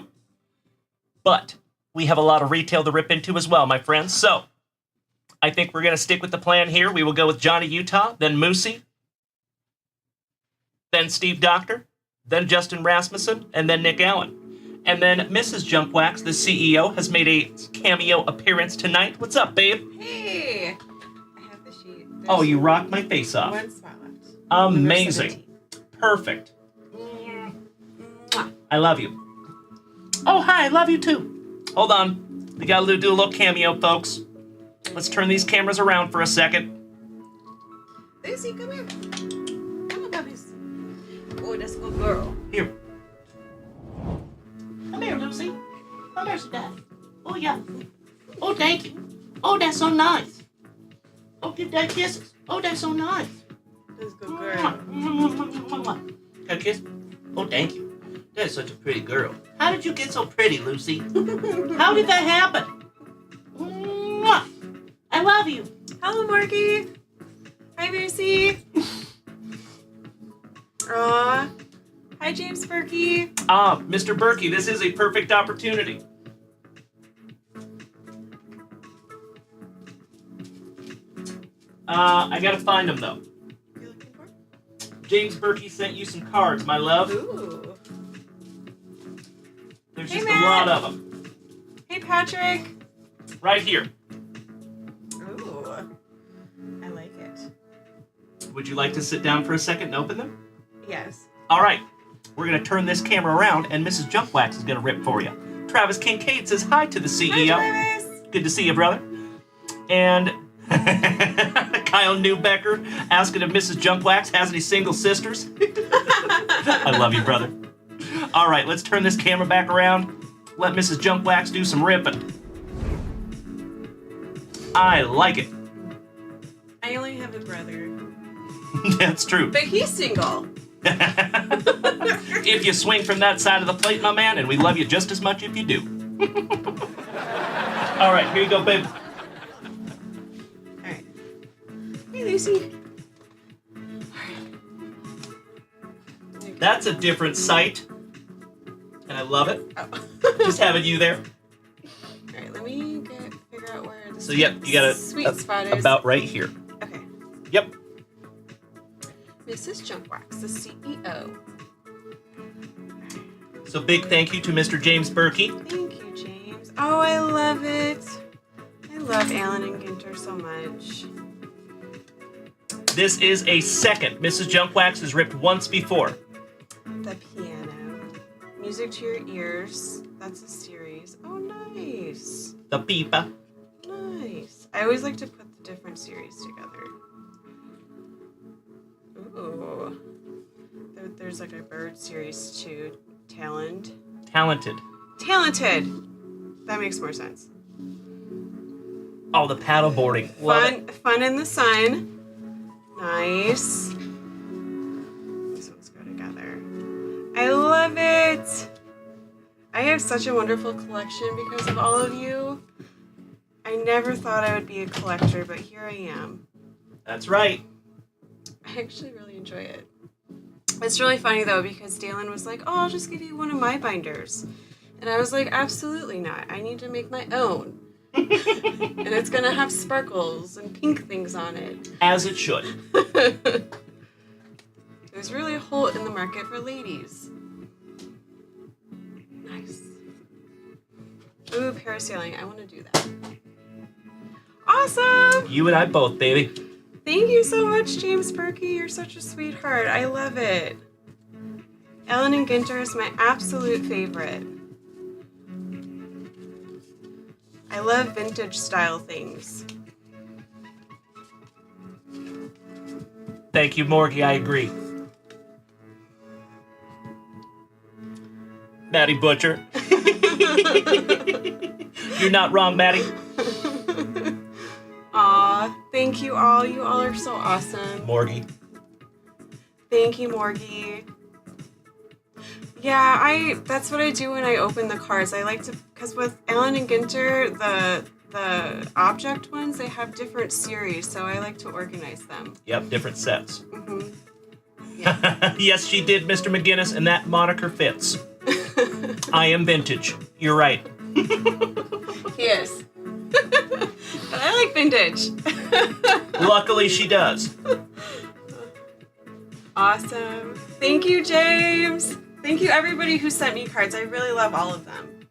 S1: But we have a lot of retail to rip into as well, my friends. So I think we're going to stick with the plan here. We will go with Johnny Utah, then Moosey, then Steve Doctor, then Justin Rasmussen, and then Nick Allen. And then Mrs. Jumpwax, the CEO, has made a cameo appearance tonight. What's up, babe?
S5: Hey! I have the sheet.
S1: Oh, you rocked my face off.
S5: One spot left.
S1: Amazing. Perfect. I love you. Oh, hi, I love you too. Hold on. We gotta do a little cameo, folks. Let's turn these cameras around for a second.
S5: Lucy, come here. Oh, that's a good girl.
S1: Here. Come here, Lucy. Come here, Daddy. Oh, yeah. Oh, thank you. Oh, that's so nice. Oh, give Dad kisses. Oh, that's so nice.
S5: That's a good girl.
S1: Can I kiss? Oh, thank you. That's such a pretty girl. How did you get so pretty, Lucy? How did that happen? Mwah. I love you.
S5: Hello, Marky. Hi, Lucy. Aw. Hi, James Berkey.
S1: Mr. Berkey, this is a perfect opportunity. I gotta find them, though.
S5: You looking for?
S1: James Berkey sent you some cards, my love.
S5: Ooh.
S1: There's
S5: Hey,
S1: just
S5: Matt.
S1: a lot of them.
S5: Hey, Patrick.
S1: Right here.
S5: Ooh. I like it.
S1: Would you like to sit down for a second and open them?
S5: Yes.
S1: All right. We're going to turn this camera around, and Mrs. Junkwax is going to rip for you. Travis Kincaid says hi to the CEO.
S5: Hi, Travis.
S1: Good to see you, brother. And Kyle Newbecker asking if Mrs. Junkwax has any single sisters. I love you, brother. All right, let's turn this camera back around. Let Mrs. Junkwax do some ripping. I like it.
S5: I only have a brother,
S1: That's true.
S5: but he's single.
S1: If you swing from that side of the plate, my man, and we love you just as much if you do. All right, here you go, babe.
S5: All right. Hey, Lucy.
S1: That's a different sight, and I love it.
S5: Oh.
S1: Just having you there.
S5: All right, let me figure out where the
S1: So, yep, you got
S5: sweet spot is.
S1: about right here.
S5: Okay.
S1: Yep.
S5: Mrs. Junkwax, the CEO.
S1: So, big thank you to Mr. James Berkey.
S5: Thank you, James. Oh, I love it. I love Alan and Ginter so much.
S1: This is a second. Mrs. Junkwax has ripped once before.
S5: The piano. Music to your ears. That's a series. Oh, nice.
S1: The pipa.
S5: Nice. I always like to put the different series together. Ooh. There's like a bird series too. Talented. Talented. That makes more sense.
S1: Oh, the paddleboarding. Love it.
S5: Fun in the sun. Nice. These ones go together. I love it. I have such a wonderful collection because of all of you. I never thought I would be a collector, but here I am.
S1: That's right.
S5: I actually really enjoy it. It's really funny though because Dalen was like, "Oh, I'll just give you one of my binders," and I was like, "Absolutely not! I need to make my own, and it's gonna have sparkles and pink things on it."
S1: As it should.
S5: There's really a hole in the market for ladies. Nice. Ooh, parasailing! I want to do that. Awesome!
S1: You and I both, baby.
S5: Thank you so much, James Berkey. You're such a sweetheart. I love it. Ellen and Ginter is my absolute favorite. I love vintage style things.
S1: Thank you, Morgie. I agree. Maddie Butcher. You're not wrong, Maddie.
S5: Aw, thank you all. You all are so awesome.
S1: Morgie.
S5: Thank you, Morgie. Yeah, that's what I do when I open the cards. I like to, because with Ellen and Ginter, the object ones, they have different series, so I like to organize them.
S1: Yep, different sets.
S5: Mm-hmm. Yeah.
S1: Yes, she did, Mr. McGinnis, and that moniker fits. I am vintage. You're right.
S5: He is. But I like vintage.
S1: Luckily, she does.
S5: Awesome. Thank you, James. Thank you, everybody who sent me cards. I really love all of them.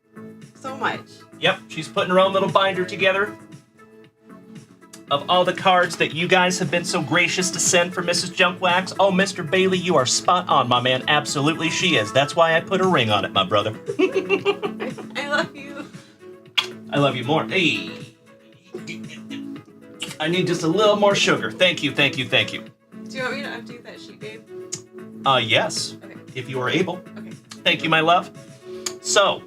S5: So much.
S1: Yep, she's putting her own little binder together of all the cards that you guys have been so gracious to send for Mrs. Junkwax. Oh, Mr. Bailey, you are spot on, my man. Absolutely she is. That's why I put a ring on it, my brother.
S5: I love you.
S1: I love you more. Hey. I need just a little more sugar. Thank you, thank you, thank you.
S5: Do you want me to undo that sheet, babe?
S1: Yes,
S5: Okay.
S1: if you are able.
S5: Okay.
S1: Thank you, my love. So,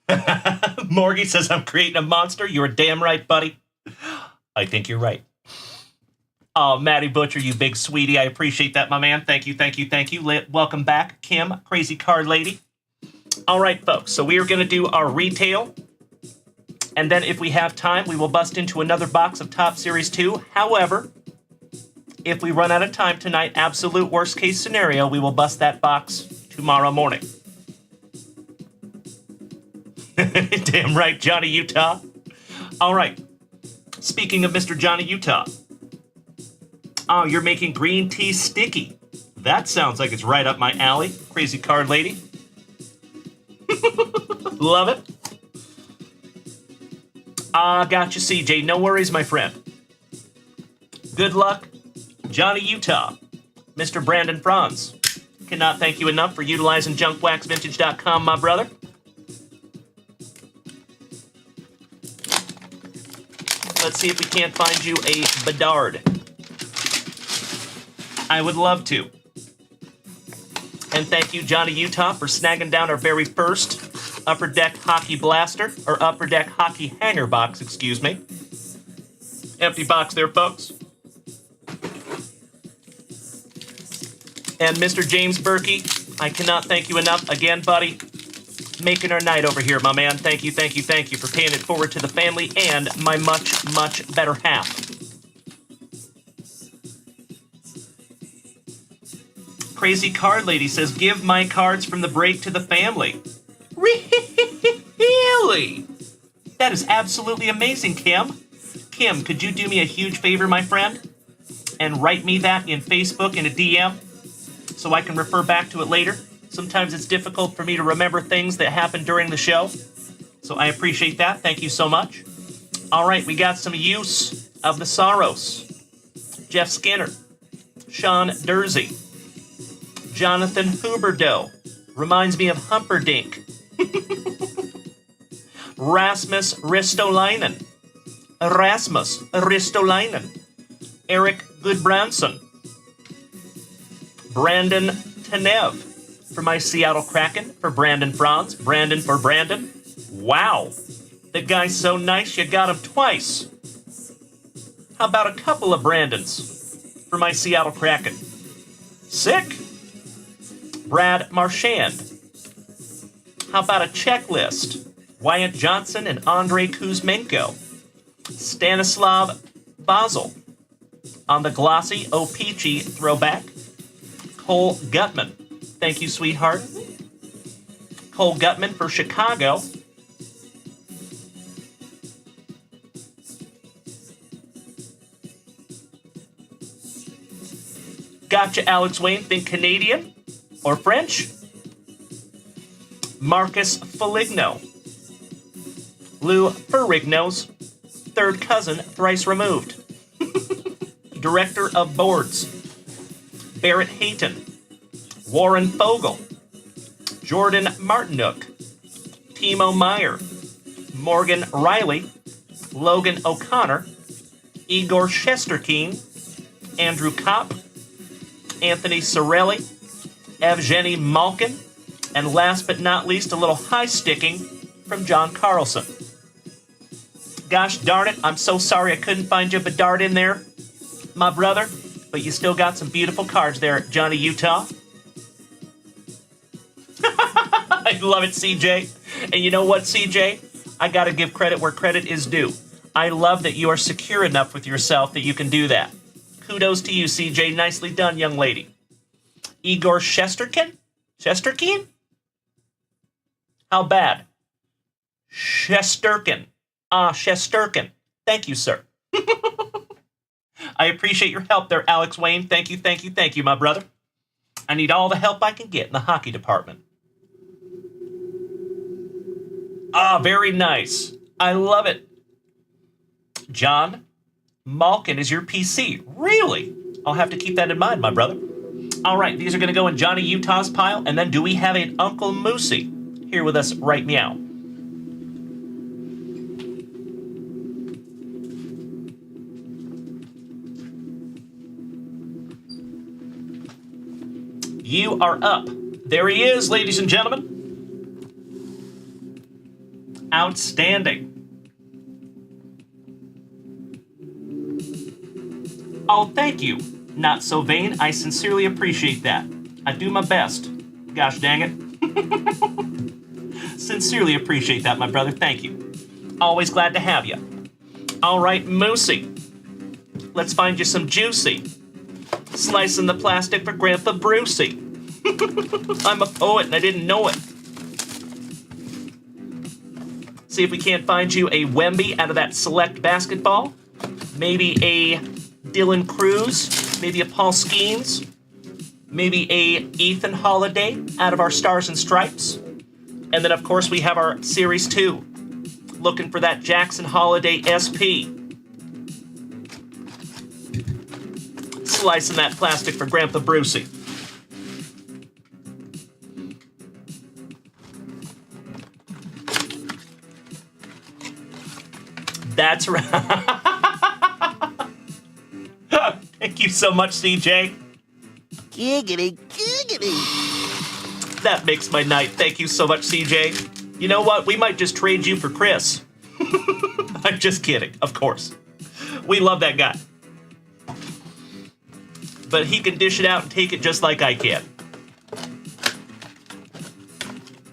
S1: Morgie says I'm creating a monster. You're damn right, buddy. I think you're right. Oh, Matty Butcher, you big sweetie. I appreciate that, my man. Thank you, thank you, thank you. Welcome back, Kim, Crazy Card Lady. All right, folks. So we are going to do our retail. And then if we have time, we will bust into another box of Top Series 2. However, if we run out of time tonight, absolute worst case scenario, we will bust that box tomorrow morning. Damn right, Johnny Utah. All right. Speaking of Mr. Johnny Utah. Oh, you're making green tea sticky. That sounds like it's right up my alley, Crazy Card Lady. Love it. Gotcha, CJ. No worries, my friend. Good luck, Johnny Utah. Mr. Brandon Franz. Cannot thank you enough for utilizing JunkWaxVintage.com, my brother. Let's see if we can't find you a Bedard. I would love to. And thank you, Johnny Utah, for snagging down our very first Upper Deck Hockey Blaster, or Upper Deck Hockey Hanger box, excuse me. Empty box there, folks. And Mr. James Berkey, I cannot thank you enough. Again, buddy, making our night over here, my man. Thank you, thank you, thank you for paying it forward to the family and my much, much better half. Crazy Card Lady says, give my cards from the break to the family. Really? That is absolutely amazing, Kim. Kim, could you do me a huge favor, my friend? And write me that in Facebook in a DM so I can refer back to it later. Sometimes it's difficult for me to remember things that happened during the show. So I appreciate that. Thank you so much. All right, we got some use of the Saros. Jeff Skinner. Sean Dursey. Jonathan Huberdeau. Reminds me of Humperdinck. Rasmus Ristolainen. Rasmus Ristolainen. Eric Goodbranson. Brandon Tanev. For my Seattle Kraken. For Brandon Franz. Brandon for Brandon. Wow. The guy's so nice you got him twice. How about a couple of Brandons? For my Seattle Kraken. Sick. Brad Marchand. How about a checklist? Wyatt Johnson and Andrei Kuzmenko. Stanislav Basel. On the glossy O-Peachy throwback. Cole Gutman. Thank you, sweetheart. Cole Gutman for Chicago. Gotcha, Alex Wayne. Think Canadian or French? Marcus Foligno. Lou Ferrigno's third cousin, thrice removed. Director of Boards. Barrett Hayton. Warren Fogle. Jordan Martinook. Timo Meyer. Morgan Riley. Logan O'Connor. Igor Shesterkin. Andrew Kopp. Anthony Sorelli. Evgeny Malkin. And last but not least, a little high-sticking from John Carlson. Gosh darn it, I'm so sorry I couldn't find you a Bedard in there, my brother, but you still got some beautiful cards there, Johnny Utah. I love it, CJ. And you know what, CJ? I gotta give credit where credit is due. I love that you are secure enough with yourself that you can do that. Kudos to you, CJ. Nicely done, young lady. Igor Shesterkin? Shesterkin? How bad? Shesterkin. Shesterkin. Thank you, sir. I appreciate your help there, Alex Wayne. Thank you, thank you, thank you, my brother. I need all the help I can get in the hockey department. Very nice. I love it. John, Malkin is your PC. Really? I'll have to keep that in mind, my brother. All right, these are going to go in Johnny Utah's pile, and then do we have an Uncle Moosey here with us right meow? you are up. There he is, ladies and gentlemen. Outstanding. Oh, thank you. Not so vain. I sincerely appreciate that. I do my best. Gosh dang it. Sincerely appreciate that, my brother. Thank you. Always glad to have you. All right, Moosey. Let's find you some juicy. Slicing the plastic for Grandpa Brucey. I'm a poet and I didn't know it. See if we can't find you a Wemby out of that select basketball. Maybe a Dylan Cruz. Maybe a Paul Skeens. Maybe a Ethan Holiday out of our Stars and Stripes. And then, of course, we have our Series 2. Looking for that Jackson Holiday SP. Slicing that plastic for Grandpa Brucey. That's right. Thank you so much, CJ.
S2: Giggity, giggity.
S1: That makes my night. Thank you so much, CJ. You know what? We might just trade you for Chris. I'm just kidding, of course. We love that guy. But he can dish it out and take it just like I can.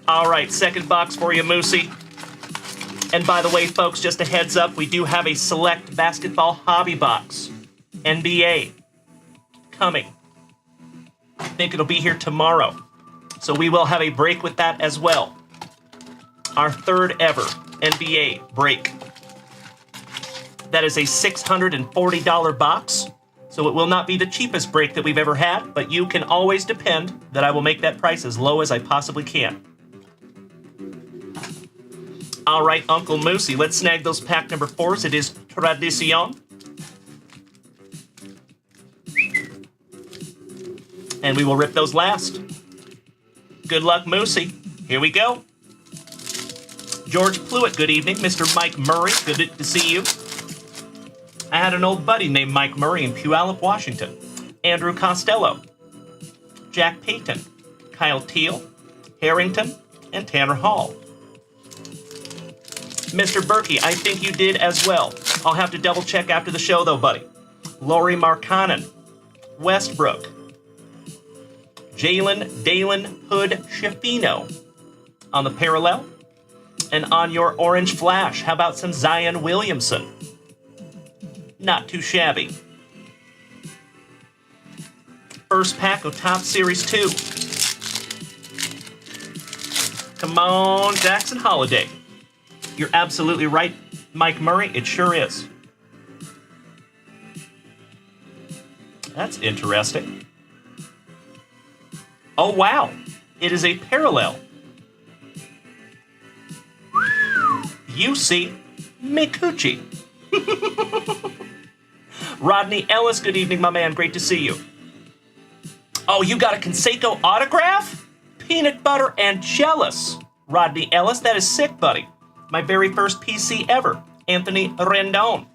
S1: All right, second box for you, Moosey. And by the way, folks, just a heads up, we do have a select basketball hobby box. NBA. Coming. I think it'll be here tomorrow. So we will have a break with that as well. Our third ever NBA break. That is a $640 box. So it will not be the cheapest break that we've ever had, but you can always depend that I will make that price as low as I possibly can. All right, Uncle Moosey, let's snag those pack number 4s. It is Tradicion. And we will rip those last. Good luck, Moosey. Here we go. George Pluitt, good evening. Mr. Mike Murray, good to see you. I had an old buddy named Mike Murray in Puyallup, Washington. Andrew Costello. Jack Payton. Kyle Teal. Harrington. And Tanner Hall. Mr. Berkey, I think you did as well. I'll have to double check after the show, though, buddy. Laurie Markkanen. Westbrook. Jalen Dalen Hood Schifino on the parallel. And on your orange flash, how about some Zion Williamson? Not too shabby. First pack of Top Series 2. Come on, Jackson Holiday. You're absolutely right, Mike Murray. It sure is. That's interesting. Oh, wow. It is a parallel. UC Mikuchi. Rodney Ellis, good evening, my man. Great to see you. Oh, you got a Canseco autograph? Peanut butter and jealous. Rodney Ellis, that is sick, buddy. My very first PC ever. Anthony Rendon.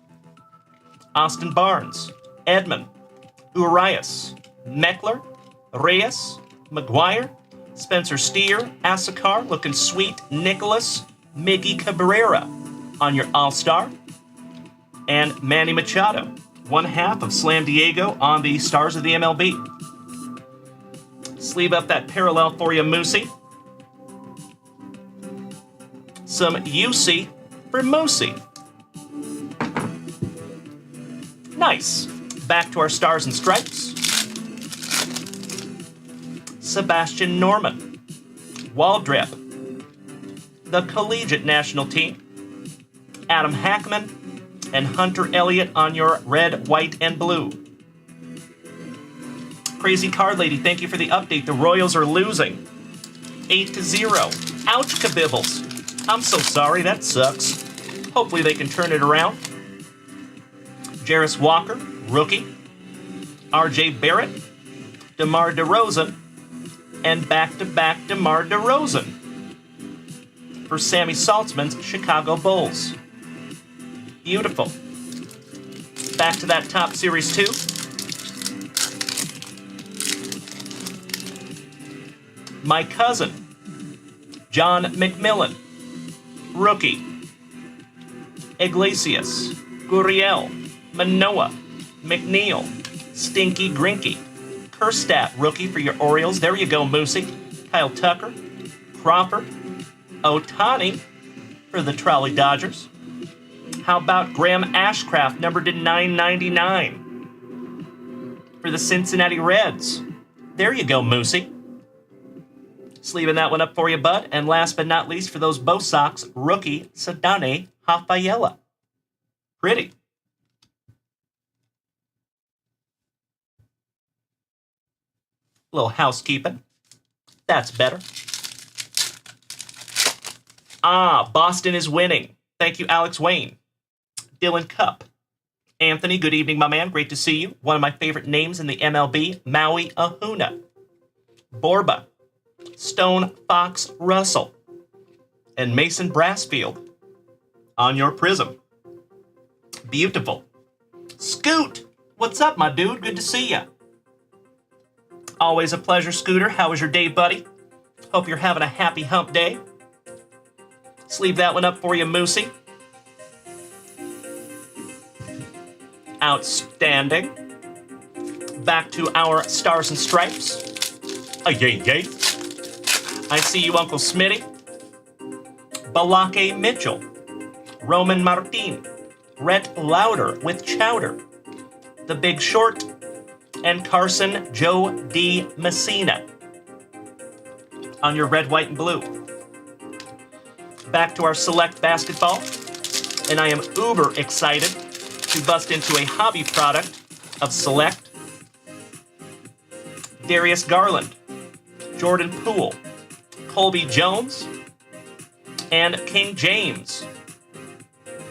S1: Austin Barnes. Edmund. Urias. Meckler. Reyes. McGuire. Spencer Steer. Asakar, looking sweet. Nicholas. Miggy Cabrera on your All-Star. And Manny Machado, 1/2 of Slam Diego on the Stars of the MLB. Sleeve up that parallel for you, Moosey. Some UC for Moosey. Nice. Back to our Stars and Stripes. Sebastian Norman. Waldrep. The Collegiate National Team. Adam Hackman and Hunter Elliott on your red, white, and blue. Crazy Card Lady, thank you for the update. The Royals are losing 8-0. Ouch, Kabibbles. I'm so sorry, that sucks. Hopefully they can turn it around. Jarris Walker, rookie. RJ Barrett, DeMar DeRozan, and back-to-back DeMar DeRozan for Sammy Saltzman's Chicago Bulls. Beautiful. Back to that Top Series 2. My cousin, John McMillan, rookie. Iglesias, Gurriel, Manoa, McNeil, Stinky Grinky, Kerstadt, rookie for your Orioles. There you go, Moosey. Kyle Tucker, Crawford, Otani for the Trolley Dodgers. How about Graham Ashcraft, numbered to 999 for the Cincinnati Reds? There you go, Moosey. Sleeving that one up for you, bud. And last but not least, for those Bo Sox, rookie Sadane Rafaela. Pretty. Little housekeeping. That's better. Boston is winning. Thank you, Alex Wayne. Dylan Cup. Anthony, good evening, my man. Great to see you. One of my favorite names in the MLB, Maui Ahuna. Borba. Stone Fox Russell. And Mason Brassfield. On your prism. Beautiful. Scoot, what's up, my dude? Good to see ya. Always a pleasure, Scooter. How was your day, buddy? Hope you're having a happy hump day. Sleeve that one up for you, Moosey. Outstanding. Back to our Stars and Stripes. Yay, yay. I see you, Uncle Smitty. Balake Mitchell. Roman Martin. Rhett Lauder with Chowder. The Big Short. And Carson Joe D. Messina. On your red, white, and blue. Back to our select basketball. And I am uber excited to bust into a hobby product of select. Darius Garland. Jordan Poole. Colby Jones. And King James.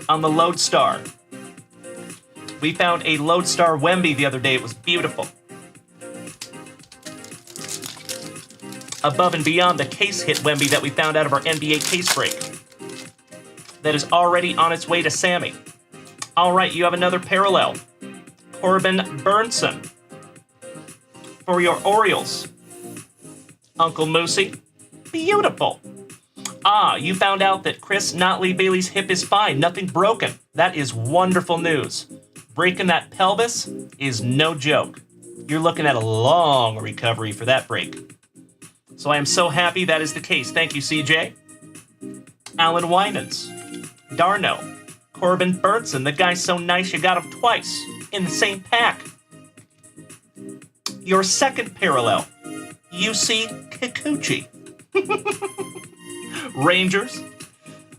S1: On the Lodestar. We found a Lodestar Wemby the other day. It was beautiful. Above and beyond the case hit Wemby that we found out of our NBA case break. That is already on its way to Sammy. All right, you have another parallel. Corbin Burnson. For your Orioles. Uncle Moosey. Beautiful. You found out that Chris Notley Bailey's hip is fine. Nothing broken. That is wonderful news. Breaking that pelvis is no joke. You're looking at a long recovery for that break. So I am so happy that is the case. Thank you, CJ. Alan Winans. Darno. Corbin Burnson. The guy's so nice you got him twice in the same pack. Your second parallel. UC Kikuchi. Rangers.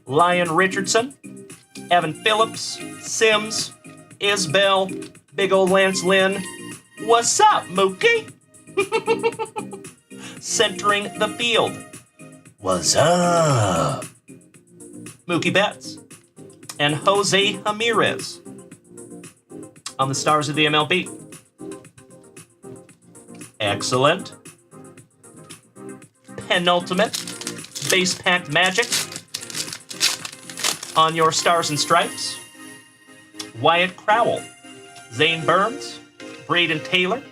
S1: Lyon Richardson. Evan Phillips. Sims. Isbell, big old Lance Lynn. What's up, Mookie? Centering the field. What's up? Mookie Betts. And Jose Ramirez. On the Stars of the MLB. Excellent. Penultimate. Base packed Magic. On your Stars and Stripes. Wyatt Crowell, Zane Burns, Braden Taylor,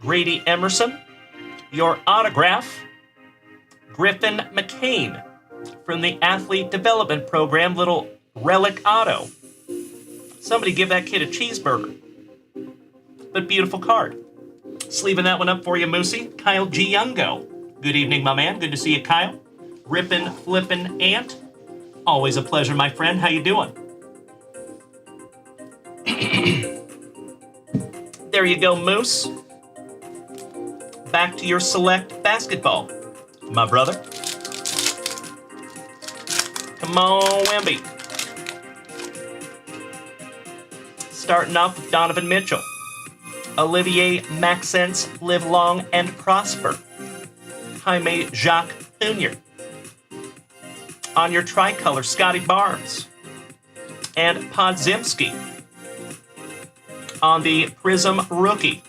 S1: Grady Emerson, your autograph, Griffin McCain from the Athlete Development Program, little relic auto. Somebody give that kid a cheeseburger. But beautiful card. Sleeving that one up for you, Moosey. Kyle G. Youngo. Good evening, my man. Good to see you, Kyle. Rippin' Flippin' Ant. Always a pleasure, my friend. How you doing? There you go, Moose. Back to your select basketball, my brother. Come on, Wemby. Starting off with Donovan Mitchell. Olivier Maxence, live long and prosper. Jaime Jacques Jr. On your tricolor, Scotty Barnes. And Podziemski. On the Prism Rookie.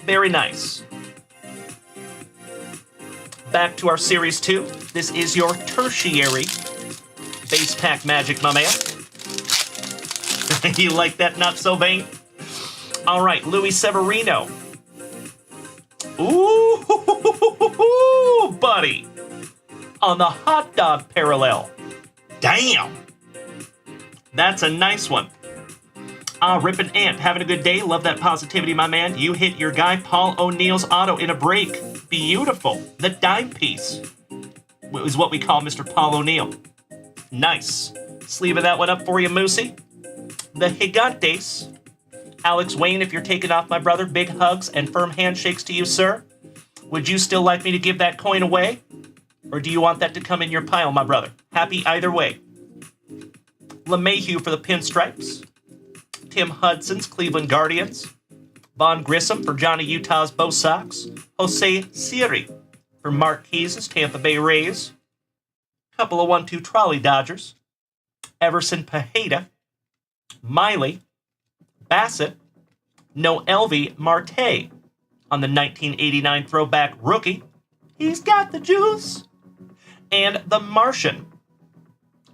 S1: Very nice. Back to our Series 2. This is your tertiary base pack Magic, my man. You like that, not so vain? All right, Louis Severino. Ooh, buddy. On the hot dog parallel. Damn. That's a nice one. Rippin' Ant, having a good day. Love that positivity, my man. You hit your guy Paul O'Neill's auto in a break. Beautiful. The dime piece is what we call Mr. Paul O'Neill. Nice. Sleeve of that one up for you, Moosey. The Gigantes. Alex Wayne, if you're taking off, my brother, big hugs and firm handshakes to you, sir. Would you still like me to give that coin away? Or do you want that to come in your pile, my brother? Happy either way. LeMahieu for the Pinstripes. Tim Hudson's Cleveland Guardians. Von Grissom for Johnny Utah's Bo Sox. Jose Siri for Mark Keyes' Tampa Bay Rays. Couple of 1-2 trolley Dodgers. Everson Pajeda. Miley. Bassett. Noelvi Marte on the 1989 throwback rookie. He's got the juice. And the Martian.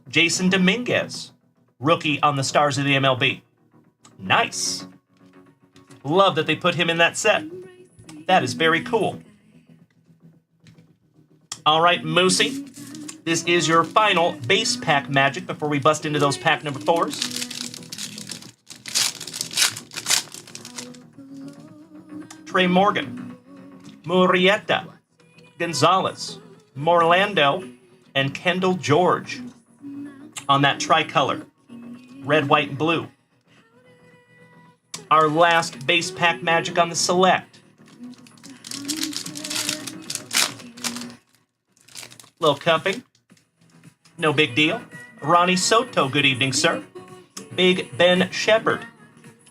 S1: Jason Dominguez. Rookie on the Stars of the MLB. Nice. Love that they put him in that set. That is very cool. All right, Moosey. This is your final base pack magic before we bust into those pack number 4s. Trey Morgan, Murrieta, Gonzalez, Morlando, and Kendall George on that tricolor. Red, white, and blue. Our last base pack magic on the select. Little cupping. No big deal. Ronnie Soto, good evening, sir. Big Ben Shepard.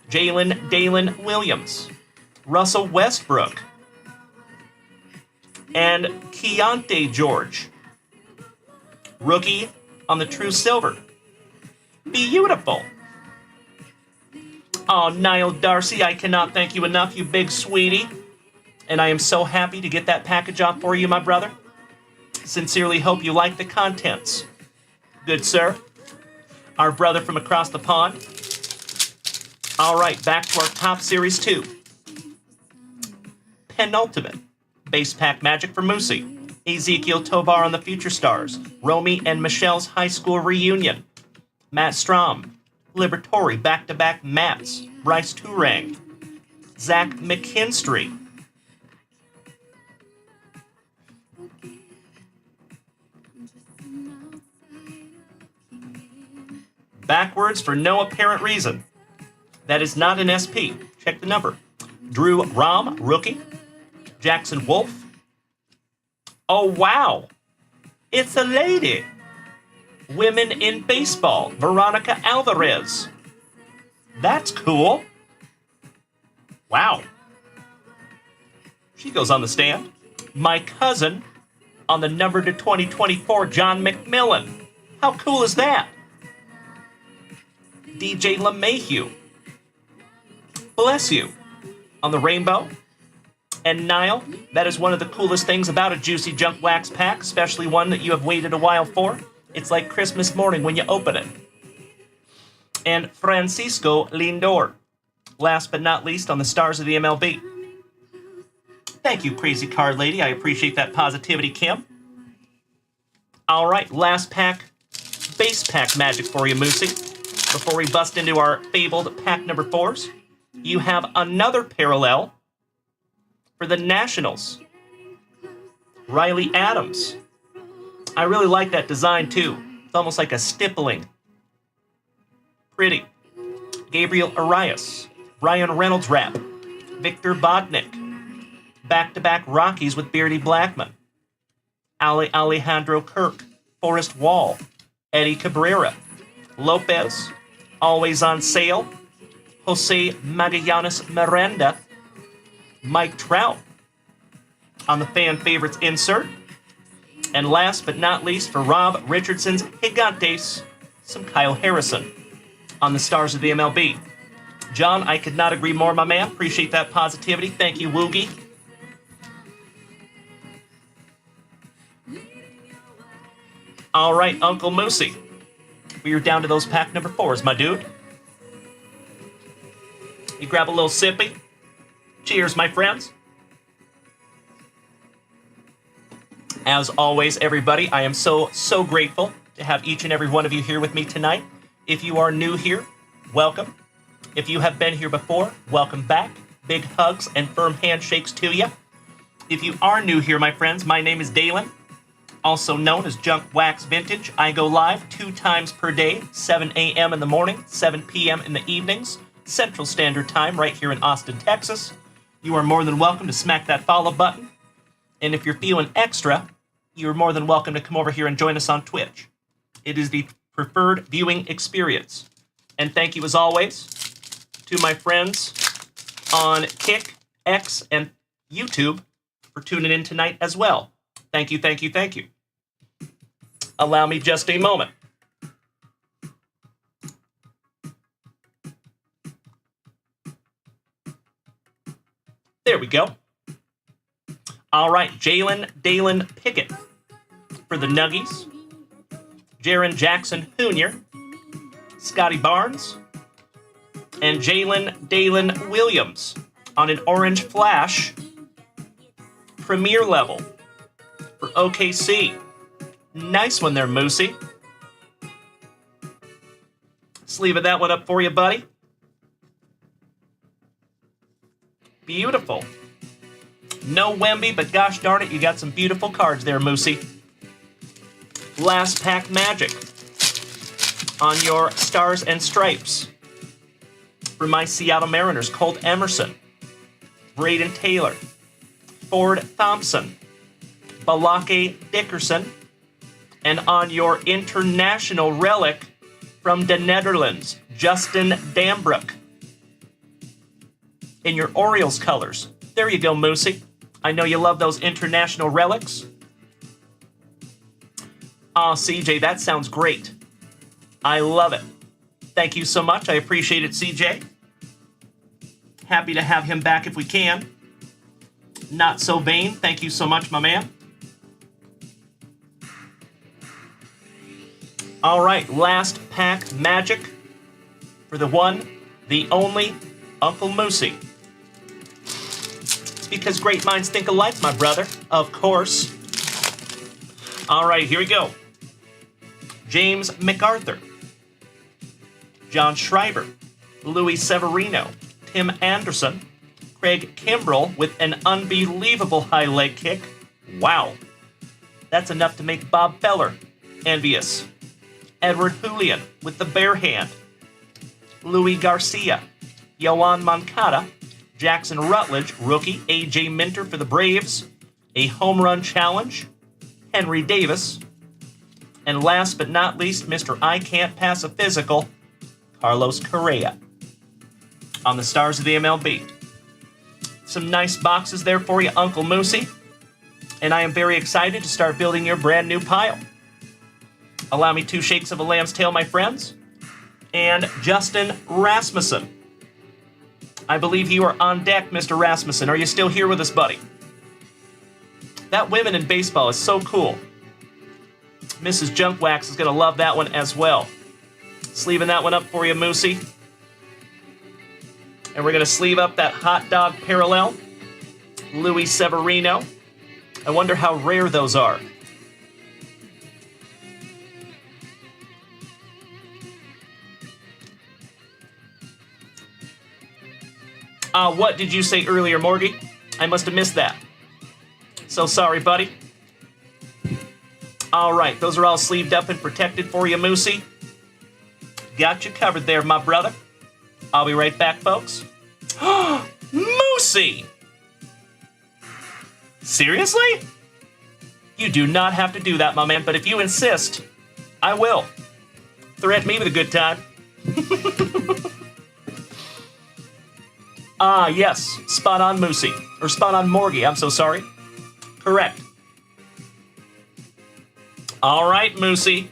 S1: Jalen Dalen Williams. Russell Westbrook. And Keontae George. Rookie on the True Silver. Beautiful. Oh, Niall Darcy, I cannot thank you enough, you big sweetie. And I am so happy to get that package off for you, my brother. Sincerely hope you like the contents. Good, sir. Our brother from across the pond. All right, back to our top series 2. Penultimate. Base pack magic for Moosey. Ezekiel Tovar on the Future Stars. Romy and Michelle's high school reunion. Matt Strom. Liberatory back-to-back Mats. Bryce Turang. Zach McKinstry. Backwards for no apparent reason. That is not an SP. Check the number. Drew Rom, rookie. Jackson Wolf. Oh, wow. It's a lady. Women in Baseball, Veronica Alvarez. That's cool. Wow. She goes on the stand. My cousin on the number to 2024, John McMillan. How cool is that? DJ LeMahieu. Bless you. On the rainbow. And Niall, that is one of the coolest things about a Juicy Junk Wax pack, especially one that you have waited a while for. It's like Christmas morning when you open it. And Francisco Lindor. Last but not least on the Stars of the MLB. Thank you, Crazy Card Lady. I appreciate that positivity, Kim. All right, last pack, base pack magic for you, Moosey. Before we bust into our fabled pack number 4s, you have another parallel for the Nationals. Riley Adams. I really like that design, too. It's almost like a stippling. Pretty. Gabriel Arias. Ryan Reynolds wrap. Victor Bodnik. Back-to-back Rockies with Beardy Blackman. Alejandro Kirk. Forrest Wall. Eddie Cabrera. Lopez. Always on sale. Jose Magallanes Miranda. Mike Trout. On the fan favorites insert. And last but not least, for Rob Richardson's Gigantes, some Kyle Harrison on the Stars of the MLB. John, I could not agree more, my man. Appreciate that positivity. Thank you, Woogie. All right, Uncle Moosey. We are down to those pack number 4s, my dude. You grab a little sippy. Cheers, my friends. As always, everybody, I am so grateful to have each and every one of you here with me tonight. If you are new here, welcome. If you have been here before, welcome back. Big hugs and firm handshakes to you. If you are new here, my friends, my name is Dalen, also known as Junk Wax Vintage. I go live 2 times per day, 7 a.m. in the morning, 7 p.m. in the evenings, Central Standard Time, right here in Austin, Texas. You are more than welcome to smack that follow button. And if you're feeling extra, you're more than welcome to come over here and join us on Twitch. It is the preferred viewing experience. And thank you, as always, to my friends on Kick, X, and YouTube for tuning in tonight as well. Thank you, thank you, thank you. Allow me just a moment. There we go. All right, Dalen Pickett for the Nuggies. Jaron Jackson Jr., Scotty Barnes, and Dalen Williams on an Orange Flash Premier level for OKC. Nice one there, Moosey. Sleeving that one up for you, buddy. Beautiful. No Wemby, but gosh darn it, you got some beautiful cards there, Moosey. Last pack magic on your Stars and Stripes for my Seattle Mariners, Colt Emerson, Braden Taylor, Ford Thompson, Balake Dickerson, and on your international relic from the Netherlands, Justin Dambrook, in your Orioles colors. There you go, Moosey. I know you love those international relics. Aw, CJ, that sounds great. I love it. Thank you so much. I appreciate it, CJ. Happy to have him back if we can. Not so vain. Thank you so much, my man. All right, last pack magic for the one, the only, Uncle Moosey. It's because great minds think alike, my brother. Of course. All right, here we go. James MacArthur, John Schreiber, Louis Severino, Tim Anderson, Craig Kimbrell with an unbelievable high leg kick. Wow. That's enough to make Bob Feller envious. Edward Julian with the bare hand. Louis Garcia, Yoan Moncada, Jackson Rutledge, rookie, AJ Minter for the Braves, a home run challenge, Henry Davis, and last but not least, Mr. I Can't Pass a Physical, Carlos Correa, on the Stars of the MLB. Some nice boxes there for you, Uncle Moosey, and I am very excited to start building your brand new pile. Allow me 2 shakes of a lamb's tail, my friends. And Justin Rasmussen. I believe you are on deck, Mr. Rasmussen. Are you still here with us, buddy? That women in baseball is so cool. Mrs. Junkwax is going to love that one as well. Sleeving that one up for you, Moosey. And we're going to sleeve up that hot dog parallel. Louis Severino. I wonder how rare those are. What did you say earlier, Morgie? I must have missed that. So sorry, buddy. All right, those are all sleeved up and protected for you, Moosey. Got you covered there, my brother. I'll be right back, folks. Moosey! Seriously? You do not have to do that, my man, but if you insist, I will. Threaten me with a good time. Yes, spot on Moosey. Or spot on Morgie, I'm so sorry. Correct. All right, Moosey.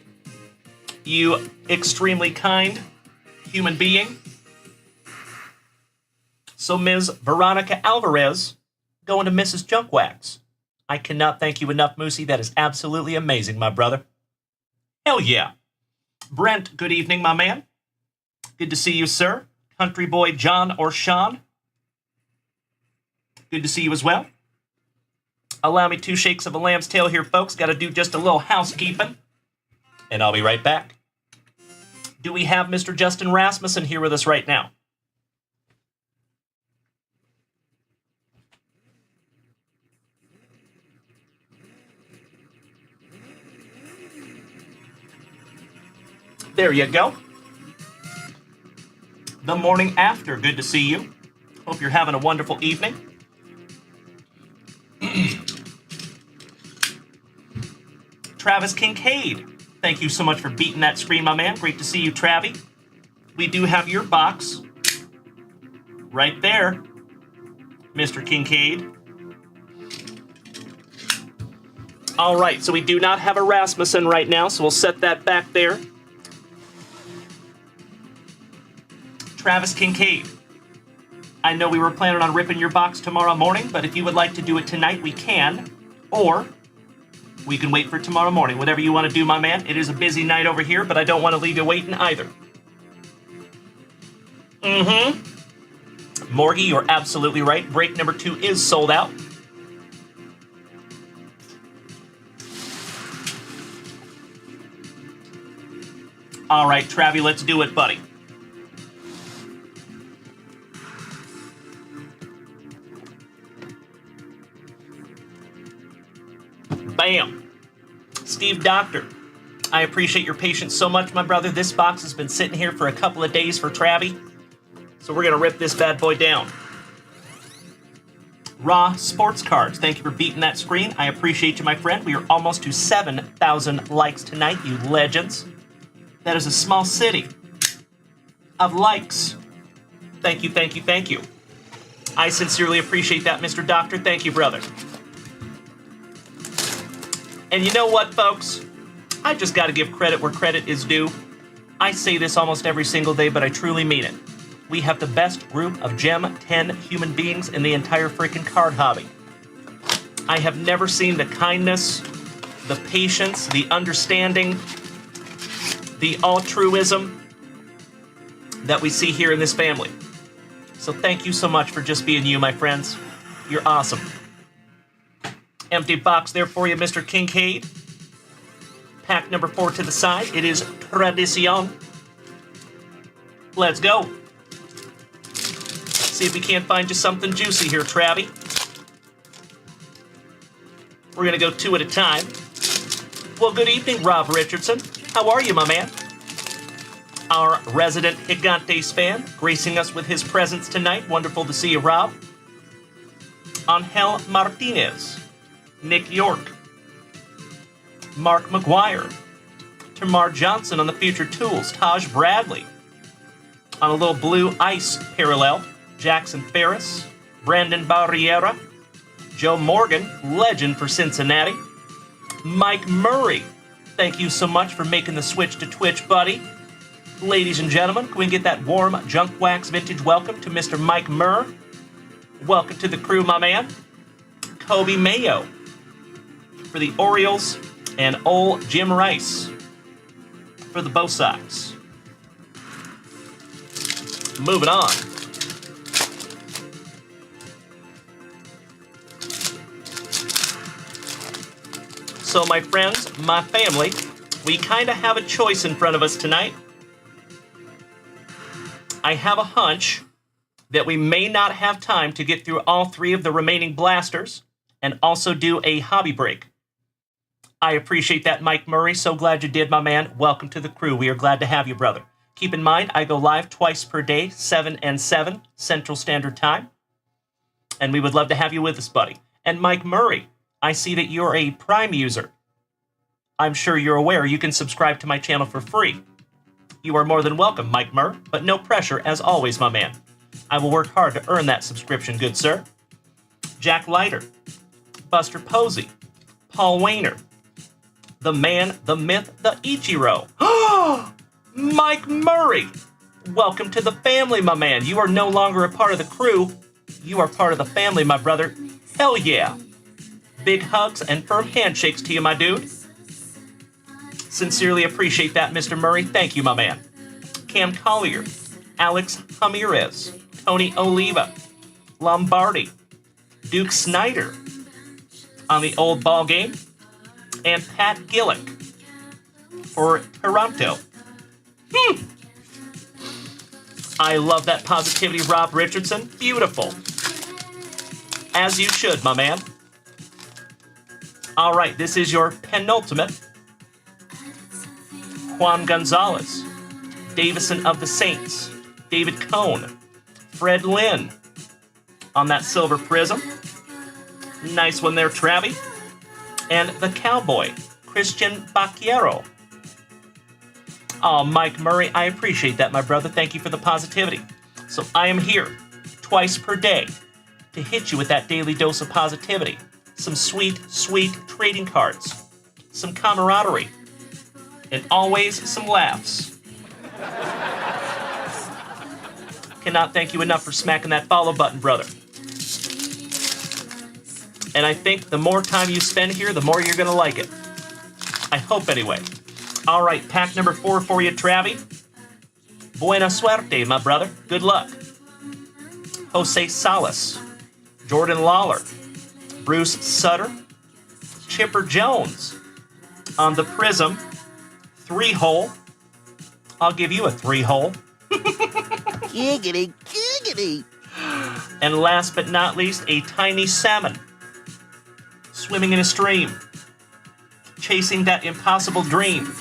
S1: You extremely kind human being. So Ms. Veronica Alvarez going to Mrs. Junkwax. I cannot thank you enough, Moosey. That is absolutely amazing, my brother. Hell yeah. Brent, good evening, my man. Good to see you, sir. Country boy John or Sean. Good to see you as well. Allow me 2 shakes of a lamb's tail here, folks. Got to do just a little housekeeping. And I'll be right back. Do we have Mr. Justin Rasmussen here with us right now? There you go. The morning after. Good to see you. Hope you're having a wonderful evening. Travis Kincaid. Thank you so much for beating that screen, my man. Great to see you, Travie. We do have your box. Right there, Mr. Kincaid. All right, so we do not have a Rasmussen right now, so we'll set that back there. Travis Kincaid. I know we were planning on ripping your box tomorrow morning, but if you would like to do it tonight, we can. Or we can wait for tomorrow morning. Whatever you want to do, my man. It is a busy night over here, but I don't want to leave you waiting either. Morgie, you're absolutely right. Break number 2 is sold out. All right, Travie, let's do it, buddy. Bam. Steve Doctor, I appreciate your patience so much, my brother. This box has been sitting here for a couple of days for Travie, so we're going to rip this bad boy down. Raw Sports Cards, thank you for beating that screen. I appreciate you, my friend. We are almost to 7,000 likes tonight, you legends. That is a small city of likes. Thank you, thank you, thank you. I sincerely appreciate that, Mr. Doctor. Thank you, brother. And you know what, folks? I just got to give credit where credit is due. I say this almost every single day, but I truly mean it. We have the best group of Gem 10 human beings in the entire freaking card hobby. I have never seen the kindness, the patience, the understanding, the altruism that we see here in this family. So thank you so much for just being you, my friends. You're awesome. Empty box there for you, Mr. Kincaid. Pack number 4 to the side. It is Tradicion. Let's go. See if we can't find you something juicy here, Travie. We're going to go 2 at a time. Well, good evening, Rob Richardson. How are you, my man? Our resident Gigantes fan, gracing us with his presence tonight. Wonderful to see you, Rob. Angel Martinez. Nick York, Mark McGuire, Tamar Johnson on the Future Tools, Taj Bradley, on a little blue ice parallel, Jackson Ferris, Brandon Barriera, Joe Morgan, legend for Cincinnati, Mike Murray, thank you so much for making the switch to Twitch, buddy. Ladies and gentlemen, can we get that warm Junk Wax vintage welcome to Mr. Mike Murr? Welcome to the crew, my man. Kobe Mayo, for the Orioles, and old Jim Rice for the Bo Sox. Moving on. So my friends, my family, we kind of have a choice in front of us tonight. I have a hunch that we may not have time to get through all 3 of the remaining blasters and also do a hobby break. I appreciate that, Mike Murray. So glad you did, my man. Welcome to the crew. We are glad to have you, brother. Keep in mind, I go live twice per day, 7 and 7 Central Standard Time. And we would love to have you with us, buddy. And Mike Murray, I see that you're a Prime user. I'm sure you're aware you can subscribe to my channel for free. You are more than welcome, Mike Murr, but no pressure as always, my man. I will work hard to earn that subscription, good sir. Jack Leiter, Buster Posey, Paul Wayner, the man, the myth, the Ichiro. Mike Murray! Welcome to the family, my man. You are no longer a part of the crew. You are part of the family, my brother. Hell yeah. Big hugs and firm handshakes to you, my dude. Sincerely appreciate that, Mr. Murray. Thank you, my man. Cam Collier, Alex Ramirez, Tony Oliva, Lombardi, Duke Snyder, on the old ball game. And Pat Gillick for Toronto. I love that positivity, Rob Richardson. Beautiful. As you should, my man. All right, this is your penultimate. Juan Gonzalez, Davison of the Saints, David Cohn, Fred Lynn on that silver prism. Nice one there, Travie. And the Cowboy, Christian Bacchiero. Oh, Mike Murray, I appreciate that, my brother. Thank you for the positivity. So I am here twice per day to hit you with that daily dose of positivity. Some sweet, sweet trading cards. Some camaraderie. And always some laughs. Cannot thank you enough for smacking that follow button, brother. And I think the more time you spend here, the more you're going to like it. I hope, anyway. All right, pack number 4 for you, Travie. Buena suerte, my brother. Good luck. Jose Salas, Jordan Lawler, Bruce Sutter, Chipper Jones on the prism. 3-hole. I'll give you a 3-hole.
S2: Giggity, giggity.
S1: And last but not least, a tiny salmon swimming in a stream, chasing that impossible dream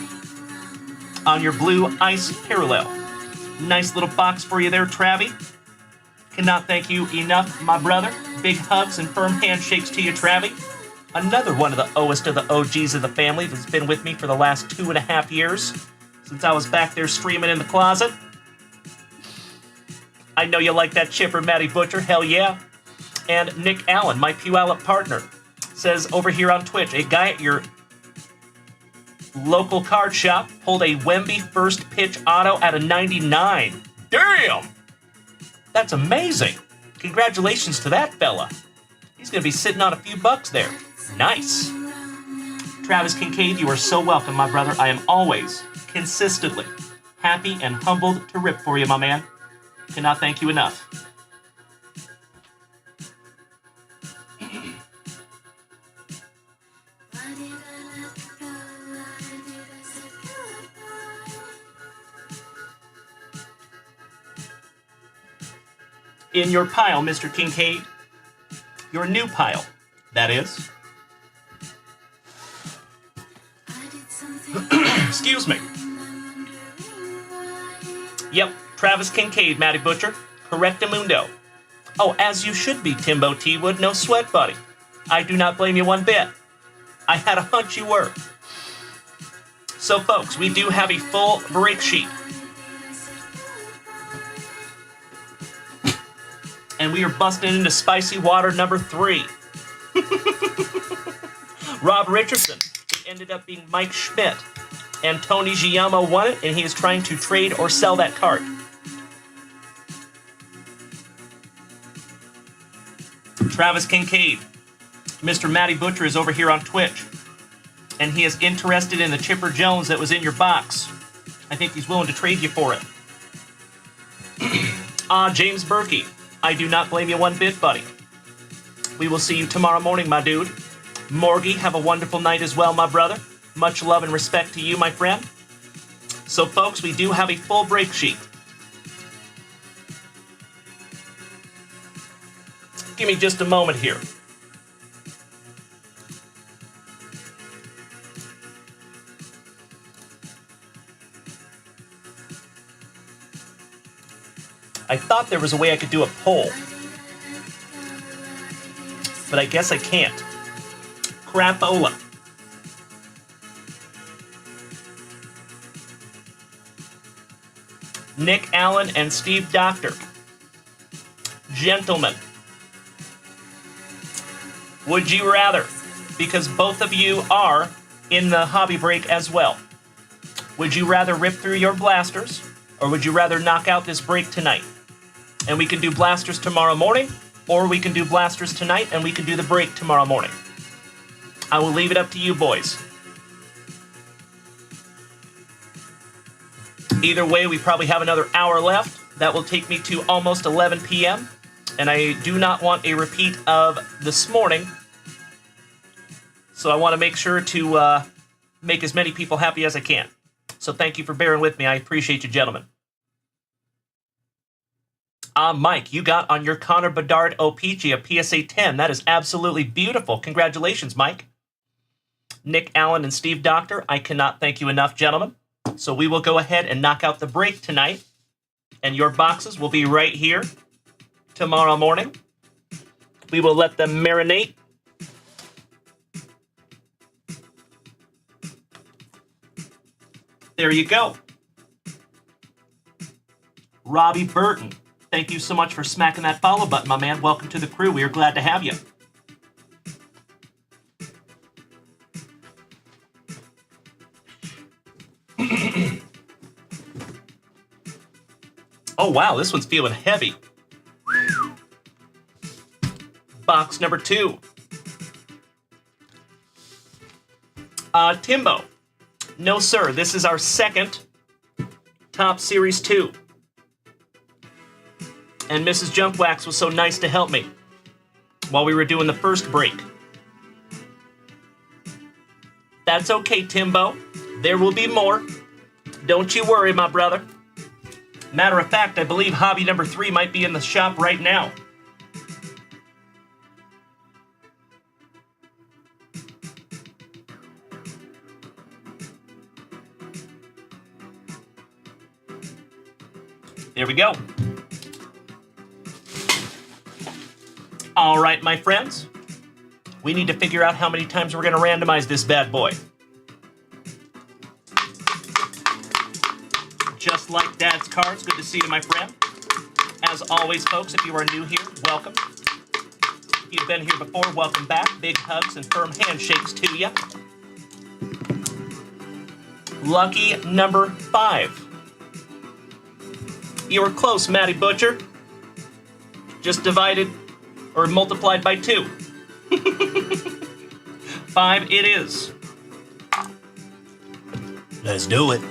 S1: on your blue ice parallel. Nice little box for you there, Travie. Cannot thank you enough, my brother. Big hugs and firm handshakes to you, Travie. Another one of the oldest of the OGs of the family that's been with me for the last 2.5 years, since I was back there streaming in the closet. I know you like that chipper, Matty Butcher. Hell yeah. And Nick Allen, my Puyallup partner, says over here on Twitch, a guy at your local card shop pulled a Wemby first pitch auto at a 99. Damn! That's amazing. Congratulations to that fella. He's going to be sitting on a few bucks there. Nice. Travis Kincaid, you are so welcome, my brother. I am always, consistently, happy and humbled to rip for you, my man. Cannot thank you enough. In your pile, Mr. Kincaid. Your new pile, that is. Excuse me. Yep, Travis Kincaid, Matty Butcher. Correctamundo. Oh, as you should be, Timbo T. Wood. No sweat, buddy. I do not blame you one bit. I had a hunch you were. So, folks, we do have a full break sheet. And we are busting into spicy water number 3. Rob Richardson. It ended up being Mike Schmidt. And Tony Giammo won it, and he is trying to trade or sell that card. Travis Kincaid. Mr. Matty Butcher is over here on Twitch. And he is interested in the Chipper Jones that was in your box. I think he's willing to trade you for it. James Berkey. I do not blame you one bit, buddy. We will see you tomorrow morning, my dude. Morgie, have a wonderful night as well, my brother. Much love and respect to you, my friend. So, folks, we do have a full break sheet. Give me just a moment here. I thought there was a way I could do a poll, but I guess I can't. Crapola. Nick Allen and Steve Doctor. Gentlemen, would you rather, because both of you are in the hobby break as well, would you rather rip through your blasters, or would you rather knock out this break tonight? And we can do blasters tomorrow morning, or we can do blasters tonight and we can do the break tomorrow morning. I will leave it up to you boys. Either way, we probably have another hour left. That will take me to almost 11 p.m. And I do not want a repeat of this morning So I want to make sure to make as many people happy as I can. So thank you for bearing with me. I appreciate you, gentlemen. Mike, you got on your Connor Bedard O-Pee-Chee a PSA 10. That is absolutely beautiful. Congratulations, Mike. Nick Allen and Steve Doctor, I cannot thank you enough, gentlemen. So we will go ahead and knock out the break tonight. And your boxes will be right here tomorrow morning. We will let them marinate. There you go. Robbie Burton, thank you so much for smacking that follow button, my man. Welcome to the crew. We are glad to have you. Oh, wow, this one's feeling heavy. Box number 2. Timbo. No, sir. This is our second Top Series 2. And Mrs. Junkwax was so nice to help me while we were doing the first break. That's okay, Timbo. There will be more. Don't you worry, my brother. Matter of fact, I believe hobby number 3 might be in the shop right now. There we go. All right, my friends. We need to figure out how many times we're going to randomize this bad boy. Just like Dad's cards, good to see you, my friend. As always, folks, if you are new here, welcome. If you've been here before, welcome back. Big hugs and firm handshakes to you. Lucky number 5. You were close, Matty Butcher. Just divided or multiplied by 2. 5 it is.
S2: Let's do it.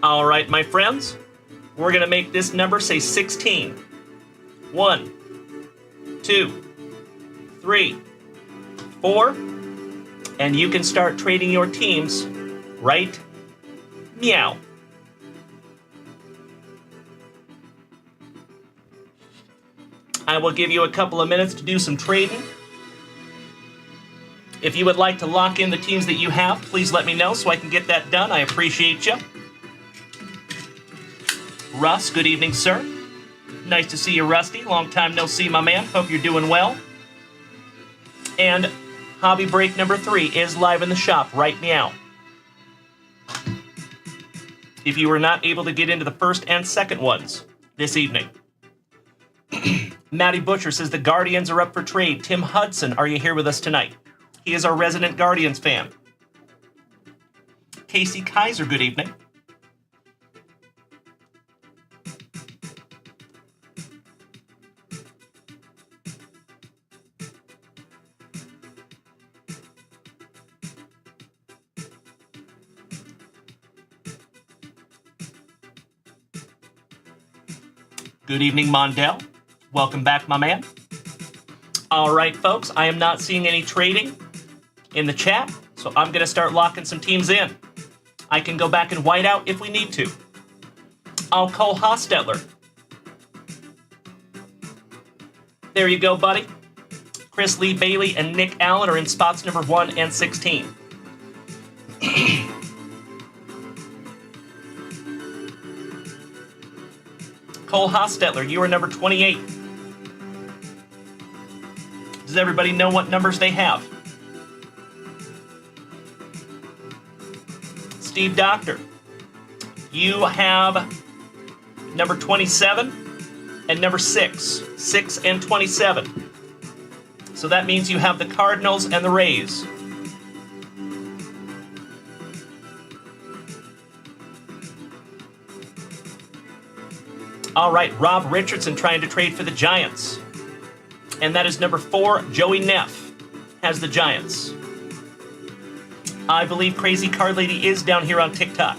S1: All right, my friends. We're going to make this number say 16. 1, 2, 3, 4. And you can start trading your teams right meow. I will give you a couple of minutes to do some trading. If you would like to lock in the teams that you have, please let me know so I can get that done. I appreciate you. Russ, good evening, sir. Nice to see you, Rusty. Long time no see, my man. Hope you're doing well. And hobby break number 3 is live in the shop right meow. If you were not able to get into the first and second ones this evening. Matty Butcher says the Guardians are up for trade. Tim Hudson, are you here with us tonight? He is our resident Guardians fan. Casey Kaiser, good evening. Good evening, Mondell. Welcome back, my man. All right, folks, I am not seeing any trading in the chat, so I'm going to start locking some teams in. I can go back and white out if we need to. I'll call Hostetler. There you go, buddy. Chris Lee Bailey and Nick Allen are in spots number 1 and 16. Cole Hostetler, you are number 28. Does everybody know what numbers they have? Steve Doctor, you have number 27 and number 6. 6 and 27. So that means you have the Cardinals and the Rays. All right, Rob Richardson trying to trade for the Giants. And that is number 4, Joey Neff has the Giants. I believe Crazy Card Lady is down here on TikTok.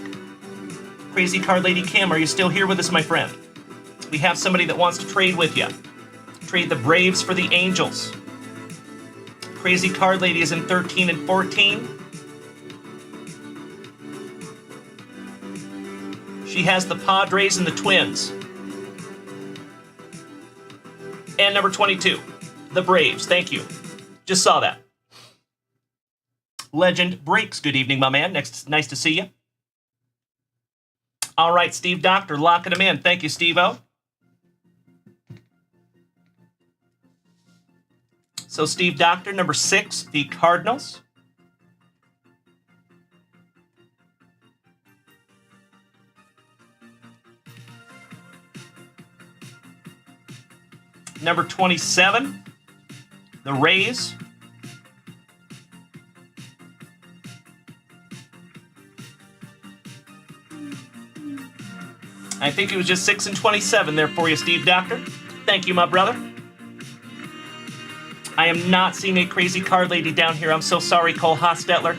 S1: Crazy Card Lady Kim, are you still here with us, my friend? We have somebody that wants to trade with you. Trade the Braves for the Angels. Crazy Card Lady is in 13 and 14. She has the Padres and the Twins. And number 22, the Braves. Thank you. Just saw that. Legend Breaks. Good evening, my man. Nice to see you. All right, Steve Doctor, locking him in. Thank you, Steve-O. So Steve Doctor, number 6, the Cardinals. Number 27, the Rays. I think it was just 6 and 27 there for you, Steve Doctor. Thank you, my brother. I am not seeing a Crazy Card Lady down here. I'm so sorry, Cole Hostetler.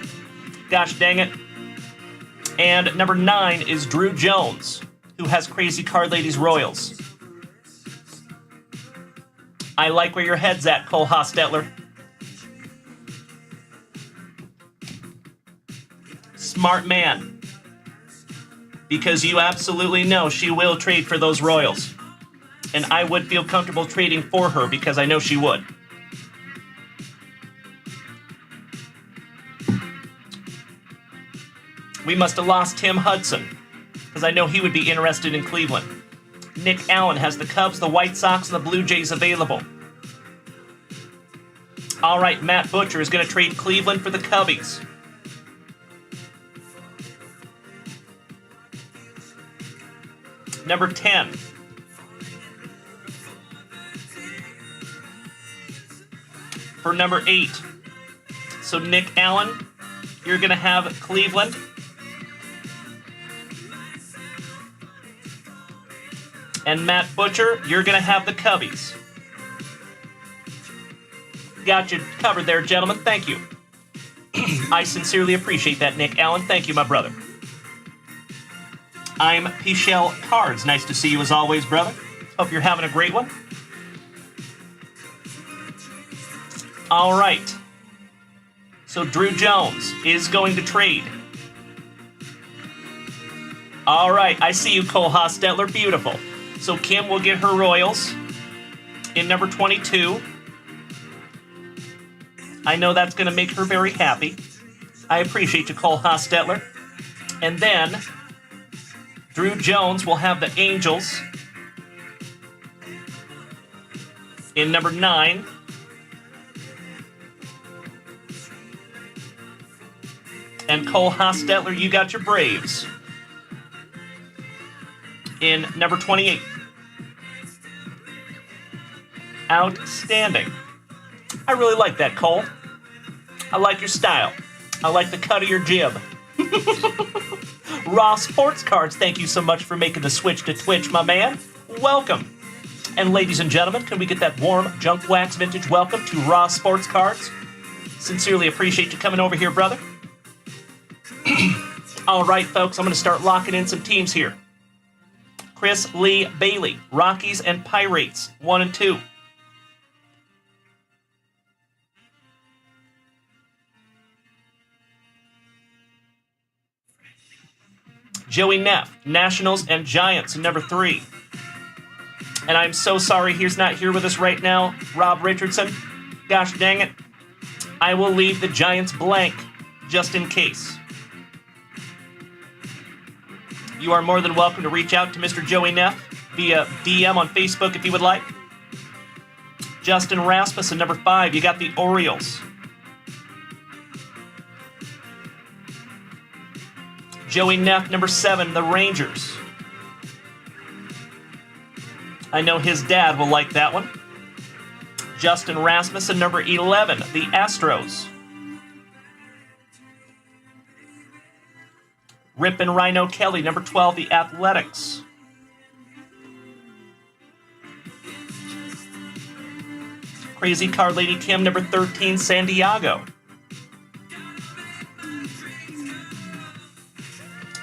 S1: Gosh dang it. And number 9 is Drew Jones, who has Crazy Card Ladies Royals. I like where your head's at, Cole Hostetler. Smart man. Because you absolutely know she will trade for those Royals. And I would feel comfortable trading for her because I know she would. We must have lost Tim Hudson, because I know he would be interested in Cleveland. Nick Allen has the Cubs, the White Sox, and the Blue Jays available. All right, Matt Butcher is going to trade Cleveland for the Cubbies. Number 10. For number 8. So Nick Allen, you're going to have Cleveland. And Matt Butcher, you're going to have the Cubbies. Got you covered there, gentlemen. Thank you. I sincerely appreciate that, Nick Allen. Thank you, my brother. I'm Pichelle Cards. Nice to see you as always, brother. Hope you're having a great one. All right. So Drew Jones is going to trade. All right. I see you, Cole Hostetler. Beautiful. So Kim will get her Royals in number 22. I know that's going to make her very happy. I appreciate you, Cole Hostetler. And then Drew Jones will have the Angels in number 9. And Cole Hostetler, you got your Braves in number 28. Outstanding. I really like that, Cole. I like your style. I like the cut of your jib. Raw Sports Cards, thank you so much for making the switch to Twitch, my man. Welcome. And ladies and gentlemen, can we get that warm Junk Wax Vintage welcome to Raw Sports Cards? Sincerely appreciate you coming over here, brother. All right, folks, I'm going to start locking in some teams here. Chris Lee Bailey, Rockies and Pirates, 1 and 2. Joey Neff, Nationals and Giants, number 3. And I'm so sorry he's not here with us right now, Rob Richardson. Gosh dang it. I will leave the Giants blank, just in case. You are more than welcome to reach out to Mr. Joey Neff via DM on Facebook if you would like. Justin Rasmussen, number 5. You got the Orioles. Joey Neff, number 7, the Rangers. I know his dad will like that one. Justin Rasmussen, number 11, the Astros. Rip and Rhino Kelly, number 12, the Athletics. Crazy Card Lady Kim, number 13, San Diego.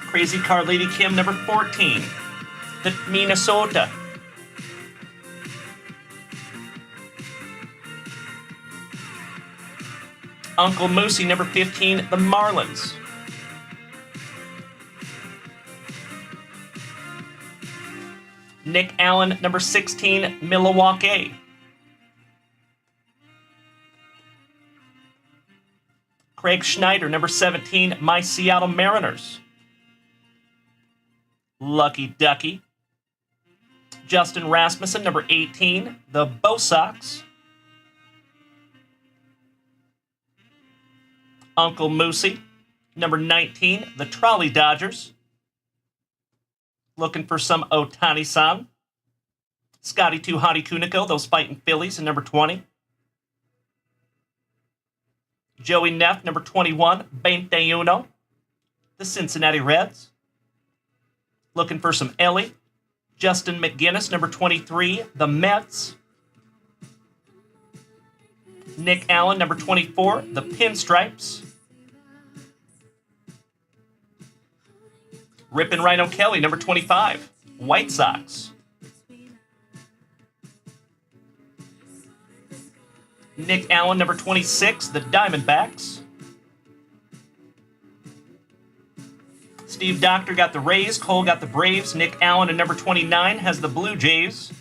S1: Crazy Card Lady Kim, number 14, the Minnesota. Uncle Moosey, number 15, the Marlins. Nick Allen, number 16, Milwaukee. Craig Schneider, number 17, my Seattle Mariners. Lucky Ducky. Justin Rasmussen, number 18, the Bo Sox. Uncle Moosey, number 19, the Trolley Dodgers. Looking for some Ohtani-san. Scotty 2 Hottie Kuniko, those fighting Phillies, and number 20. Joey Neff, number 21, 21, the Cincinnati Reds. Looking for some Ellie. Justin McGinnis, number 23, the Mets. Nick Allen, number 24, the Pinstripes. Rippin' Rhino Kelly, number 25, White Sox. Nick Allen, number 26, the Diamondbacks. Steve Doctor got the Rays, Cole got the Braves, Nick Allen at number 29 has the Blue Jays.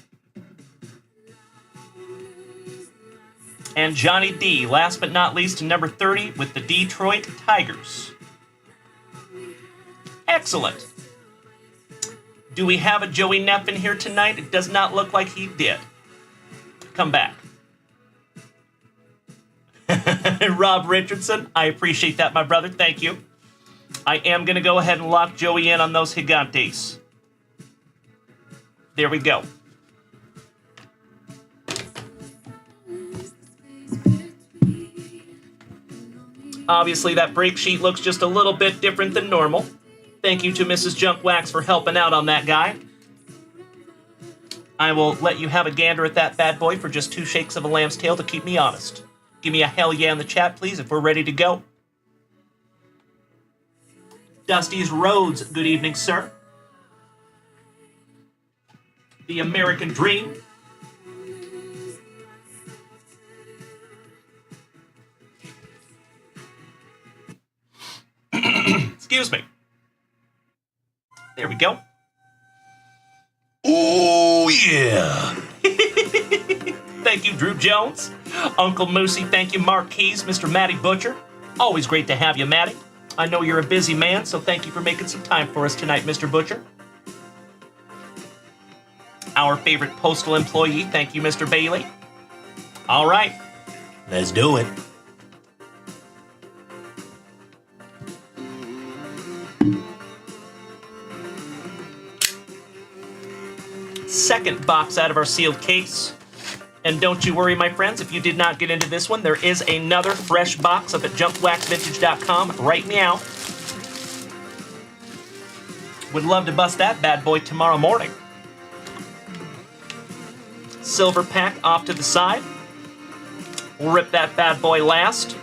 S1: And Johnny D, last but not least, to number 30 with the Detroit Tigers. Excellent. Do we have a Joey Neff in here tonight? It does not look like he did. Come back. Rob Richardson, I appreciate that, my brother. Thank you. I am going to go ahead and lock Joey in on those Gigantes. There we go. Obviously, that break sheet looks just a little bit different than normal. Thank you to Mrs. Junkwax for helping out on that guy. I will let you have a gander at that bad boy for just 2 shakes of a lamb's tail to keep me honest. Give me a hell yeah in the chat, please, if we're ready to go. Dusty's Rhodes, good evening, sir. The American Dream. Excuse me. There we go.
S3: Oh, yeah.
S1: Thank you, Drew Jones. Uncle Moosey, thank you, Mark Keys, Mr. Matty Butcher. Always great to have you, Matty. I know you're a busy man, so thank you for making some time for us tonight, Mr. Butcher. Our favorite postal employee, thank you, Mr. Bailey. All right, let's do it. Second box out of our sealed case. And don't you worry, my friends, if you did not get into this one, there is another fresh box up at junkwaxvintage.com right meow. Would love to bust that bad boy tomorrow morning. Silver pack off to the side. We'll rip that bad boy last.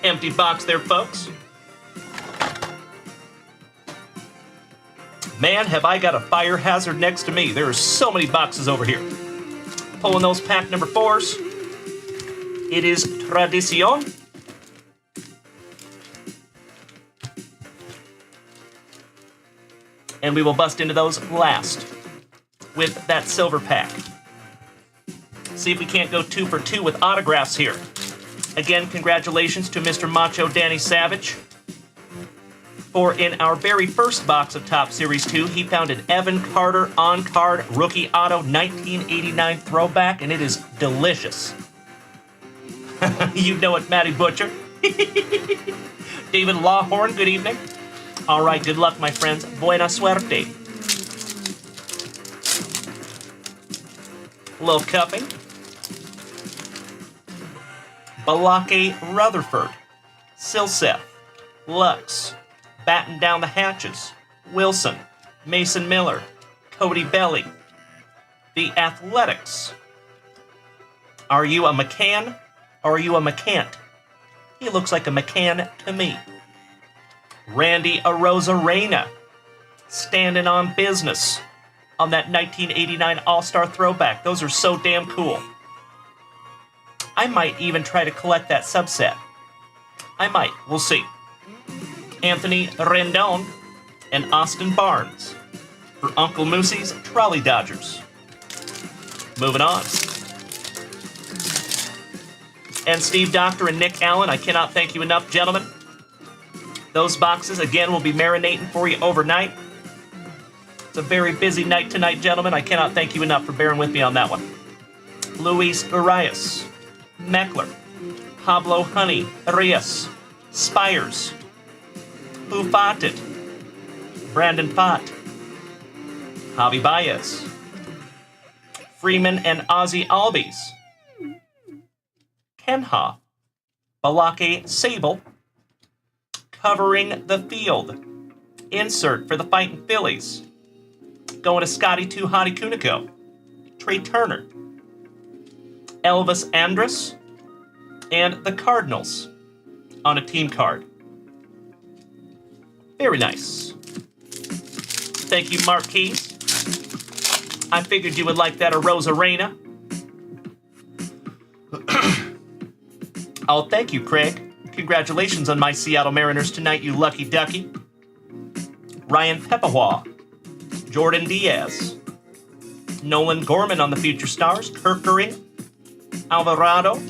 S1: Empty box there, folks. Man, have I got a fire hazard next to me. There are so many boxes over here. Pulling those pack number 4s. It is Tradicion. And we will bust into those last with that silver pack. See if we can't go 2 for 2 with autographs here. Again, congratulations to Mr. Macho Danny Savage. For in our very first box of Top Series 2, he found an Evan Carter on-card rookie auto 1989 throwback, and it is delicious. You know it, Matty Butcher. David Lawhorn, good evening. All right, good luck, my friends. Buena suerte. A little cupping. Balake Rutherford, Silseth, Lux, Batten Down the Hatches, Wilson, Mason Miller, Cody Belly, The Athletics. Are you a McCann or are you a McCant? He looks like a McCann to me. Randy Arozarena, standing on business on that 1989 All-Star throwback. Those are so damn cool. I might even try to collect that subset. I might. We'll see. Anthony Rendon and Austin Barnes for Uncle Moosey's Trolley Dodgers. Moving on. And Steve Doctor and Nick Allen, I cannot thank you enough, gentlemen. Those boxes, again, will be marinating for you overnight. It's a very busy night tonight, gentlemen. I cannot thank you enough for bearing with me on that one. Luis Arias, Meckler, Pablo Honey, Arias, Spires, Who Fought It, Brandon Fott, Javi Baez, Freeman and Ozzy Albies, Kenha, Balake Sable, Covering the Field, insert for the Fighting Phillies, going to Scotty 2 Hottie Kuniko, Trey Turner, Elvis Andrus, and the Cardinals on a team card. Very nice. Thank you, Mark Keys. I figured you would like that Rosarena. Oh, thank you, Craig. Congratulations on my Seattle Mariners tonight, you lucky ducky. Ryan Pepawa, Jordan Diaz, Nolan Gorman on the Future Stars, Kirkering, Alvarado,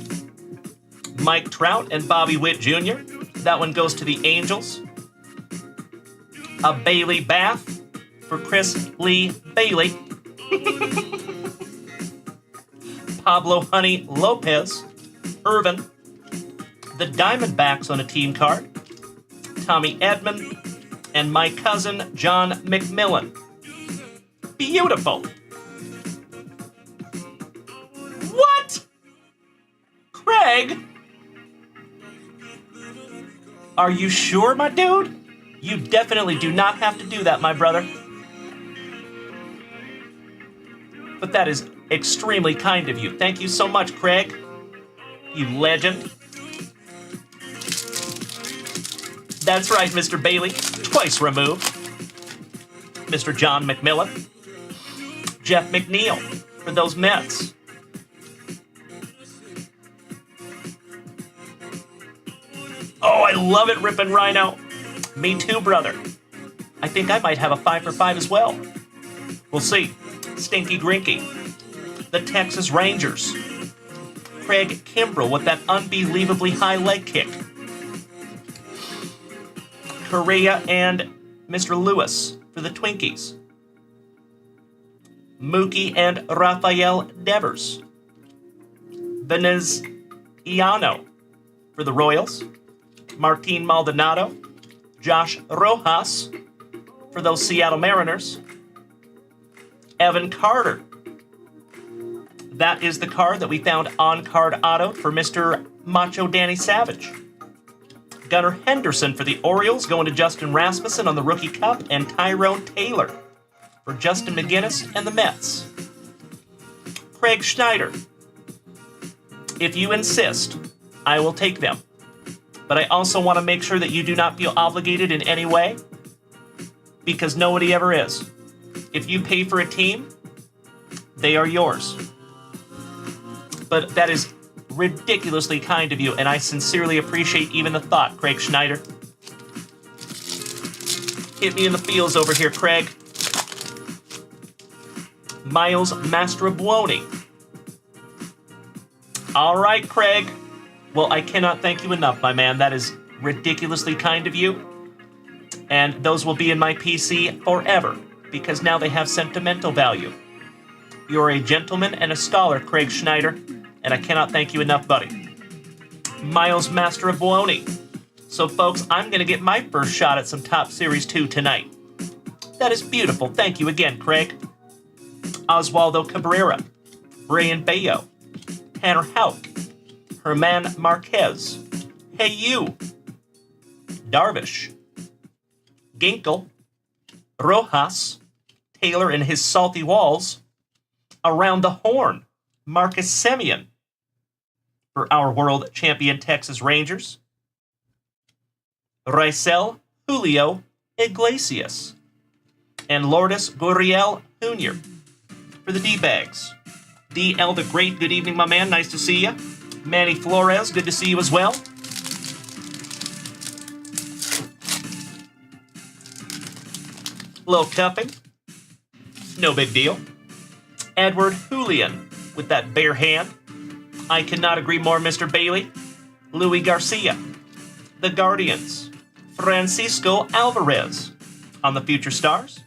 S1: Mike Trout, and Bobby Witt Jr. That one goes to the Angels. A Bailey Bath for Chris Lee Bailey. Pablo Honey Lopez, Irvin, the Diamondbacks on a team card, Tommy Edman, and my cousin John McMillan. Beautiful. What? Craig? Are you sure, my dude? You definitely do not have to do that, my brother. But that is extremely kind of you. Thank you so much, Craig. You legend. That's right, Mr. Bailey. Twice removed. Mr. John McMillan. Jeff McNeil for those Mets. Oh, I love it, Rippin' Rhino. Me too, brother. I think I might have a 5 for 5 as well. We'll see. Stinky Grinky. The Texas Rangers. Craig Kimbrell with that unbelievably high leg kick. Correa and Mr. Lewis for the Twinkies. Mookie and Rafael Devers. Veneziano for the Royals. Martin Maldonado. Josh Rojas for those Seattle Mariners. Evan Carter. That is the card that we found on card auto for Mr. Macho Danny Savage. Gunnar Henderson for the Orioles, going to Justin Rasmussen on the Rookie Cup, and Tyrone Taylor for Justin McGinnis and the Mets. Craig Schneider. If you insist, I will take them. But I also want to make sure that you do not feel obligated in any way, because nobody ever is. If you pay for a team, they are yours. But that is ridiculously kind of you, and I sincerely appreciate even the thought, Craig Schneider. Hit me in the feels over here, Craig. Miles Mastrobuoni. All right, Craig. Well, I cannot thank you enough, my man. That is ridiculously kind of you. And those will be in my PC forever, because now they have sentimental value. You're a gentleman and a scholar, Craig Schneider, and I cannot thank you enough, buddy. Miles Mastrobuoni. So, folks, I'm going to get my first shot at some Top Series 2 tonight. That is beautiful. Thank you again, Craig. Oswaldo Cabrera. Brian Bayo. Tanner Houck. Herman Marquez. Hey You. Darvish. Ginkel. Rojas. Taylor and his salty walls. Around the horn. Marcus Semien. For our world champion Texas Rangers. Raisel Julio Iglesias. and Lourdes Gurriel Jr. For the D-Bags, D.L. the Great, good evening, my man. Nice to see you. Manny Flores, good to see you as well. Little cupping. No big deal. Edward Julian with that bare hand. I cannot agree more, Mr. Bailey. Louis Garcia. The Guardians. Francisco Alvarez on the Future Stars.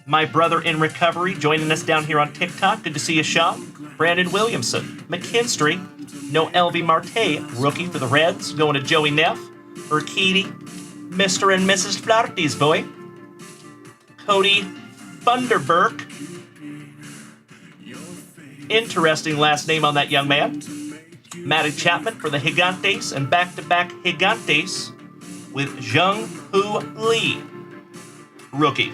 S1: My brother in recovery joining us down here on TikTok. Good to see you, Sean. Brandon Williamson. McKinstry. No Elvie Marte, rookie for the Reds. Going to Joey Neff. Urquidy. Mr. and Mrs. Flarty's boy. Cody Funderburk. Interesting last name on that young man. Matty Chapman for the Gigantes and back-to-back Gigantes with Jung-Hoo Lee, rookie.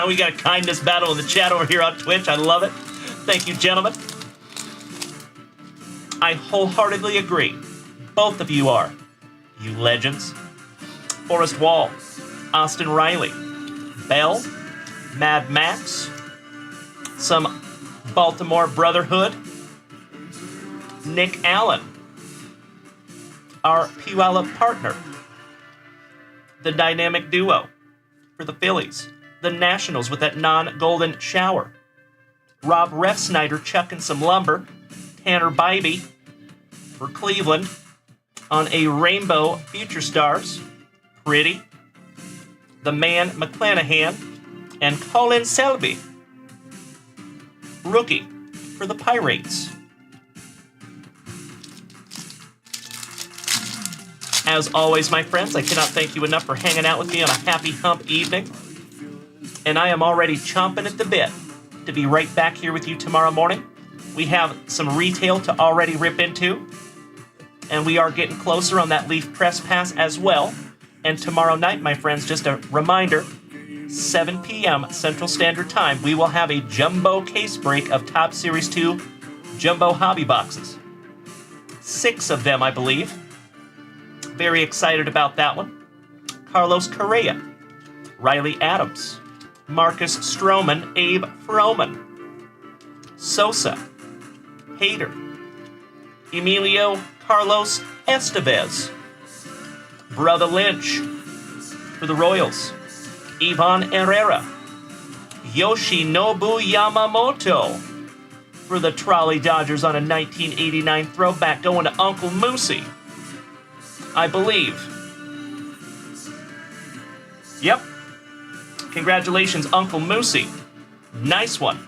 S1: We got a kindness battle in the chat over here on Twitch. I love it. Thank you, gentlemen. I wholeheartedly agree. Both of you are. You legends. Forrest Wall, Austin Riley, Bell, Mad Max, some Baltimore Brotherhood, Nick Allen, our Puyallup partner, the dynamic duo for the Phillies, the Nationals with that non-golden shower, Rob Refsnyder chucking some lumber, Tanner Bybee for Cleveland on a Rainbow Future Stars, Pretty, the man McClanahan, and Colin Selby, rookie for the Pirates. As always, my friends, I cannot thank you enough for hanging out with me on a happy hump evening. And I am already chomping at the bit to be right back here with you tomorrow morning. We have some retail to already rip into, and we are getting closer on that Leaf Press Pass as well. And tomorrow night, my friends, just a reminder, 7 p.m. Central Standard Time, we will have a jumbo case break of Top Series 2 jumbo hobby boxes. 6 of them, I believe. Very excited about that one. Carlos Correa, Riley Adams, Marcus Stroman, Abe Froman, Sosa, Hader, Emilio Carlos Estevez, Brother Lynch for the Royals, Ivan Herrera, Yoshinobu Yamamoto for the Trolley Dodgers on a 1989 throwback going to Uncle Moosey, I believe. Yep. Congratulations, Uncle Moosey. Nice one.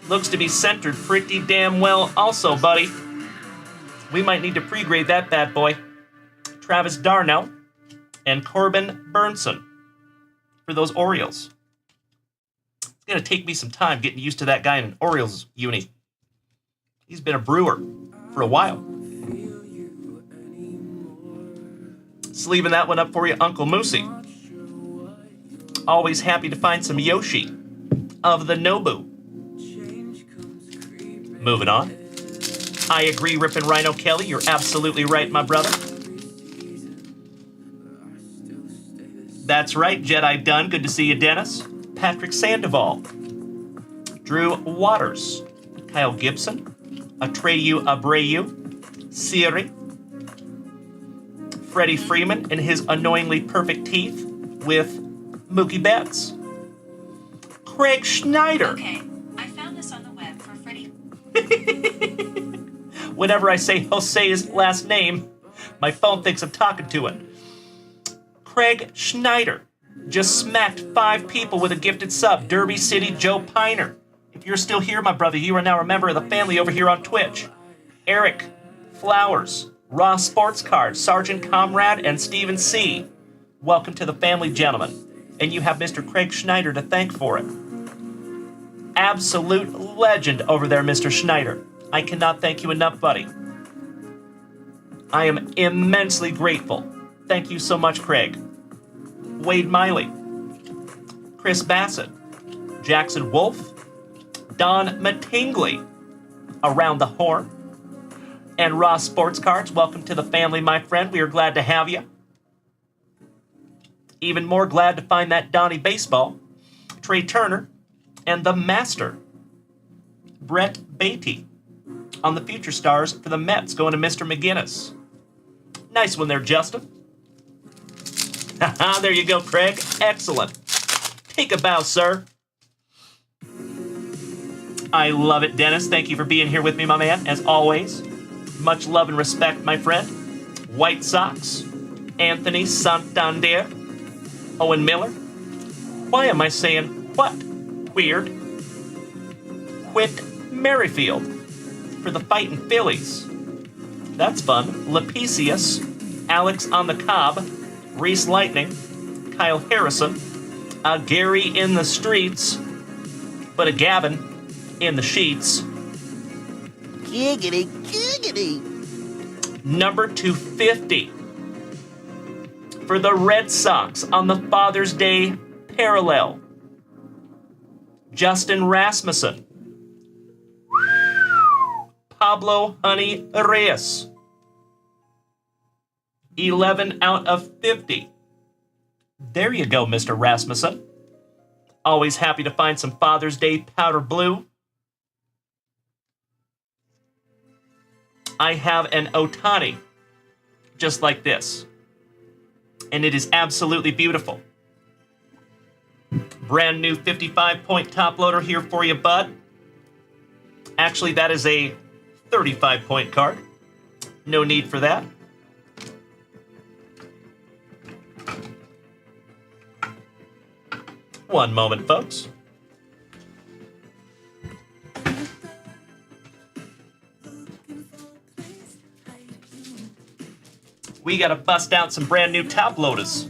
S1: Looks to be centered pretty damn well also, buddy. We might need to pre-grade that bad boy. Travis Darnell and Corbin Burnson for those Orioles. It's going to take me some time getting used to that guy in an Orioles uni. He's been a Brewer for a while. Sleeving that one up for you, Uncle Moosey. Always happy to find some Yoshi of the Nobu. Moving on. I agree, Rippin' Rhino Kelly. You're absolutely right, my brother. That's right, Jedi Dunn. Good to see you, Dennis. Patrick Sandoval. Drew Waters. Kyle Gibson. Atreyu Abreu. Siri. Freddie Freeman and his annoyingly perfect teeth with Mookie Betts. Craig Schneider.
S6: Okay, I found this on the web for Freddie.
S1: Whenever I say Jose's last name, my phone thinks I'm talking to it. Craig Schneider just smacked 5 people with a gifted sub. Derby City Joe Piner. If you're still here, my brother, you are now a member of the family over here on Twitch. Eric Flowers, Raw Sports Card, Sergeant Comrade, and Stephen C. Welcome to the family, gentlemen. And you have Mr. Craig Schneider to thank for it. Absolute legend over there, Mr. Schneider. I cannot thank you enough, buddy. I am immensely grateful. Thank you so much, Craig. Wade Miley, Chris Bassett, Jackson Wolf, Don Mattingly, Around the Horn, and Raw Sports Cards. Welcome to the family, my friend. We are glad to have you. Even more glad to find that Donnie Baseball, Trey Turner, and the Master, Brett Beatty, on the Future Stars for the Mets, going to Mr. McGinnis. Nice one there, Justin. Haha, there you go, Craig. Excellent. Take a bow, sir. I love it, Dennis. Thank you for being here with me, my man, as always. Much love and respect, my friend. White Sox, Anthony Santander, Owen Miller. Why am I saying what? Weird. Whit Merrifield for the Fightin' Phillies. That's fun. Lepicius, Alex on the Cobb, Reese Lightning, Kyle Harrison, a Gary in the streets, but a Gavin in the sheets.
S2: Giggity, giggity.
S1: Number 250 for the Red Sox on the Father's Day parallel. Justin Rasmussen. Pablo Honey Reyes. 11 out of 50. There you go, Mr. Rasmussen. Always happy to find some Father's Day powder blue. I have an Otani, just like this. And it is absolutely beautiful. Brand new 55-point top loader here for you, bud. Actually, that is a 35-point card. No need for that. One moment, folks. We gotta bust out some brand new top loaders.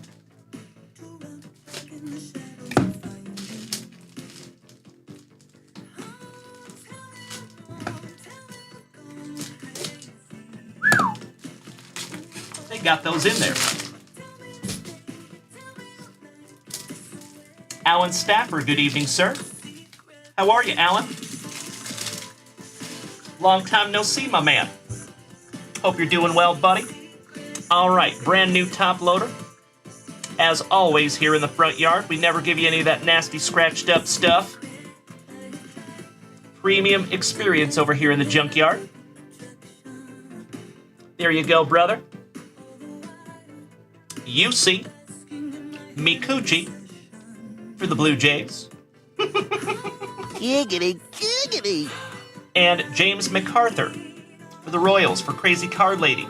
S1: They got those in there. Alan Stafford, good evening, sir. How are you, Alan? Long time no see, my man. Hope you're doing well, buddy. All right, brand new top loader. As always, here in the front yard, we never give you any of that nasty scratched up stuff. Premium experience over here in the junkyard. There you go, brother. UC Mikuchi for the Blue Jays.
S2: Giggity, giggity.
S1: And James MacArthur for the Royals for Crazy Card Lady.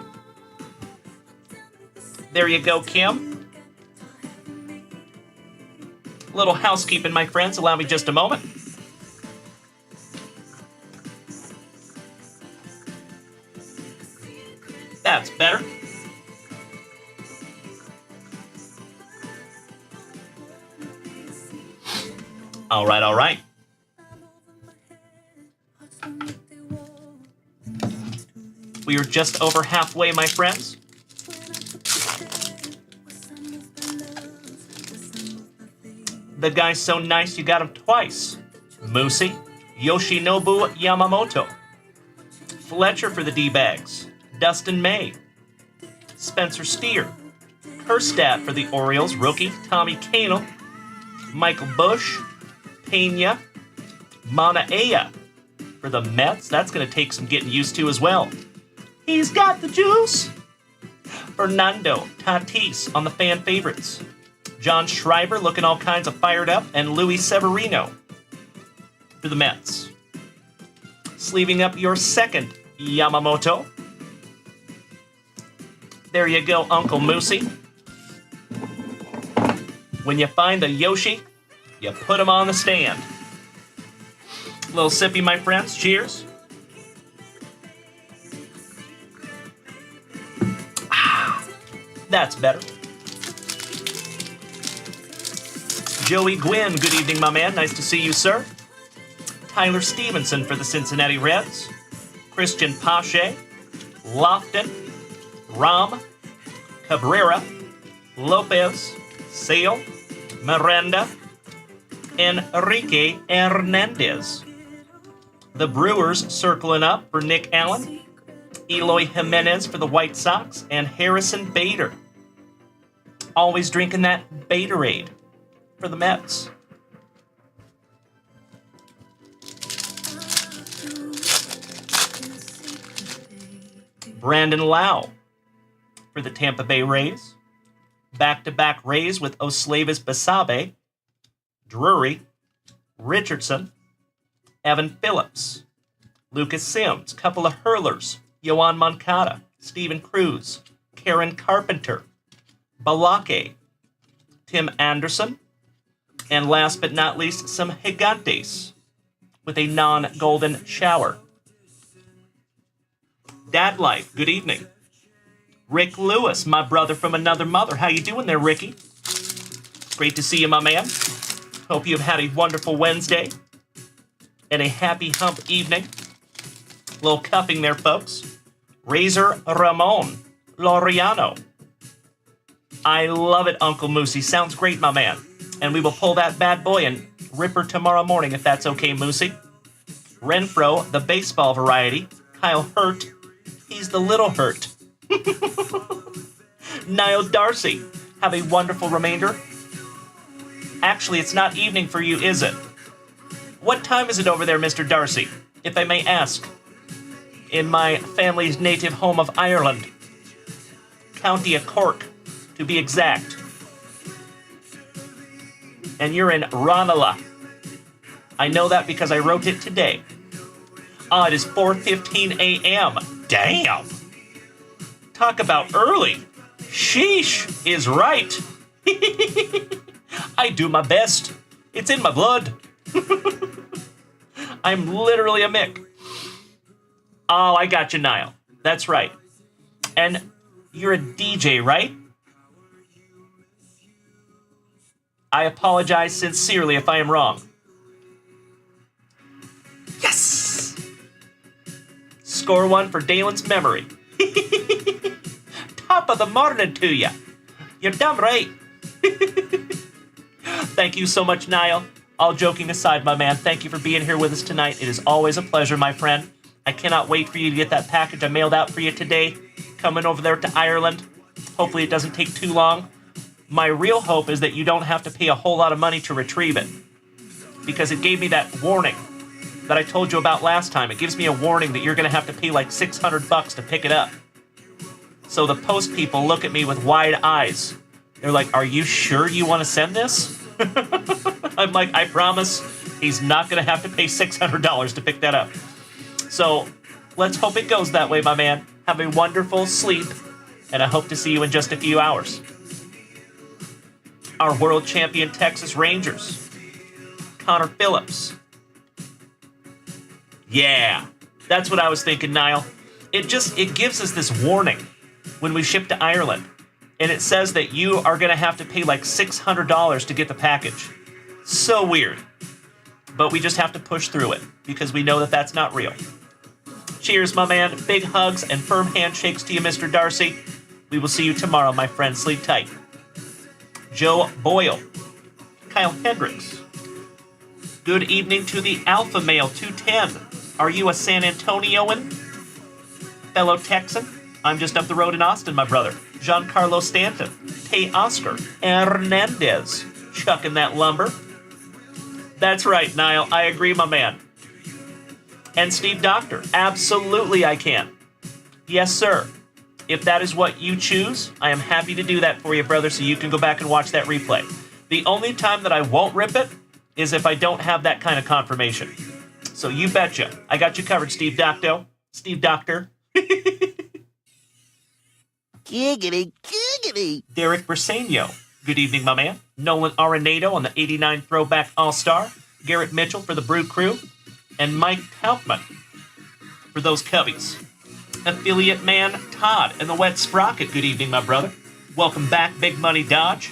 S1: There you go, Kim. Little housekeeping, my friends. Allow me just a moment. That's better. All right, all right. We are just over halfway, my friends. The guy's so nice you got him twice. Musi, Yoshinobu Yamamoto. Fletcher for the D-Bags. Dustin May. Spencer Steer. Kerstad for the Orioles. Rookie. Tommy Canel. Michael Bush. Pena. Manaea for the Mets. That's going to take some getting used to as well. He's got the juice. Fernando Tatis on the fan favorites. John Schreiber looking all kinds of fired up, and Luis Severino for the Mets. Sleeving up your second Yamamoto. There you go, Uncle Moosey. When you find a Yoshi, you put him on the stand. Little sippy, my friends. Cheers. That's better. Joey Gwynn, good evening, my man. Nice to see you, sir. Tyler Stevenson for the Cincinnati Reds. Christian Pache. Lofton. Ram. Cabrera. Lopez. Sale. Miranda. Enrique Hernandez. The Brewers circling up for Nick Allen. Eloy Jimenez for the White Sox. And Harrison Bader Always drinking that Batorade for the Mets. Brandon Lau for the Tampa Bay Rays. Back-to-back Rays with Oslavas Basabe, Drury, Richardson, Evan Phillips, Lucas Sims, couple of hurlers, Yoan Moncada, Steven Cruz, Karen Carpenter, Balake, Tim Anderson, and last but not least, some Gigantes with a non-golden shower. Dad Life, good evening. Rick Lewis, my brother from another mother. How you doing there, Ricky? Great to see you, my man. Hope you've had a wonderful Wednesday and a happy hump evening. Little cuffing there, folks. Razor Ramon Laureano. I love it, Uncle Moosey. Sounds great, my man. And we will pull that bad boy and rip her tomorrow morning, if that's okay, Moosey. Renfro, the baseball variety. Kyle Hurt. He's the little Hurt. Niall Darcy, have a wonderful remainder. Actually, it's not evening for you, is it? What time is it over there, Mr. Darcy, if I may ask? In my family's native home of Ireland. County of Cork, to be exact. And you're in Ranelagh. I know that because I wrote it today. It is 4:15 a.m. Damn! Talk about early. Sheesh is right. I do my best. It's in my blood. I'm literally a Mick. Oh, I got you, Niall. That's right. And you're a DJ, right? I apologize sincerely if I am wrong. Yes! Score one for Dalen's memory. Top of the morning to ya. You're damn right. Thank you so much, Niall. All joking aside, my man, thank you for being here with us tonight. It is always a pleasure, my friend. I cannot wait for you to get that package I mailed out for you today. Coming over there to Ireland. Hopefully it doesn't take too long. My real hope is that you don't have to pay a whole lot of money to retrieve it. Because it gave me that warning that I told you about last time. It gives me a warning that you're going to have to pay like $600 to pick it up. So the post people look at me with wide eyes. They're like, are you sure you want to send this? I'm like, I promise he's not going to have to pay $600 to pick that up. So let's hope it goes that way, my man. Have a wonderful sleep, and I hope to see you in just a few hours. Our world champion Texas Rangers, Connor Phillips. Yeah, that's what I was thinking, Niall. It gives us this warning when we ship to Ireland. And it says that you are going to have to pay like $600 to get the package. So weird. But we just have to push through it because we know that that's not real. Cheers, my man. Big hugs and firm handshakes to you, Mr. Darcy. We will see you tomorrow, my friend. Sleep tight. Joe Boyle. Kyle Hendricks. Good evening to the Alpha Male 210. Are you a San Antonioan? Fellow Texan? I'm just up the road in Austin, my brother. Giancarlo Stanton. Tay Oscar. Hernandez. Chucking that lumber. That's right, Niall. I agree, my man. And Steve Doctor. Absolutely I can. Yes, sir. If that is what you choose, I am happy to do that for you, brother, so you can go back and watch that replay. The only time that I won't rip it is if I don't have that kind of confirmation. So you betcha. I got you covered, Steve Doctor. Steve Doctor.
S2: Giggity, giggity.
S1: Derek Briseno. Good evening, my man. Nolan Arenado on the 89 Throwback All-Star. Garrett Mitchell for the Brew Crew. And Mike Taubman for those Cubbies. Affiliate man Todd and the Wet Sprocket. Good evening, my brother. Welcome back, Big Money Dodge.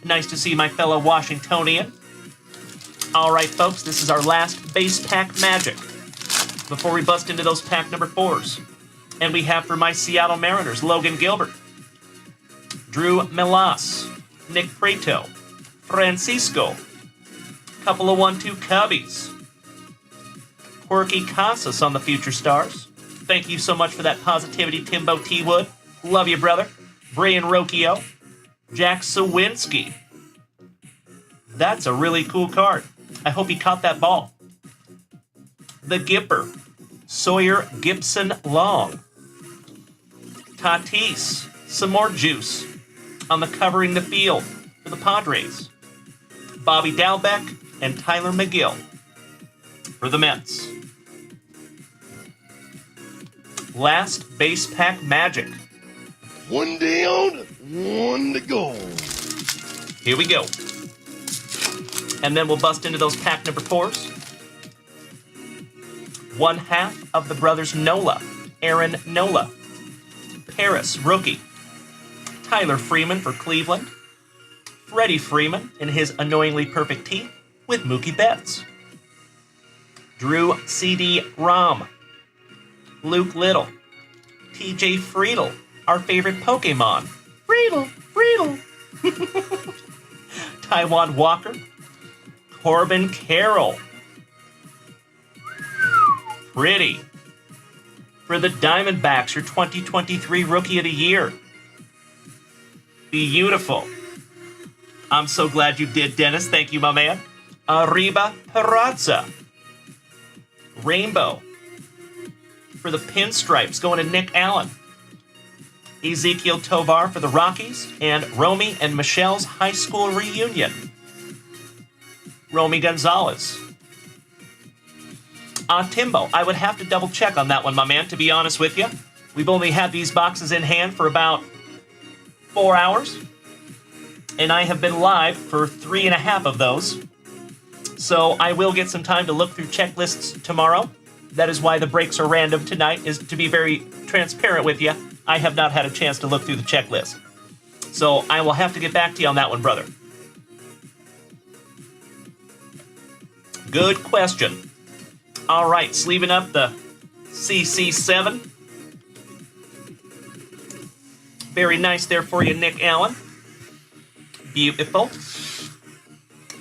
S1: Nice to see my fellow Washingtonian. All right, folks, this is our last base pack magic before we bust into those pack number 4s. And we have for my Seattle Mariners, Logan Gilbert, Drew Melas, Nick Preto, Francisco, couple of 1-2 Cubbies, Quirky Casas on the Future Stars. Thank you so much for that positivity, Timbo T. Wood. Love you, brother. Brian Rocchio, Jack Sawinski. That's a really cool card. I hope he caught that ball. The Gipper, Sawyer Gibson Long. Tatis, some more juice on the covering the field for the Padres. Bobby Dalbec and Tyler McGill for the Mets. Last base pack magic.
S3: One down, one to go.
S1: Here we go. And then we'll bust into those pack number 4s. One half of the brothers Nola, Aaron Nola. Paris, rookie. Tyler Freeman for Cleveland. Freddie Freeman in his annoyingly perfect teeth with Mookie Betts. Drew C.D. Rom. Luke Little. T.J. Friedel, our favorite Pokemon. Friedel. Taiwan Walker. Corbin Carroll. Pretty. For the Diamondbacks, your 2023 Rookie of the Year. Beautiful. I'm so glad you did, Dennis. Thank you, my man. Arriba Peraza. Rainbow. For the Pinstripes, going to Nick Allen. Ezekiel Tovar for the Rockies. And Romy and Michelle's high school reunion. Romy Gonzalez. Timbo, I would have to double check on that one, my man, to be honest with you. We've only had these boxes in hand for about 4 hours. And I have been live for 3.5 of those. So I will get some time to look through checklists tomorrow. That is why the breaks are random tonight, is to be very transparent with you. I have not had a chance to look through the checklist. So I will have to get back to you on that one, brother. Good question. All right, sleeving up the CC7. Very nice there for you, Nick Allen. Beautiful.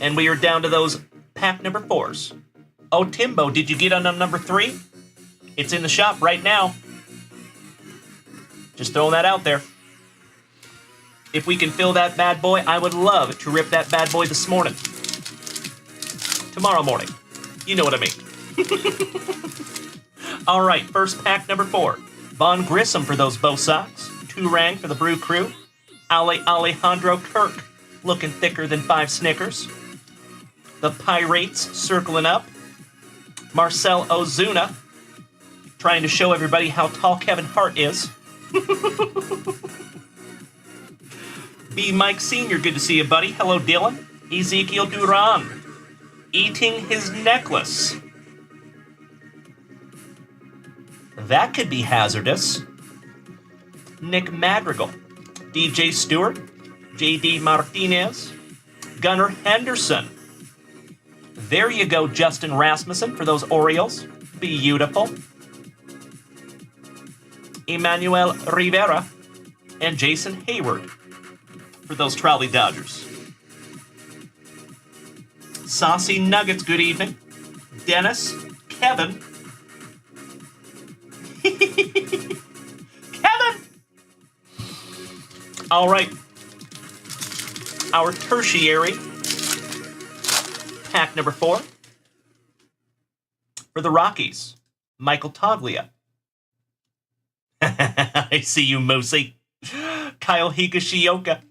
S1: And we are down to those pack number 4s. Oh, Timbo, did you get on number 3? It's in the shop right now. Just throwing that out there. If we can fill that bad boy, I would love to rip that bad boy this morning. Tomorrow morning. You know what I mean. All right, first pack number 4. Von Grissom for those Bo Sox. Turang for the Brew Crew. Alejandro Kirk, looking thicker than 5 Snickers. The Pirates circling up. Marcel Ozuna, trying to show everybody how tall Kevin Hart is. B. Mike Sr., good to see you, buddy. Hello, Dylan. Ezekiel Duran, eating his necklace. That could be hazardous. Nick Madrigal, DJ Stewart, JD Martinez, Gunnar Henderson. There you go, Justin Rasmussen for those Orioles. Beautiful. Emmanuel Rivera and Jason Hayward for those Trolley Dodgers. Saucy Nuggets, good evening. Dennis, Kevin. Kevin! All right. Our tertiary pack number 4 for the Rockies, Michael Toglia. I see you, Moosey. Kyle Higashioka,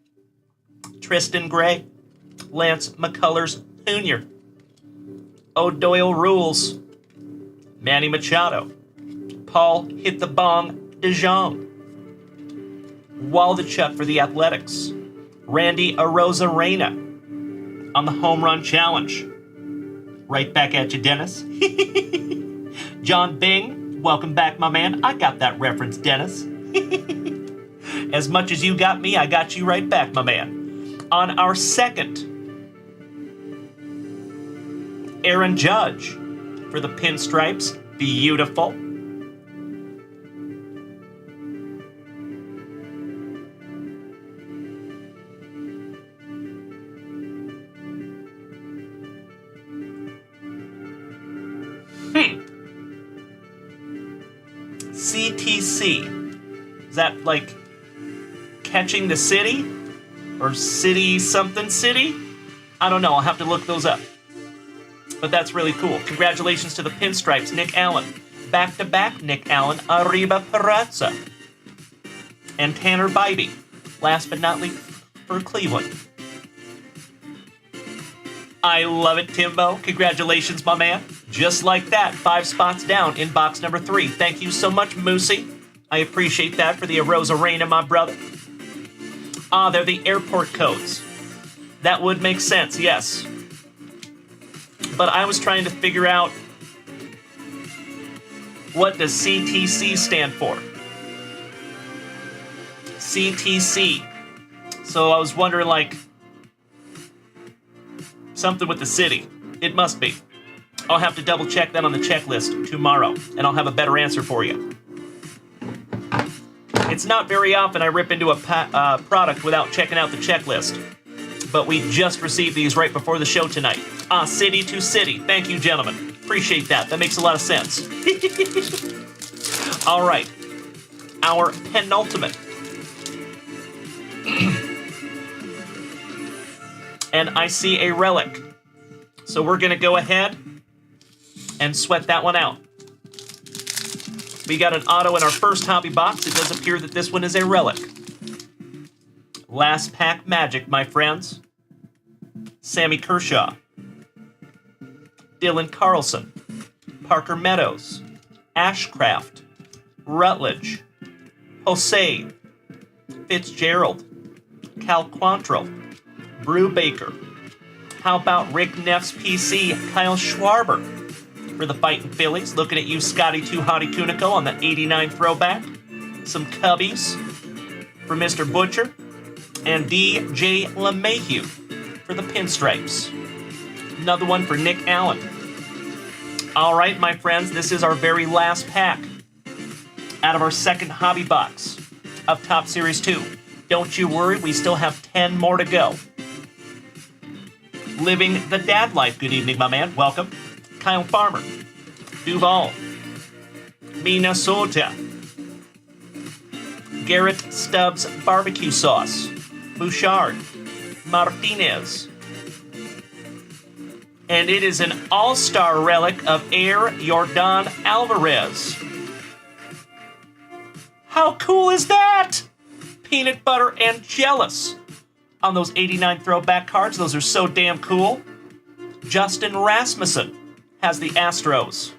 S1: Tristan Gray, Lance McCullers Jr., O'Doyle Rules, Manny Machado, Paul Hit the Bong DeJong, Waldachuk for the Athletics, Randy Arozarena on the Home Run Challenge. Right back at you, Dennis. John Bing, welcome back, my man. I got that reference, Dennis. As much as you got me, I got you right back, my man. On our second, Aaron Judge for the Pinstripes. Beautiful. CTC. Is that like catching the city? or City something City. I don't know. I'll have to look those up. But that's really cool. Congratulations to the Pinstripes, Nick Allen. Back-to-back Nick Allen, Arriba Perazza. And Tanner Bybee. Last but not least, for Cleveland. I love it, Timbo. Congratulations, my man. Just like that, 5 spots down in box number 3. Thank you so much, Moosey. I appreciate that for the Arosa Reina, my brother. Ah, they're the airport codes. That would make sense, yes. But I was trying to figure out, what does CTC stand for? CTC. So I was wondering, like, something with the city. It must be. I'll have to double check that on the checklist tomorrow, and I'll have a better answer for you. It's not very often I rip into a product without checking out the checklist, but we just received these right before the show tonight. Ah, city to city. Thank you, gentlemen. Appreciate that. That makes a lot of sense. All right. Our penultimate. And I see a relic. So we're going to go ahead and sweat that one out. We got an auto in our first hobby box. It does appear that this one is a relic. Last pack magic, my friends. Sammy Kershaw. Dylan Carlson. Parker Meadows. Ashcraft. Rutledge. Jose. Fitzgerald. Cal Quantrill. Brew Baker. How about Rick Neff's PC, Kyle Schwarber? For the Fightin' Phillies, looking at you, Scotty 2 Hottie Kunico on the 89 throwback. Some Cubbies for Mr. Butcher. And DJ LeMahieu for the Pinstripes. Another one for Nick Allen. All right, my friends, this is our very last pack out of our second hobby box of Top Series 2. Don't you worry, we still have 10 more to go. Living the Dad Life. Good evening, my man. Welcome. Kyle Farmer. Duval. Minnesota. Garrett Stubbs Barbecue Sauce. Bouchard. Martinez. And it is an all-star relic of Air Jordan Alvarez. How cool is that? Peanut butter and jealous on those 89 throwback cards. Those are so damn cool. Justin Rasmussen has the Astros.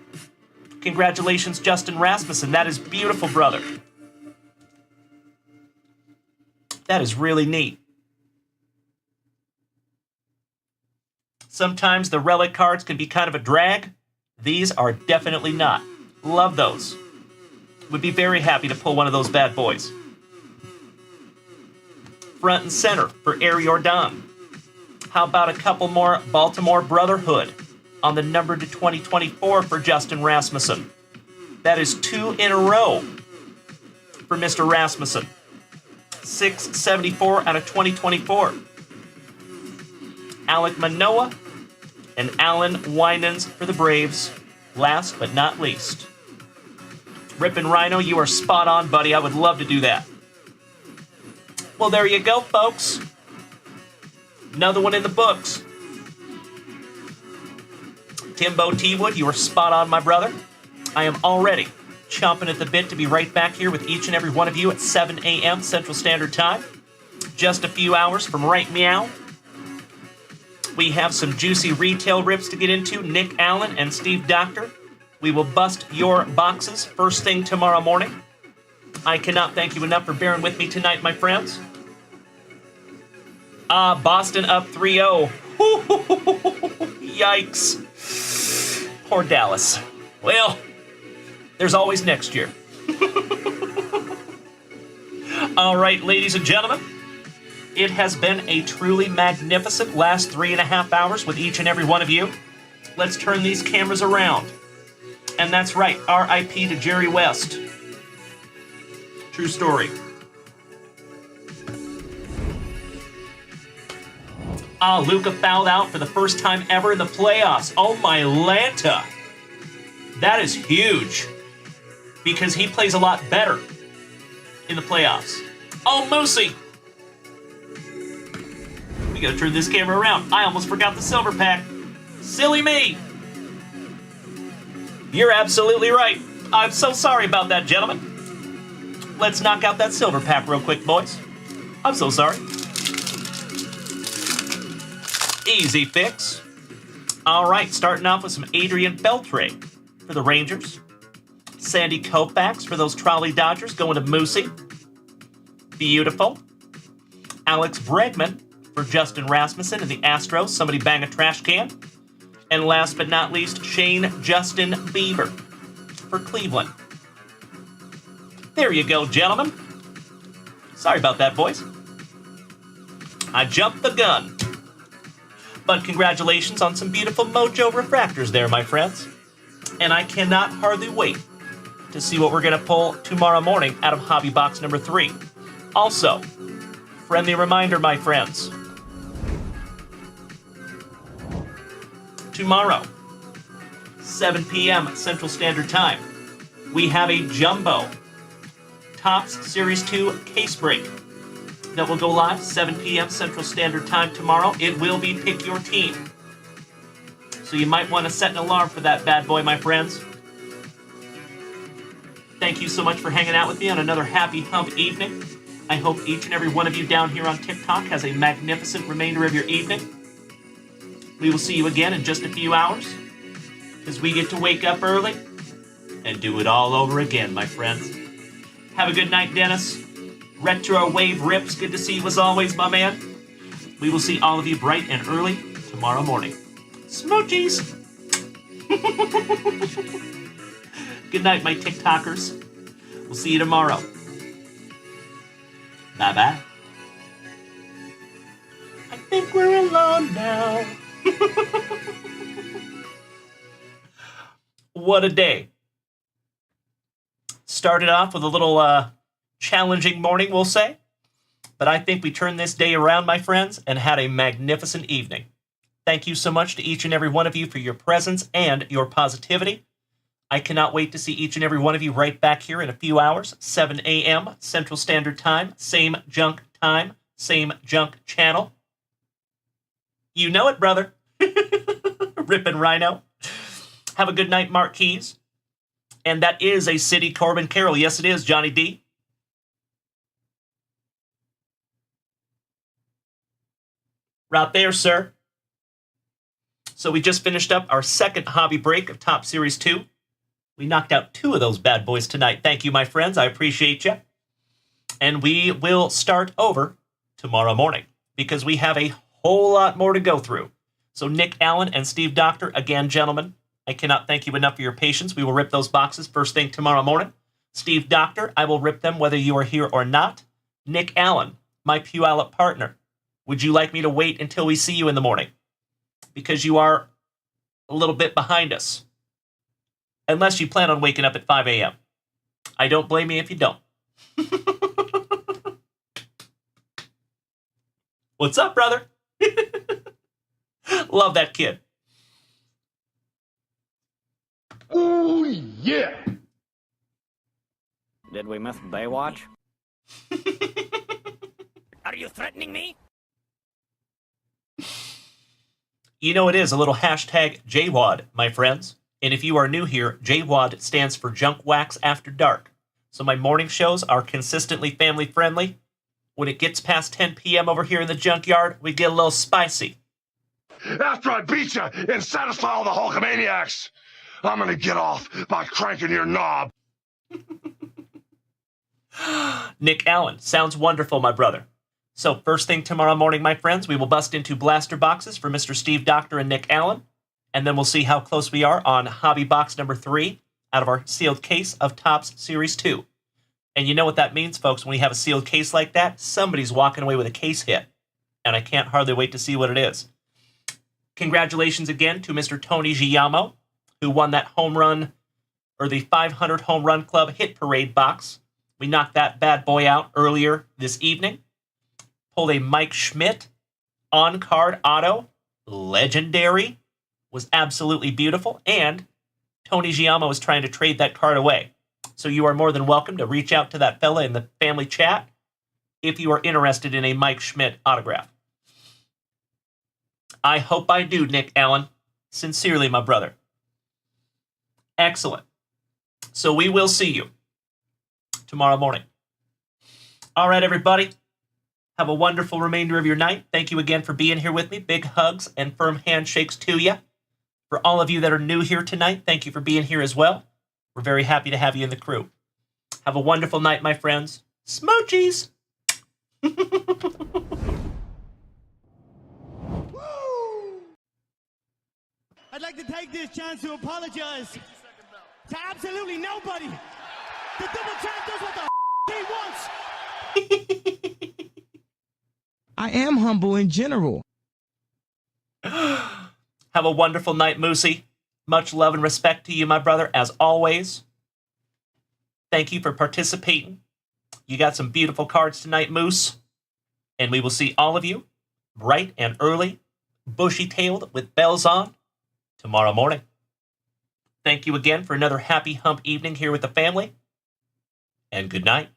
S1: Congratulations, Justin Rasmussen. That is beautiful, brother. That is really neat. Sometimes the relic cards can be kind of a drag. These are definitely not. Love those. Would be very happy to pull one of those bad boys. Front and center for Air Jordan. How about a couple more Baltimore Brotherhood on the number to 2024 for Justin Rasmussen? That is 2 in a row for Mr. Rasmussen. 674 out of 2024. Alec Manoah and Alan Winans for the Braves. Last but not least. Rippin' Rhino, you are spot on, buddy. I would love to do that. Well, there you go, folks. Another one in the books. Timbo T-Wood, you are spot on, my brother. I am already chomping at the bit to be right back here with each and every one of you at 7 a.m. Central Standard Time. Just a few hours from right meow. We have some juicy retail rips to get into. Nick Allen and Steve Doctor. We will bust your boxes first thing tomorrow morning. I cannot thank you enough for bearing with me tonight, my friends. Boston up 3-0. Yikes. Poor Dallas. Well, there's always next year. All right, ladies and gentlemen. It has been a truly magnificent last 3.5 hours with each and every one of you. Let's turn these cameras around. And that's right, R.I.P. to Jerry West. True story. Luka fouled out for the first time ever in the playoffs. Oh, my Lanta. That is huge. Because he plays a lot better in the playoffs. Oh, Moosey. gotta turn this camera around. I almost forgot the silver pack. Silly me. You're absolutely right. I'm so sorry about that, gentlemen. Let's knock out that silver pack real quick, boys. I'm so sorry. Easy fix. All right, starting off with some Adrian Beltre for the Rangers. Sandy Koufax for those Trolley Dodgers going to Moosey. Beautiful. Alex Bregman for Justin Rasmussen and the Astros. Somebody bang a trash can. And last but not least, Shane Justin Bieber for Cleveland. There you go, gentlemen. Sorry about that, boys. I jumped the gun. But congratulations on some beautiful Mojo refractors there, my friends. And I cannot hardly wait to see what we're going to pull tomorrow morning out of hobby box number 3. Also, friendly reminder, my friends. Tomorrow, 7 p.m. Central Standard Time, we have a jumbo Topps Series 2 case break that will go live 7 p.m. Central Standard Time tomorrow. It will be Pick Your Team. So you might want to set an alarm for that bad boy, my friends. Thank you so much for hanging out with me on another happy Hump evening. I hope each and every one of you down here on TikTok has a magnificent remainder of your evening. We will see you again in just a few hours as we get to wake up early and do it all over again, my friends. Have a good night, Dennis. Retro Wave Rips, good to see you as always, my man. We will see all of you bright and early tomorrow morning. Smoochies! Good night, my TikTokers. We'll see you tomorrow. Bye-bye. I think we're alone now. What a day. Started off with a little challenging morning, we'll say. But I think we turned this day around, my friends, and had a magnificent evening. Thank you so much to each and every one of you for your presence and your positivity. I cannot wait to see each and every one of you right back here in a few hours, 7 a.m. Central Standard Time, same junk time, same junk channel. You know it, brother. Rippin' Rhino. Have a good night, Mark Keys. And that is a City Corbin Carol. Yes, it is, Johnny D. Right there, sir. So we just finished up our second hobby break of Top Series 2. We knocked out 2 of those bad boys tonight. Thank you, my friends. I appreciate you. And we will start over tomorrow morning because we have a whole lot more to go through. So Nick Allen and Steve Doctor, again, gentlemen, I cannot thank you enough for your patience. We will rip those boxes first thing tomorrow morning. Steve Doctor, I will rip them whether you are here or not. Nick Allen, my Puyallup partner, would you like me to wait until we see you in the morning? Because you are a little bit behind us. Unless you plan on waking up at 5 a.m. I don't blame you if you don't. What's up, brother? Love that kid.
S3: Oh, yeah.
S4: Did we miss Baywatch? Are you threatening me?
S1: You know it is a little hashtag JWAD, my friends. And if you are new here, JWAD stands for Junk Wax After Dark. So my morning shows are consistently family friendly. When it gets past 10 p.m. over here in the junkyard, we get a little spicy.
S3: After I beat you and satisfy all the Hulkamaniacs, I'm gonna get off by cranking your knob.
S1: Nick Allen, sounds wonderful, my brother. So first thing tomorrow morning, my friends, we will bust into blaster boxes for Mr. Steve Doctor and Nick Allen. And then we'll see how close we are on hobby box number 3 out of our sealed case of Topps Series 2. And you know what that means, folks. When we have a sealed case like that, somebody's walking away with a case hit. And I can't hardly wait to see what it is. Congratulations again to Mr. Tony Giamo, who won that home run, or the 500 Home Run Club Hit Parade box. We knocked that bad boy out earlier this evening. Pulled a Mike Schmidt on-card auto. Legendary. Was absolutely beautiful, and Tony Giamo is trying to trade that card away. So you are more than welcome to reach out to that fella in the family chat if you are interested in a Mike Schmidt autograph. I hope I do, Nick Allen. Sincerely, my brother. Excellent. So we will see you tomorrow morning. All right, everybody. Have a wonderful remainder of your night. Thank you again for being here with me. Big hugs and firm handshakes to you. For all of you that are new here tonight, thank you for being here as well. We're very happy to have you in the crew. Have a wonderful night, my friends. Smoochies!
S7: I'd like to take this chance to apologize to absolutely nobody. The double champ does what the he wants. I am humble in general.
S1: Have a wonderful night, Moosey. Much love and respect to you, my brother, as always. Thank you for participating. You got some beautiful cards tonight, Moose. And we will see all of you bright and early, bushy-tailed with bells on, tomorrow morning. Thank you again for another happy hump evening here with the family. And good night.